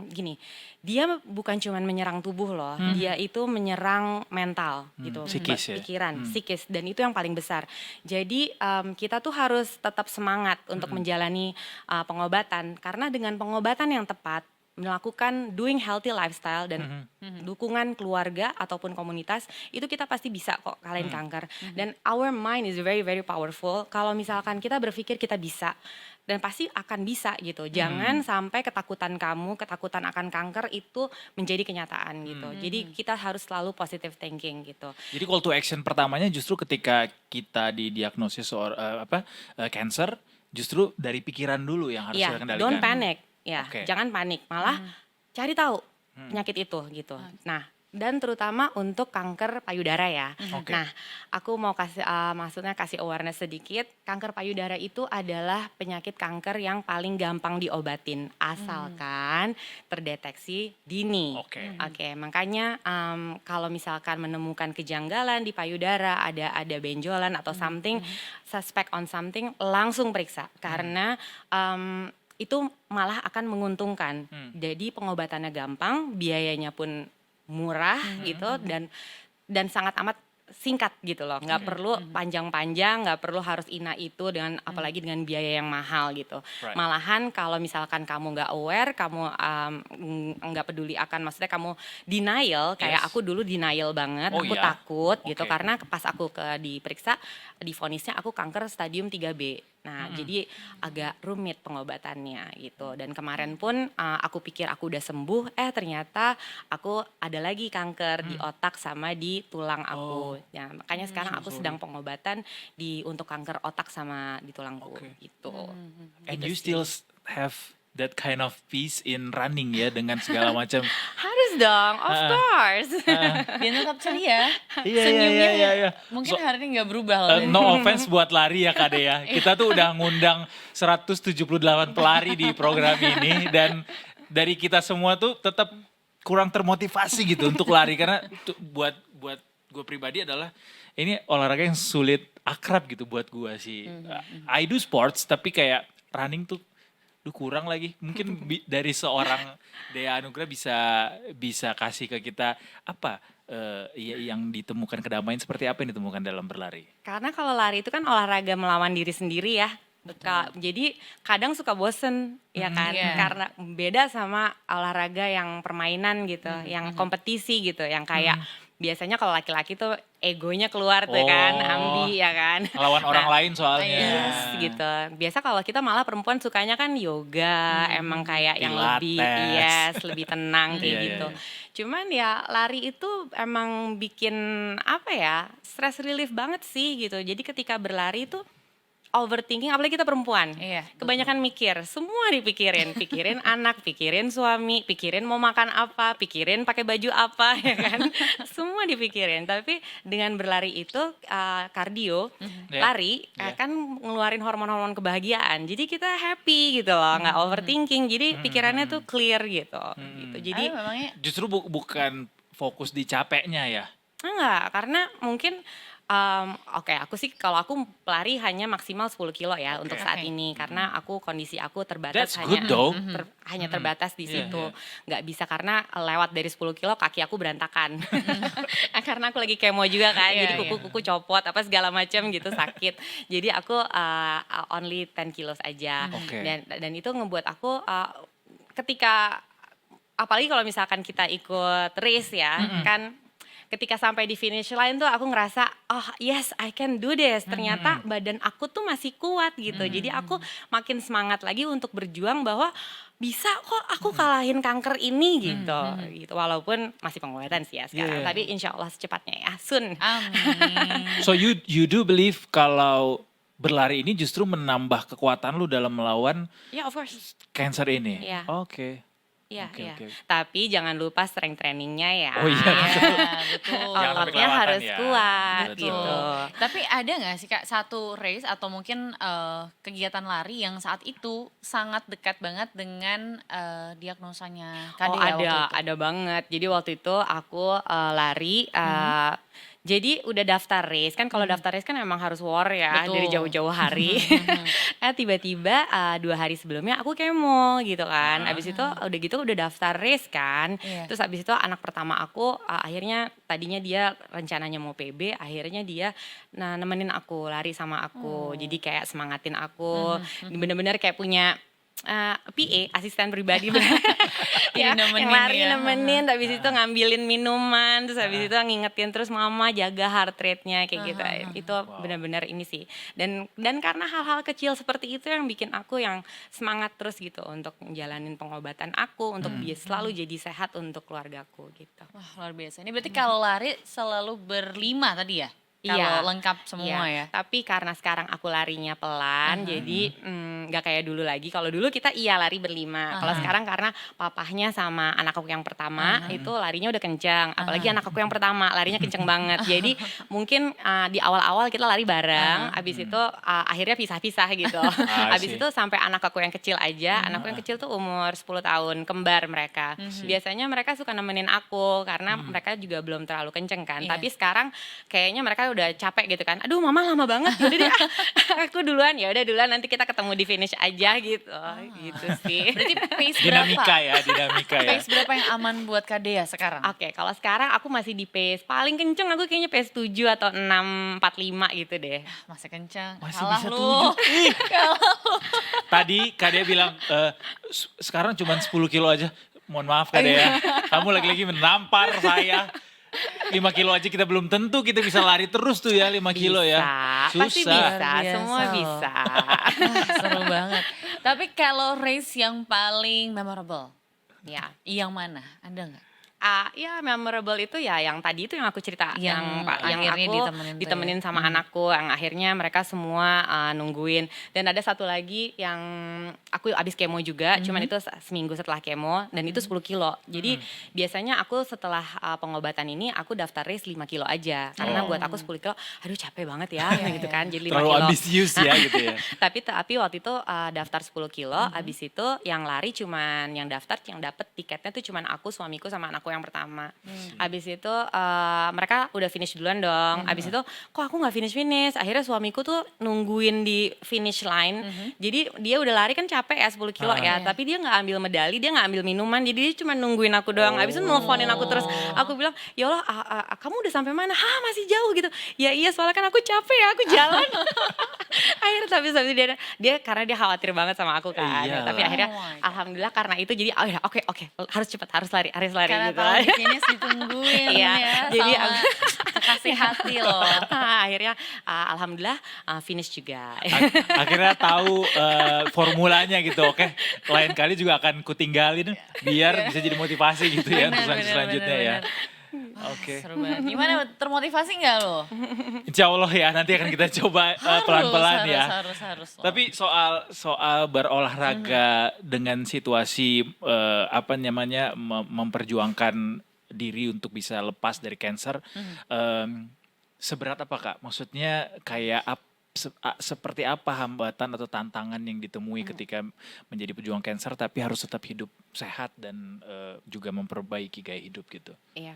S7: gini, dia bukan cuman menyerang tubuh loh, dia itu menyerang mental gitu,
S2: Psikis ya?
S7: pikiran, psikis, dan itu yang paling besar. Jadi kita tuh harus tetap semangat untuk menjalani pengobatan, karena dengan pengobatan yang tepat, melakukan doing healthy lifestyle dan dukungan keluarga ataupun komunitas, itu kita pasti bisa kok kalahin kanker. Dan our mind is very very powerful. Kalau misalkan kita berpikir kita bisa, dan pasti akan bisa gitu. Jangan sampai ketakutan kamu, ketakutan akan kanker itu menjadi kenyataan gitu. Jadi kita harus selalu positive thinking gitu.
S2: Jadi call to action pertamanya justru ketika kita didiagnosis cancer, justru dari pikiran dulu yang harus kita kendalikan.
S7: Don't panic. Ya,
S2: Oke.
S7: jangan panik, malah cari tahu penyakit itu gitu. Nah, dan terutama untuk kanker payudara ya.
S2: Oke.
S7: Nah, aku mau kasih awareness sedikit. Kanker payudara itu adalah penyakit kanker yang paling gampang diobatin asalkan terdeteksi dini.
S2: Oke.
S7: Oke, makanya kalau misalkan menemukan kejanggalan di payudara, ada benjolan atau something, suspect on something, langsung periksa karena itu malah akan menguntungkan. Jadi pengobatannya gampang, biayanya pun murah gitu, dan sangat amat singkat gitu loh, nggak perlu panjang-panjang, nggak perlu harus itu dengan apalagi dengan biaya yang mahal gitu.
S2: Right.
S7: Malahan kalau misalkan kamu nggak aware, kamu nggak peduli akan, maksudnya kamu denial, kayak
S2: Yes.
S7: aku dulu denial banget,
S2: Oh
S7: aku
S2: iya?
S7: takut gitu
S2: Oke.
S7: karena pas aku diperiksa, divonisnya aku kanker stadium 3B. Nah, jadi agak rumit pengobatannya gitu. Dan kemarin pun aku pikir aku udah sembuh, ternyata aku ada lagi kanker di otak sama di tulang aku. Ya, makanya sekarang aku sedang pengobatan untuk kanker otak sama di tulangku
S2: Oke.
S7: gitu.
S2: And
S7: Gitu
S2: you
S7: sih.
S2: still have that kind of peace in running ya dengan segala macam.
S7: Harus dong, of course.
S3: Dia tetap ceria.
S2: Iya,
S3: Senyumnya
S2: iya.
S3: mungkin hari ini nggak berubah loh.
S2: No offense buat lari ya Kak Dea. Kita tuh udah ngundang 178 pelari di program ini dan dari kita semua tuh tetap kurang termotivasi gitu untuk lari karena buat gue pribadi adalah ini olahraga yang sulit akrab gitu buat gue sih. I do sports tapi kayak running tuh kurang lagi. Mungkin dari seorang Dea Anugrah bisa kasih ke kita apa yang ditemukan kedamaian seperti apa yang ditemukan dalam berlari?
S7: Karena kalau lari itu kan olahraga melawan diri sendiri ya. Jadi kadang suka bosen ya kan,
S3: Iya.
S7: karena beda sama olahraga yang permainan gitu, yang kompetisi gitu, yang kayak biasanya kalau laki-laki tuh egonya keluar tuh kan, ambi ya kan.
S2: Lawan orang lain soalnya.
S7: Yes gitu. Biasa kalau kita malah perempuan sukanya kan yoga, emang kayak yang lebih
S2: Pilates.
S7: lebih tenang kayak
S2: Iya, iya,
S7: gitu.
S2: iya.
S7: Cuman ya lari itu emang bikin apa ya, stress relief banget sih gitu. Jadi ketika berlari itu overthinking, apalagi kita perempuan.
S3: Iya,
S7: Kebanyakan mikir, semua dipikirin. Pikirin anak, pikirin suami, pikirin mau makan apa, pikirin pakai baju apa, ya kan. Semua dipikirin. Tapi dengan berlari itu, kardio,
S2: Yeah.
S7: lari,
S2: Yeah.
S7: kan ngeluarin hormon-hormon kebahagiaan. Jadi kita happy gitu loh, nggak overthinking. Jadi pikirannya tuh clear gitu. Gitu. Jadi
S3: memangnya
S2: Justru bukan fokus di capeknya ya.
S7: enggak, karena mungkin oke, aku sih kalau aku pelari hanya maksimal 10 kilo ya untuk saat
S3: Oke.
S7: ini karena kondisi aku terbatas,
S2: That's good though.
S7: hanya terbatas di
S2: Iya,
S7: situ.
S2: iya.
S7: Nggak bisa karena lewat dari 10 kilo kaki aku berantakan. Karena aku lagi kemo juga kan,
S3: Iya,
S7: jadi
S3: iya.
S7: kuku-kuku copot apa segala macam gitu sakit. Jadi aku only 10 kilos aja.
S2: Oke.
S7: Dan itu ngebuat aku ketika apalagi kalau misalkan kita ikut race ya, kan ketika sampai di finish line tuh aku ngerasa, oh yes I can do this. Ternyata badan aku tuh masih kuat gitu. Jadi aku makin semangat lagi untuk berjuang bahwa bisa kok aku kalahin kanker ini gitu. Gitu. Walaupun masih pengobatan sih ya sekarang.
S2: Yeah.
S7: Tapi insya Allah secepatnya ya, soon.
S3: Amin.
S2: So you do believe kalau berlari ini justru menambah kekuatan lu dalam melawan
S7: Ya of course.
S2: cancer ini?
S7: Iya.
S2: Oke.
S7: Iya,
S2: Oke,
S7: iya.
S2: oke.
S7: Tapi jangan lupa strength trainingnya ya.
S2: Oh iya, betul.
S3: Betul.
S2: Jangan sampai
S7: Ototnya
S2: kelewatan
S7: harus
S2: ya.
S7: kuat
S2: Betul.
S7: gitu.
S3: Tapi ada nggak sih Kak satu race atau mungkin kegiatan lari yang saat itu sangat dekat banget dengan diagnosanya Kak
S7: Oh
S3: Dea waktu itu?
S7: ada banget. Jadi waktu itu aku lari, jadi udah daftar race kan, kalau daftar race kan emang harus war ya.
S3: Betul.
S7: Dari jauh-jauh hari. Tiba-tiba 2 hari sebelumnya aku kemo gitu kan. Abis itu udah daftar race kan.
S3: Iya.
S7: Terus abis itu anak pertama aku akhirnya tadinya dia rencananya mau PB, akhirnya dia nemenin aku lari sama aku. Jadi kayak semangatin aku. Bener-bener kayak punya PA, asisten pribadi ya,
S3: nemenin
S7: yang lari
S3: ya.
S7: nemenin, habis itu ngambilin minuman, terus habis itu ngingetin terus mama jaga heart rate-nya kayak gitu. Itu benar-benar ini sih. Dan karena hal-hal kecil seperti itu yang bikin aku yang semangat terus gitu untuk menjalanin pengobatan aku, untuk selalu jadi sehat untuk keluargaku gitu.
S3: Wah luar biasa. Ini berarti kalau lari selalu berlima tadi ya? Kalau lengkap semua ya?
S7: Tapi karena sekarang aku larinya pelan, jadi nggak kayak dulu lagi. Kalau dulu kita lari berlima. Kalau sekarang karena papahnya sama anak aku yang pertama itu larinya udah kencang. Apalagi anak aku yang pertama larinya kenceng banget. Jadi mungkin di awal-awal kita lari bareng, abis itu akhirnya pisah-pisah gitu. Abis itu sampai anak aku yang kecil aja. Anakku yang kecil tuh umur 10 tahun, kembar mereka. Biasanya mereka suka nemenin aku karena mereka juga belum terlalu kenceng kan. Tapi sekarang kayaknya mereka udah capek gitu kan. Aduh mama lama banget. Yaudah deh aku duluan. Ya udah duluan, nanti kita ketemu di finish aja gitu. Gitu sih.
S3: Berarti pace
S2: Dinamika
S3: berapa?
S2: ya.
S3: Pace berapa yang aman buat Kak Dea sekarang?
S7: Oke, kalau sekarang aku masih di pace paling kenceng, aku kayaknya pace 7 atau 6:45 gitu deh.
S3: Masih kencang.
S2: Masih
S3: Kalah
S2: bisa
S3: lu.
S2: Tadi Kak Dea bilang sekarang cuma 10 kilo aja. Mohon maaf Kak Dea, kamu lagi-lagi menampar saya. 5 kilo aja kita belum tentu kita bisa lari terus tuh ya 5 kilo ya.
S7: Pasti bisa,
S3: Luar biasa
S7: semua
S3: loh.
S7: bisa.
S3: Seru banget. Tapi kalau race yang paling memorable,
S7: Ya.
S3: yang mana? Ada nggak?
S7: Ya memorable itu ya yang tadi itu yang aku cerita,
S3: Yang
S7: yang
S3: akhirnya
S7: aku
S3: ditemenin tuh
S7: ditemenin
S3: ya.
S7: sama anakku, yang akhirnya mereka semua nungguin. Dan ada satu lagi yang aku abis kemo juga, cuman itu seminggu setelah kemo, dan itu 10 kilo. Jadi biasanya aku setelah pengobatan ini aku daftar race 5 kilo aja, karena buat aku 10 kilo aduh capek banget ya gitu kan, jadi 5
S2: Terlalu
S7: kilo.
S2: ambisius ya gitu ya.
S7: Tapi waktu itu daftar 10 kilo, abis itu yang lari cuman yang daftar, yang dapet tiketnya tuh cuman aku, suamiku sama anakku yang pertama. Abis itu mereka udah finish duluan dong. Abis itu kok aku nggak finish. Akhirnya suamiku tuh nungguin di finish line. Jadi dia udah lari kan capek ya 10 kilo ya, tapi dia nggak ambil medali, dia nggak ambil minuman. Jadi dia cuma nungguin aku doang. Abis itu nelfonin aku terus. Aku bilang, "Ya Allah, kamu udah sampai mana?" "Hah, masih jauh gitu." "Ya iya, soalnya kan aku capek ya, aku jalan." Akhirnya tapi dia karena dia khawatir banget sama aku kan.
S2: Iyalah.
S7: Tapi akhirnya
S3: Oh my God.
S7: alhamdulillah karena itu jadi oh ya oke harus cepat, harus lari
S3: Karena
S7: gitu.
S3: tahu di finish ditungguin
S7: Iya,
S3: ya,
S7: jadi
S3: sama kasih hati loh.
S7: akhirnya alhamdulillah finish juga.
S2: Akhirnya tahu formulanya gitu. Oke, lain kali juga akan kutinggalin biar bisa jadi motivasi gitu ya untuk
S3: Benar,
S2: selanjutnya ya.
S3: benar.
S2: Oke.
S3: Seru banget. Gimana, termotivasi nggak lo?
S2: Insya Allah ya nanti akan kita coba pelan-pelan ya.
S3: Harus. loh.
S2: Tapi soal berolahraga dengan situasi memperjuangkan diri untuk bisa lepas dari cancer, seberat apa Kak? Maksudnya kayak seperti apa hambatan atau tantangan yang ditemui ketika menjadi pejuang cancer tapi harus tetap hidup sehat dan juga memperbaiki gaya hidup gitu?
S7: Iya.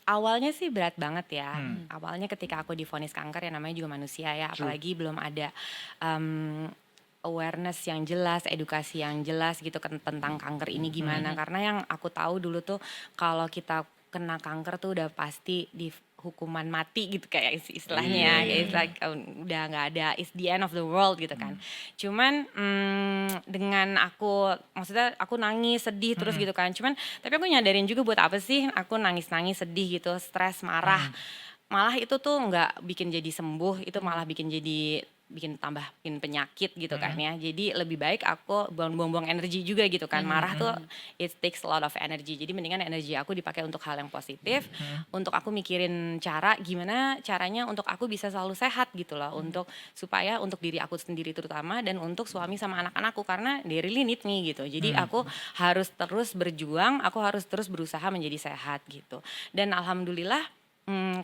S7: Awalnya sih berat banget ya. Awalnya ketika aku divonis kanker, ya namanya juga manusia ya, apalagi belum ada awareness yang jelas, edukasi yang jelas gitu tentang kanker ini gimana. Karena yang aku tahu dulu tuh kalau kita kena kanker tuh udah pasti di hukuman mati gitu kayak istilahnya, kayak it's like udah nggak ada, it's the end of the world gitu kan. Cuman dengan maksudnya aku nangis sedih terus gitu kan. Cuman tapi aku nyadarin juga buat apa sih aku nangis sedih gitu, stres, marah. Malah itu tuh nggak bikin jadi sembuh, itu malah bikin penyakit gitu kan ya. Jadi lebih baik aku buang-buang energi juga gitu kan. Marah tuh it takes a lot of energy. Jadi mendingan energi aku dipakai untuk hal yang positif, untuk aku mikirin gimana caranya untuk aku bisa selalu sehat gitu loh, supaya untuk diri aku sendiri terutama, dan untuk suami sama anak-anakku, karena they really need me gitu. Jadi aku harus terus berjuang, aku harus terus berusaha menjadi sehat gitu. Dan alhamdulillah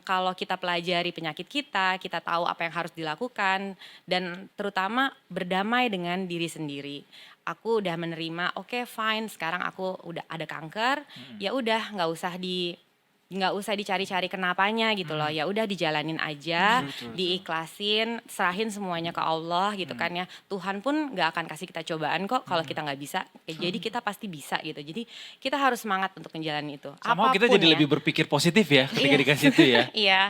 S7: kalau kita pelajari penyakit kita tahu apa yang harus dilakukan, dan terutama berdamai dengan diri sendiri. Aku udah menerima, oke, fine, sekarang aku udah ada kanker, ya udah nggak usah dicari-cari kenapanya gitu loh, ya udah dijalanin aja, diikhlasin, serahin semuanya ke Allah gitu kan ya. Tuhan pun nggak akan kasih kita cobaan kok kalau kita nggak bisa. Jadi kita pasti bisa gitu. Jadi kita harus semangat untuk menjalani itu.
S2: Sama kita
S7: Apapun
S2: jadi
S7: ya.
S2: lebih berpikir positif ya ketika dikasih itu ya.
S7: Iya.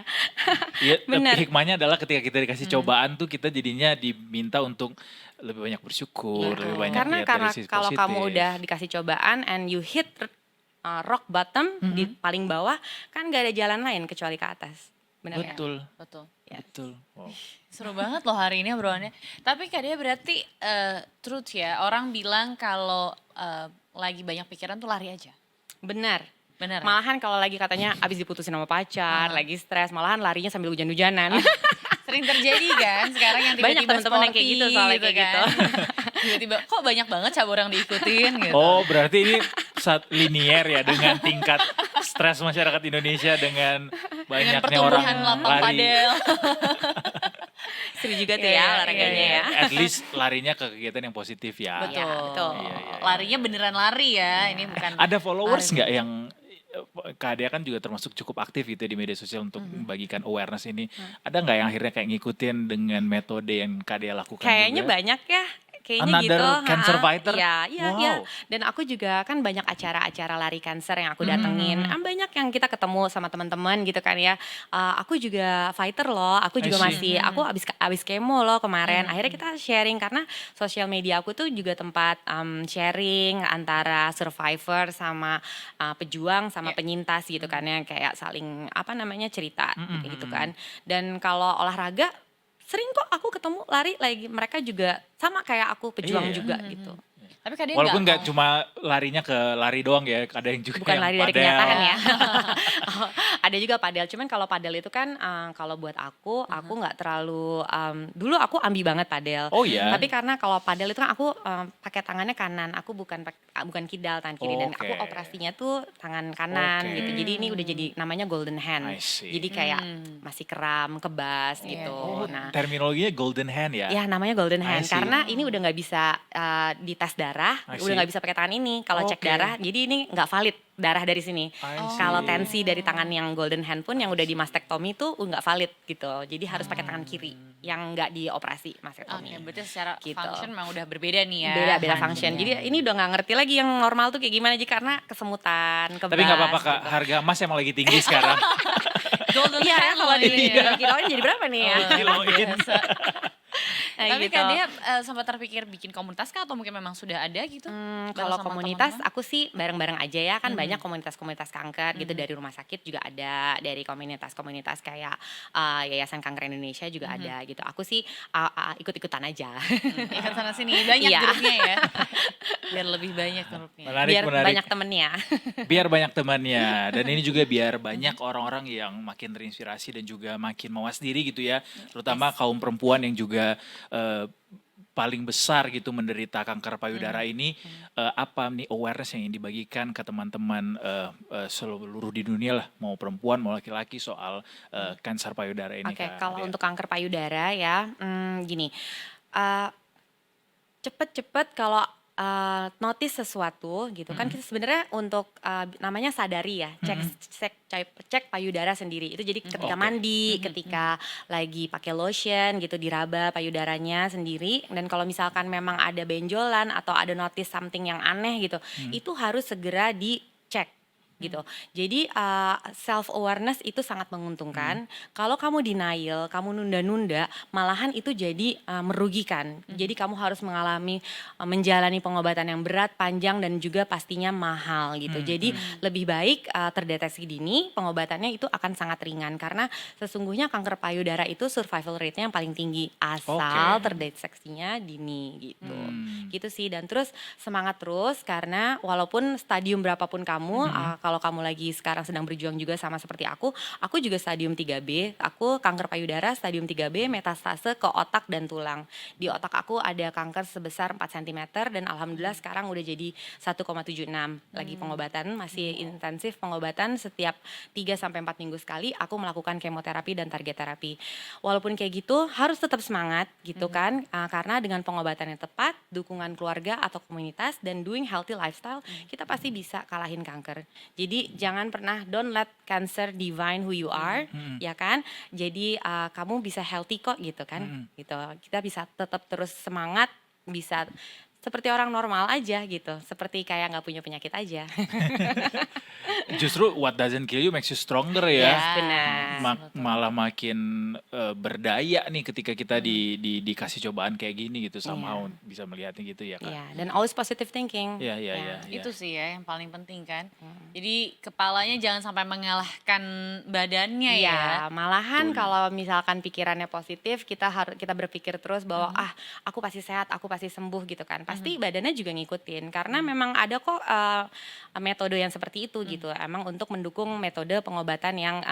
S2: Iya,
S7: Benar.
S2: hikmahnya adalah ketika kita dikasih cobaan tuh kita jadinya diminta untuk lebih banyak bersyukur, lebih banyak
S7: Karena
S2: lihat dari sisi
S7: kalau
S2: positif.
S7: kamu udah dikasih cobaan and you hit rock bottom di paling bawah, kan gak ada jalan lain kecuali ke atas. Benar ya?
S2: Betul,
S3: Betul.
S2: betul. Wow.
S3: Seru banget loh hari ini obrolannya. Tapi Kak Dea berarti truth ya, orang bilang kalau lagi banyak pikiran tuh lari aja.
S7: Benar.
S3: Benar.
S7: Malahan kalau lagi katanya abis diputusin sama pacar, lagi stres, malahan larinya sambil hujan-hujanan.
S3: Sering terjadi kan sekarang yang
S7: Banyak
S3: tiba-tiba
S7: teman-teman yang kayak gitu soalnya kayak gitu.
S3: Tiba-tiba kok banyak banget cabur yang diikutin gitu.
S2: Oh, berarti ini linier ya dengan tingkat stres masyarakat Indonesia dengan
S3: Dengan
S2: banyaknya
S3: pertumbuhan
S2: orang
S3: lapang
S2: lari.
S3: padel.
S7: Seru juga tuh
S3: Iya,
S7: ya
S3: iya,
S7: olahraganya
S3: iya.
S7: ya.
S2: At least larinya ke kegiatan yang positif ya.
S3: Betul.
S7: Iya, betul.
S3: Larinya beneran lari ya. Ini bukan
S2: Ada followers
S3: lari.
S2: nggak yang Kak Dea kan juga termasuk cukup aktif gitu di media sosial untuk membagikan awareness ini. Ada nggak yang akhirnya kayak ngikutin dengan metode yang Kak Dea lakukan
S7: Kayaknya
S2: juga?
S7: banyak ya. Kayaknya
S2: Another
S7: gitu.
S2: cancer fighter?
S7: Iya, iya,
S2: Wow.
S7: iya. Dan aku juga kan banyak acara-acara lari cancer yang aku datengin. Banyak yang kita ketemu sama teman-teman gitu kan ya. Aku juga fighter loh. Aku juga
S2: I see.
S7: aku abis kemo loh kemarin. Akhirnya kita sharing karena sosial media aku tuh juga tempat sharing antara survivor sama pejuang sama penyintas gitu kan ya, kayak saling cerita gitu kan. Dan kalau olahraga sering kok aku ketemu lari lagi, mereka juga sama kayak aku pejuang
S2: Iya.
S7: juga gitu.
S3: Tapi Kak Dea
S2: Walaupun nggak
S3: mau-
S2: cuma larinya ke lari doang ya, ada yang juga
S7: Bukan
S2: yang
S7: lari dari
S2: padel.
S7: kenyataan ya. Oh, ada juga padel, cuman kalau padel itu kan kalau buat aku nggak terlalu dulu aku ambi banget padel.
S2: Oh iya?
S7: Tapi karena kalau padel itu kan aku pakai tangannya kanan, aku bukan kidal tangan kiri, dan aku
S2: Oke.
S7: operasinya tuh tangan kanan
S2: Oke.
S7: gitu. Jadi ini udah jadi namanya golden
S2: I
S7: hand.
S2: see.
S7: Jadi kayak masih kram, kebas
S3: Iya.
S7: gitu.
S2: Oh,
S7: Nah,
S2: terminologinya golden hand ya?
S7: ya namanya golden
S2: I
S7: hand
S2: see.
S7: karena ini udah nggak bisa dites darah,
S2: I
S7: udah
S2: see.
S7: nggak bisa pakai tangan ini. Kalau cek
S2: Oke.
S7: darah, jadi ini nggak valid darah dari sini.
S2: I see.
S7: Kalau tensi dari tangan yang golden hand pun yang udah di mastektomi tuh nggak valid gitu. Jadi harus pakai tangan kiri yang nggak dioperasi
S3: Oke,
S7: mastektomi.
S3: berarti secara
S7: Gitu.
S3: function memang udah berbeda nih ya.
S7: Beda function. Jadi ini udah nggak ngerti lagi yang normal tuh kayak gimana aja karena kesemutan, kebas.
S2: Tapi nggak apa-apa Kak,
S7: gitu.
S2: harga emas emang lagi tinggi sekarang.
S3: golden
S7: Iya,
S3: hand
S7: kalau
S3: loh ini ya.
S7: dikiloin jadi berapa nih ya?
S3: Oh, luar
S2: Kiloin.
S3: biasa.
S7: Nah,
S3: Tapi
S7: gitu.
S3: Kak Dea sempat terpikir bikin komunitas kah atau mungkin memang sudah ada gitu? Bareng
S7: Kalau
S3: sama
S7: komunitas
S3: teman-teman?
S7: aku sih bareng-bareng aja ya, kan banyak komunitas-komunitas kanker gitu, dari rumah sakit juga ada, dari komunitas-komunitas kayak Yayasan Kanker Indonesia juga ada gitu. Aku sih ikut-ikutan aja.
S3: Ikut sana sini banyak
S7: Iya.
S3: grupnya ya. Biar lebih banyak grupnya.
S2: Menarik,
S7: Biar
S2: menarik.
S7: banyak temennya.
S2: Biar banyak temannya. Dan ini juga biar banyak orang-orang yang makin terinspirasi dan juga makin mawas diri gitu ya. Terutama kaum perempuan yang juga paling besar gitu menderita kanker payudara ini. Apa nih awareness yang ingin dibagikan ke teman-teman seluruh di dunia lah. Mau perempuan, mau laki-laki soal kanker payudara ini.
S7: Oke,
S2: Kak
S7: kalau
S2: Dea.
S7: untuk kanker payudara ya, gini, cepet-cepet kalau notice sesuatu gitu kan, kita sebenarnya untuk namanya sadari ya, cek payudara sendiri. Itu jadi ketika
S2: Oke.
S7: mandi, ketika lagi pakai lotion gitu, diraba payudaranya sendiri. Dan kalau misalkan memang ada benjolan atau ada notice something yang aneh gitu, itu harus segera dicek gitu. Jadi self awareness itu sangat menguntungkan. Kalau kamu denial, kamu nunda-nunda, malahan itu jadi merugikan. Jadi kamu harus mengalami menjalani pengobatan yang berat, panjang dan juga pastinya mahal gitu. Jadi lebih baik terdeteksi dini, pengobatannya itu akan sangat ringan karena sesungguhnya kanker payudara itu survival rate-nya yang paling tinggi asal terdeteksinya dini gitu. Gitu sih, dan terus semangat terus karena walaupun stadium berapapun kamu, kalau kamu lagi sekarang sedang berjuang juga sama seperti aku juga stadium 3B, aku kanker payudara stadium 3B metastase ke otak dan tulang. Di otak aku ada kanker sebesar 4 cm dan alhamdulillah sekarang udah jadi 1,76. Lagi pengobatan, masih intensif pengobatan setiap 3-4 minggu sekali aku melakukan kemoterapi dan target terapi. Walaupun kayak gitu harus tetap semangat gitu kan, karena dengan pengobatan yang tepat, dukungan keluarga atau komunitas dan doing healthy lifestyle, kita pasti bisa kalahin kanker. Jadi jangan pernah, don't let cancer define who you are, ya kan? Jadi kamu bisa healthy kok gitu kan, gitu. Kita bisa tetap terus semangat, bisa seperti orang normal aja gitu, seperti kayak nggak punya penyakit aja.
S2: Justru what doesn't kill you makes you stronger ya.
S7: Yes, benar.
S2: Malah makin berdaya nih ketika kita dikasih cobaan kayak gini gitu, somehow bisa melihatnya gitu ya kan.
S7: Iya, dan always positive thinking.
S2: Iya.
S3: Itu sih ya yang paling penting kan. Jadi kepalanya jangan sampai mengalahkan badannya ya.
S7: Iya, malahan kalau misalkan pikirannya positif, kita berpikir terus bahwa aku pasti sehat, aku pasti sembuh gitu kan. Pasti badannya juga ngikutin karena memang ada kok metode yang seperti itu gitu. Emang untuk mendukung metode pengobatan yang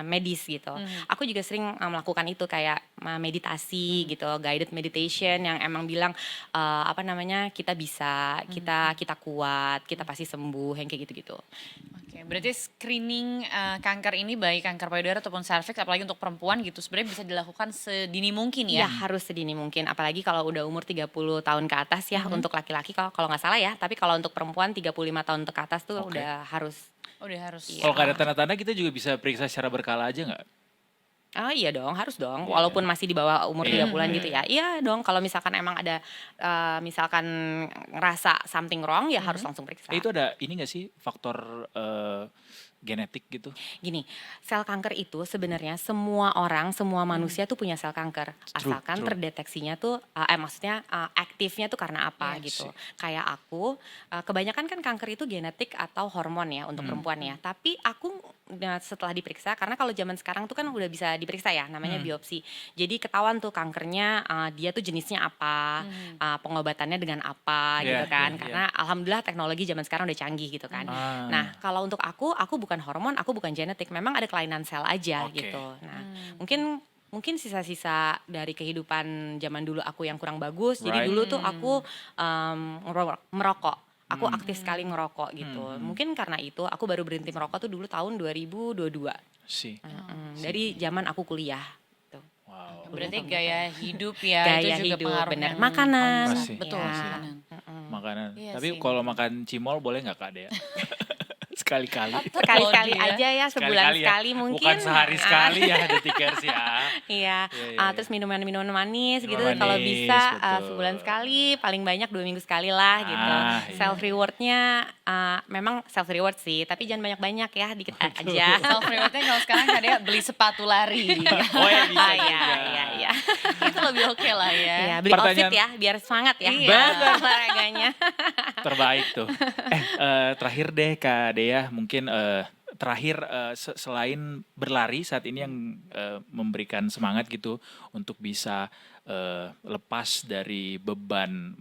S7: medis gitu. Aku juga sering melakukan itu kayak meditasi gitu, guided meditation yang emang bilang kita bisa, kita kuat, kita pasti sembuh yang kayak gitu-gitu.
S3: Oke, berarti screening kanker ini baik kanker payudara ataupun serviks apalagi untuk perempuan gitu sebenarnya bisa dilakukan sedini mungkin ya.
S7: Iya, harus sedini mungkin, apalagi kalau udah umur 30 tahun ke atas ya untuk laki-laki kalau nggak salah ya, tapi kalau untuk perempuan 35 tahun ke atas tuh udah harus.
S3: Udah harus.
S2: Kalau nggak ada tanda-tanda kita juga bisa periksa secara berkala aja nggak?
S7: Iya dong, harus dong. Walaupun masih di bawah umur 30-an gitu ya. Iya dong, kalau misalkan emang ada misalkan ngerasa something wrong ya harus langsung periksa.
S2: Itu ada ini nggak sih faktor genetik gitu?
S7: Gini, sel kanker itu sebenarnya semua orang, semua manusia tuh punya sel kanker. Asalkan terdeteksinya tuh, maksudnya aktifnya tuh karena apa gitu. Kayak aku, kebanyakan kan kanker itu genetik atau hormon ya untuk perempuan ya. Tapi aku setelah diperiksa, karena kalau zaman sekarang tuh kan udah bisa diperiksa ya, namanya biopsi. Jadi ketahuan tuh kankernya, dia tuh jenisnya apa, pengobatannya dengan apa gitu kan. Karena alhamdulillah teknologi zaman sekarang udah canggih gitu kan. Nah kalau untuk aku bukan hormon, aku bukan genetik, memang ada kelainan sel aja gitu. Nah mungkin sisa-sisa dari kehidupan zaman dulu aku yang kurang bagus. Jadi dulu tuh aku merokok. Aku aktif sekali ngerokok gitu. Mungkin karena itu aku baru berhenti merokok tuh dulu tahun 2022. Dari zaman aku kuliah. Tuh.
S2: Wow.
S3: Berarti gaya hidup ya,
S7: Gaya
S3: itu juga
S7: hidup,
S3: pengaruh.
S7: benar. Makanan.
S3: Betul,
S7: Ya.
S3: makanan.
S2: Makanan.
S3: Iya
S2: Tapi
S3: sih.
S2: kalau makan cimol boleh nggak Kak Dea? Sekali-kali.
S7: Sekali-kali
S3: Kalau dia-
S7: aja ya, sebulan
S2: Sekali-kali ya.
S7: sekali mungkin.
S2: Bukan sehari sekali ya detikers ya.
S7: Iya,
S2: Iya.
S7: terus minuman manis gitu
S2: Minuman
S7: kalau
S2: manis,
S7: bisa
S2: betul.
S7: sebulan sekali, paling banyak 2 minggu sekali lah gitu.
S2: Iya.
S7: Self rewardnya memang self reward sih, tapi jangan banyak-banyak ya, dikit aja.
S3: Self rewardnya kalau sekarang kadang beli sepatu lari.
S2: Oh ya bisa
S7: Iya,
S2: juga.
S7: iya.
S3: Itu lebih oke lah ya.
S7: Iya, beli
S2: Pertanyaan-
S7: outfit ya, biar semangat ya.
S3: Iya.
S7: Olahraganya.
S2: Terbaik tuh. Terakhir deh Kak Dea, mungkin terakhir selain berlari saat ini yang memberikan semangat gitu untuk bisa lepas dari beban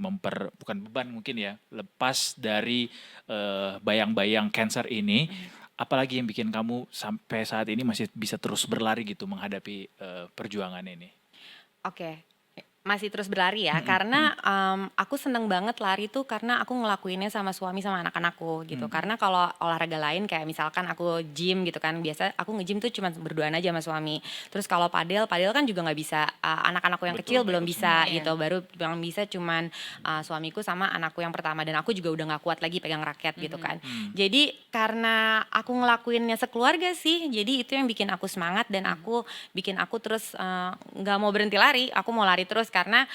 S2: bukan beban mungkin ya, lepas dari bayang-bayang cancer ini, apalagi yang bikin kamu sampai saat ini masih bisa terus berlari gitu menghadapi perjuangan ini?
S7: Oke, masih terus berlari ya, karena aku seneng banget lari tuh karena aku ngelakuinnya sama suami sama anak-anakku gitu. Karena kalau olahraga lain kayak misalkan aku gym gitu kan, biasa aku nge-gym tuh cuma berduaan aja sama suami. Terus kalau padel kan juga nggak bisa, anak-anakku yang
S2: Betul,
S7: kecil belum
S2: betul
S7: bisa
S3: semua,
S7: gitu, baru yang bisa cuman suamiku sama anakku yang pertama, dan aku juga udah nggak kuat lagi pegang raket gitu kan. Jadi karena aku ngelakuinnya sekeluarga sih, jadi itu yang bikin aku semangat dan bikin aku terus nggak mau berhenti lari, aku mau lari terus karena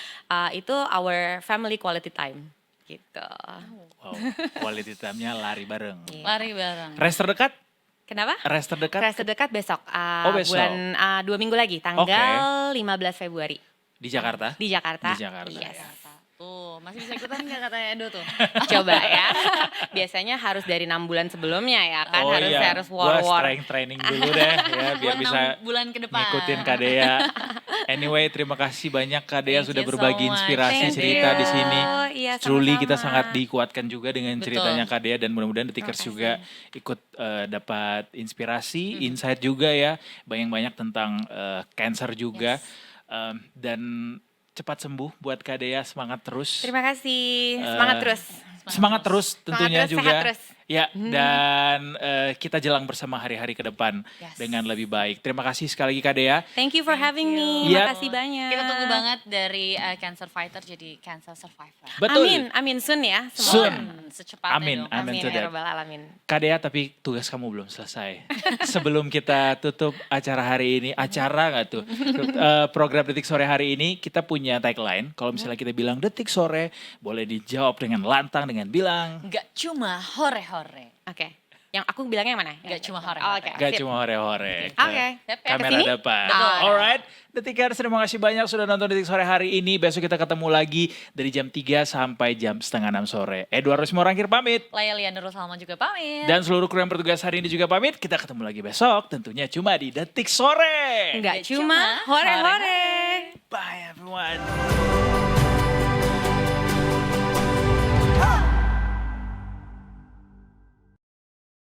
S7: itu our family quality time gitu.
S2: Wow, quality time-nya lari bareng.
S7: Iya.
S3: Lari bareng.
S2: Race terdekat?
S7: Kenapa?
S2: Race terdekat?
S7: Race terdekat besok,
S2: Besok.
S7: bulan 2 minggu lagi, tanggal 15 Februari
S2: Di Jakarta?
S7: di Jakarta.
S2: Di Jakarta,
S7: Yes.
S2: ya.
S3: Tuh, masih bisa ikutan nggak katanya Edo tuh?
S7: Coba ya. Biasanya harus dari 6 bulan sebelumnya ya kan, harus
S2: Gua
S7: war.
S2: strength training dulu deh ya biar
S3: Buat
S2: bisa
S3: 6 bulan ke depan.
S2: ngikutin Kak Dea. Anyway, terima kasih banyak Kak Dea
S3: Thank
S2: sudah
S3: you so
S2: berbagi
S3: much.
S2: inspirasi
S7: Thank
S2: cerita
S7: you.
S2: di sini.
S7: Iya,
S2: Truly kita
S7: sama-sama.
S2: sangat dikuatkan juga dengan
S3: Betul.
S2: ceritanya Kak Dea dan mudah-mudahan Detikers juga ikut dapat inspirasi, insight juga ya, banyak-banyak tentang cancer juga. Dan cepat sembuh buat Kak Dea, semangat terus.
S7: Terima kasih. Semangat terus.
S2: Semangat terus tentunya
S7: Semangat terus,
S2: juga.
S7: sehat terus.
S2: Ya, dan kita jalan bersama hari-hari ke depan
S3: Yes.
S2: dengan lebih baik. Terima kasih sekali lagi Kak Dea.
S7: Thank you for having me.
S2: Iya.
S7: Makasih banyak.
S3: Kita tunggu banget dari cancer fighter jadi cancer survivor.
S2: Betul.
S7: Amin soon ya.
S2: Soon.
S3: Secepatnya
S2: Amin,
S3: dong.
S2: amin. to
S7: ya
S2: that.
S7: Rabbal alamin.
S2: Kak Dea, tapi tugas kamu belum selesai. Sebelum kita tutup acara hari ini, acara nggak tuh? Program Detik Sore hari ini kita punya tagline. Kalau misalnya kita bilang Detik Sore, boleh dijawab dengan lantang dengan bilang.
S3: Gak cuma hore-hore.
S7: Oke. Yang aku bilangnya yang mana?
S3: Gak cuma hore.
S7: Oh, Oke.
S2: Gak
S7: sip.
S2: cuma hore-hore.
S7: Oke.
S2: Kamera
S7: Kesini?
S2: depan.
S7: Betul.
S2: Alright. Detikers, terima kasih banyak sudah nonton Detik Sore hari ini. Besok kita ketemu lagi dari jam 3 sampai jam 5:30 sore. Edward Rusmorangkir pamit.
S3: Laya Liana Salma juga pamit.
S2: Dan seluruh kru yang bertugas hari ini juga pamit. Kita ketemu lagi besok tentunya cuma di Detik Sore.
S7: Enggak cuma hore-hore.
S2: Bye everyone.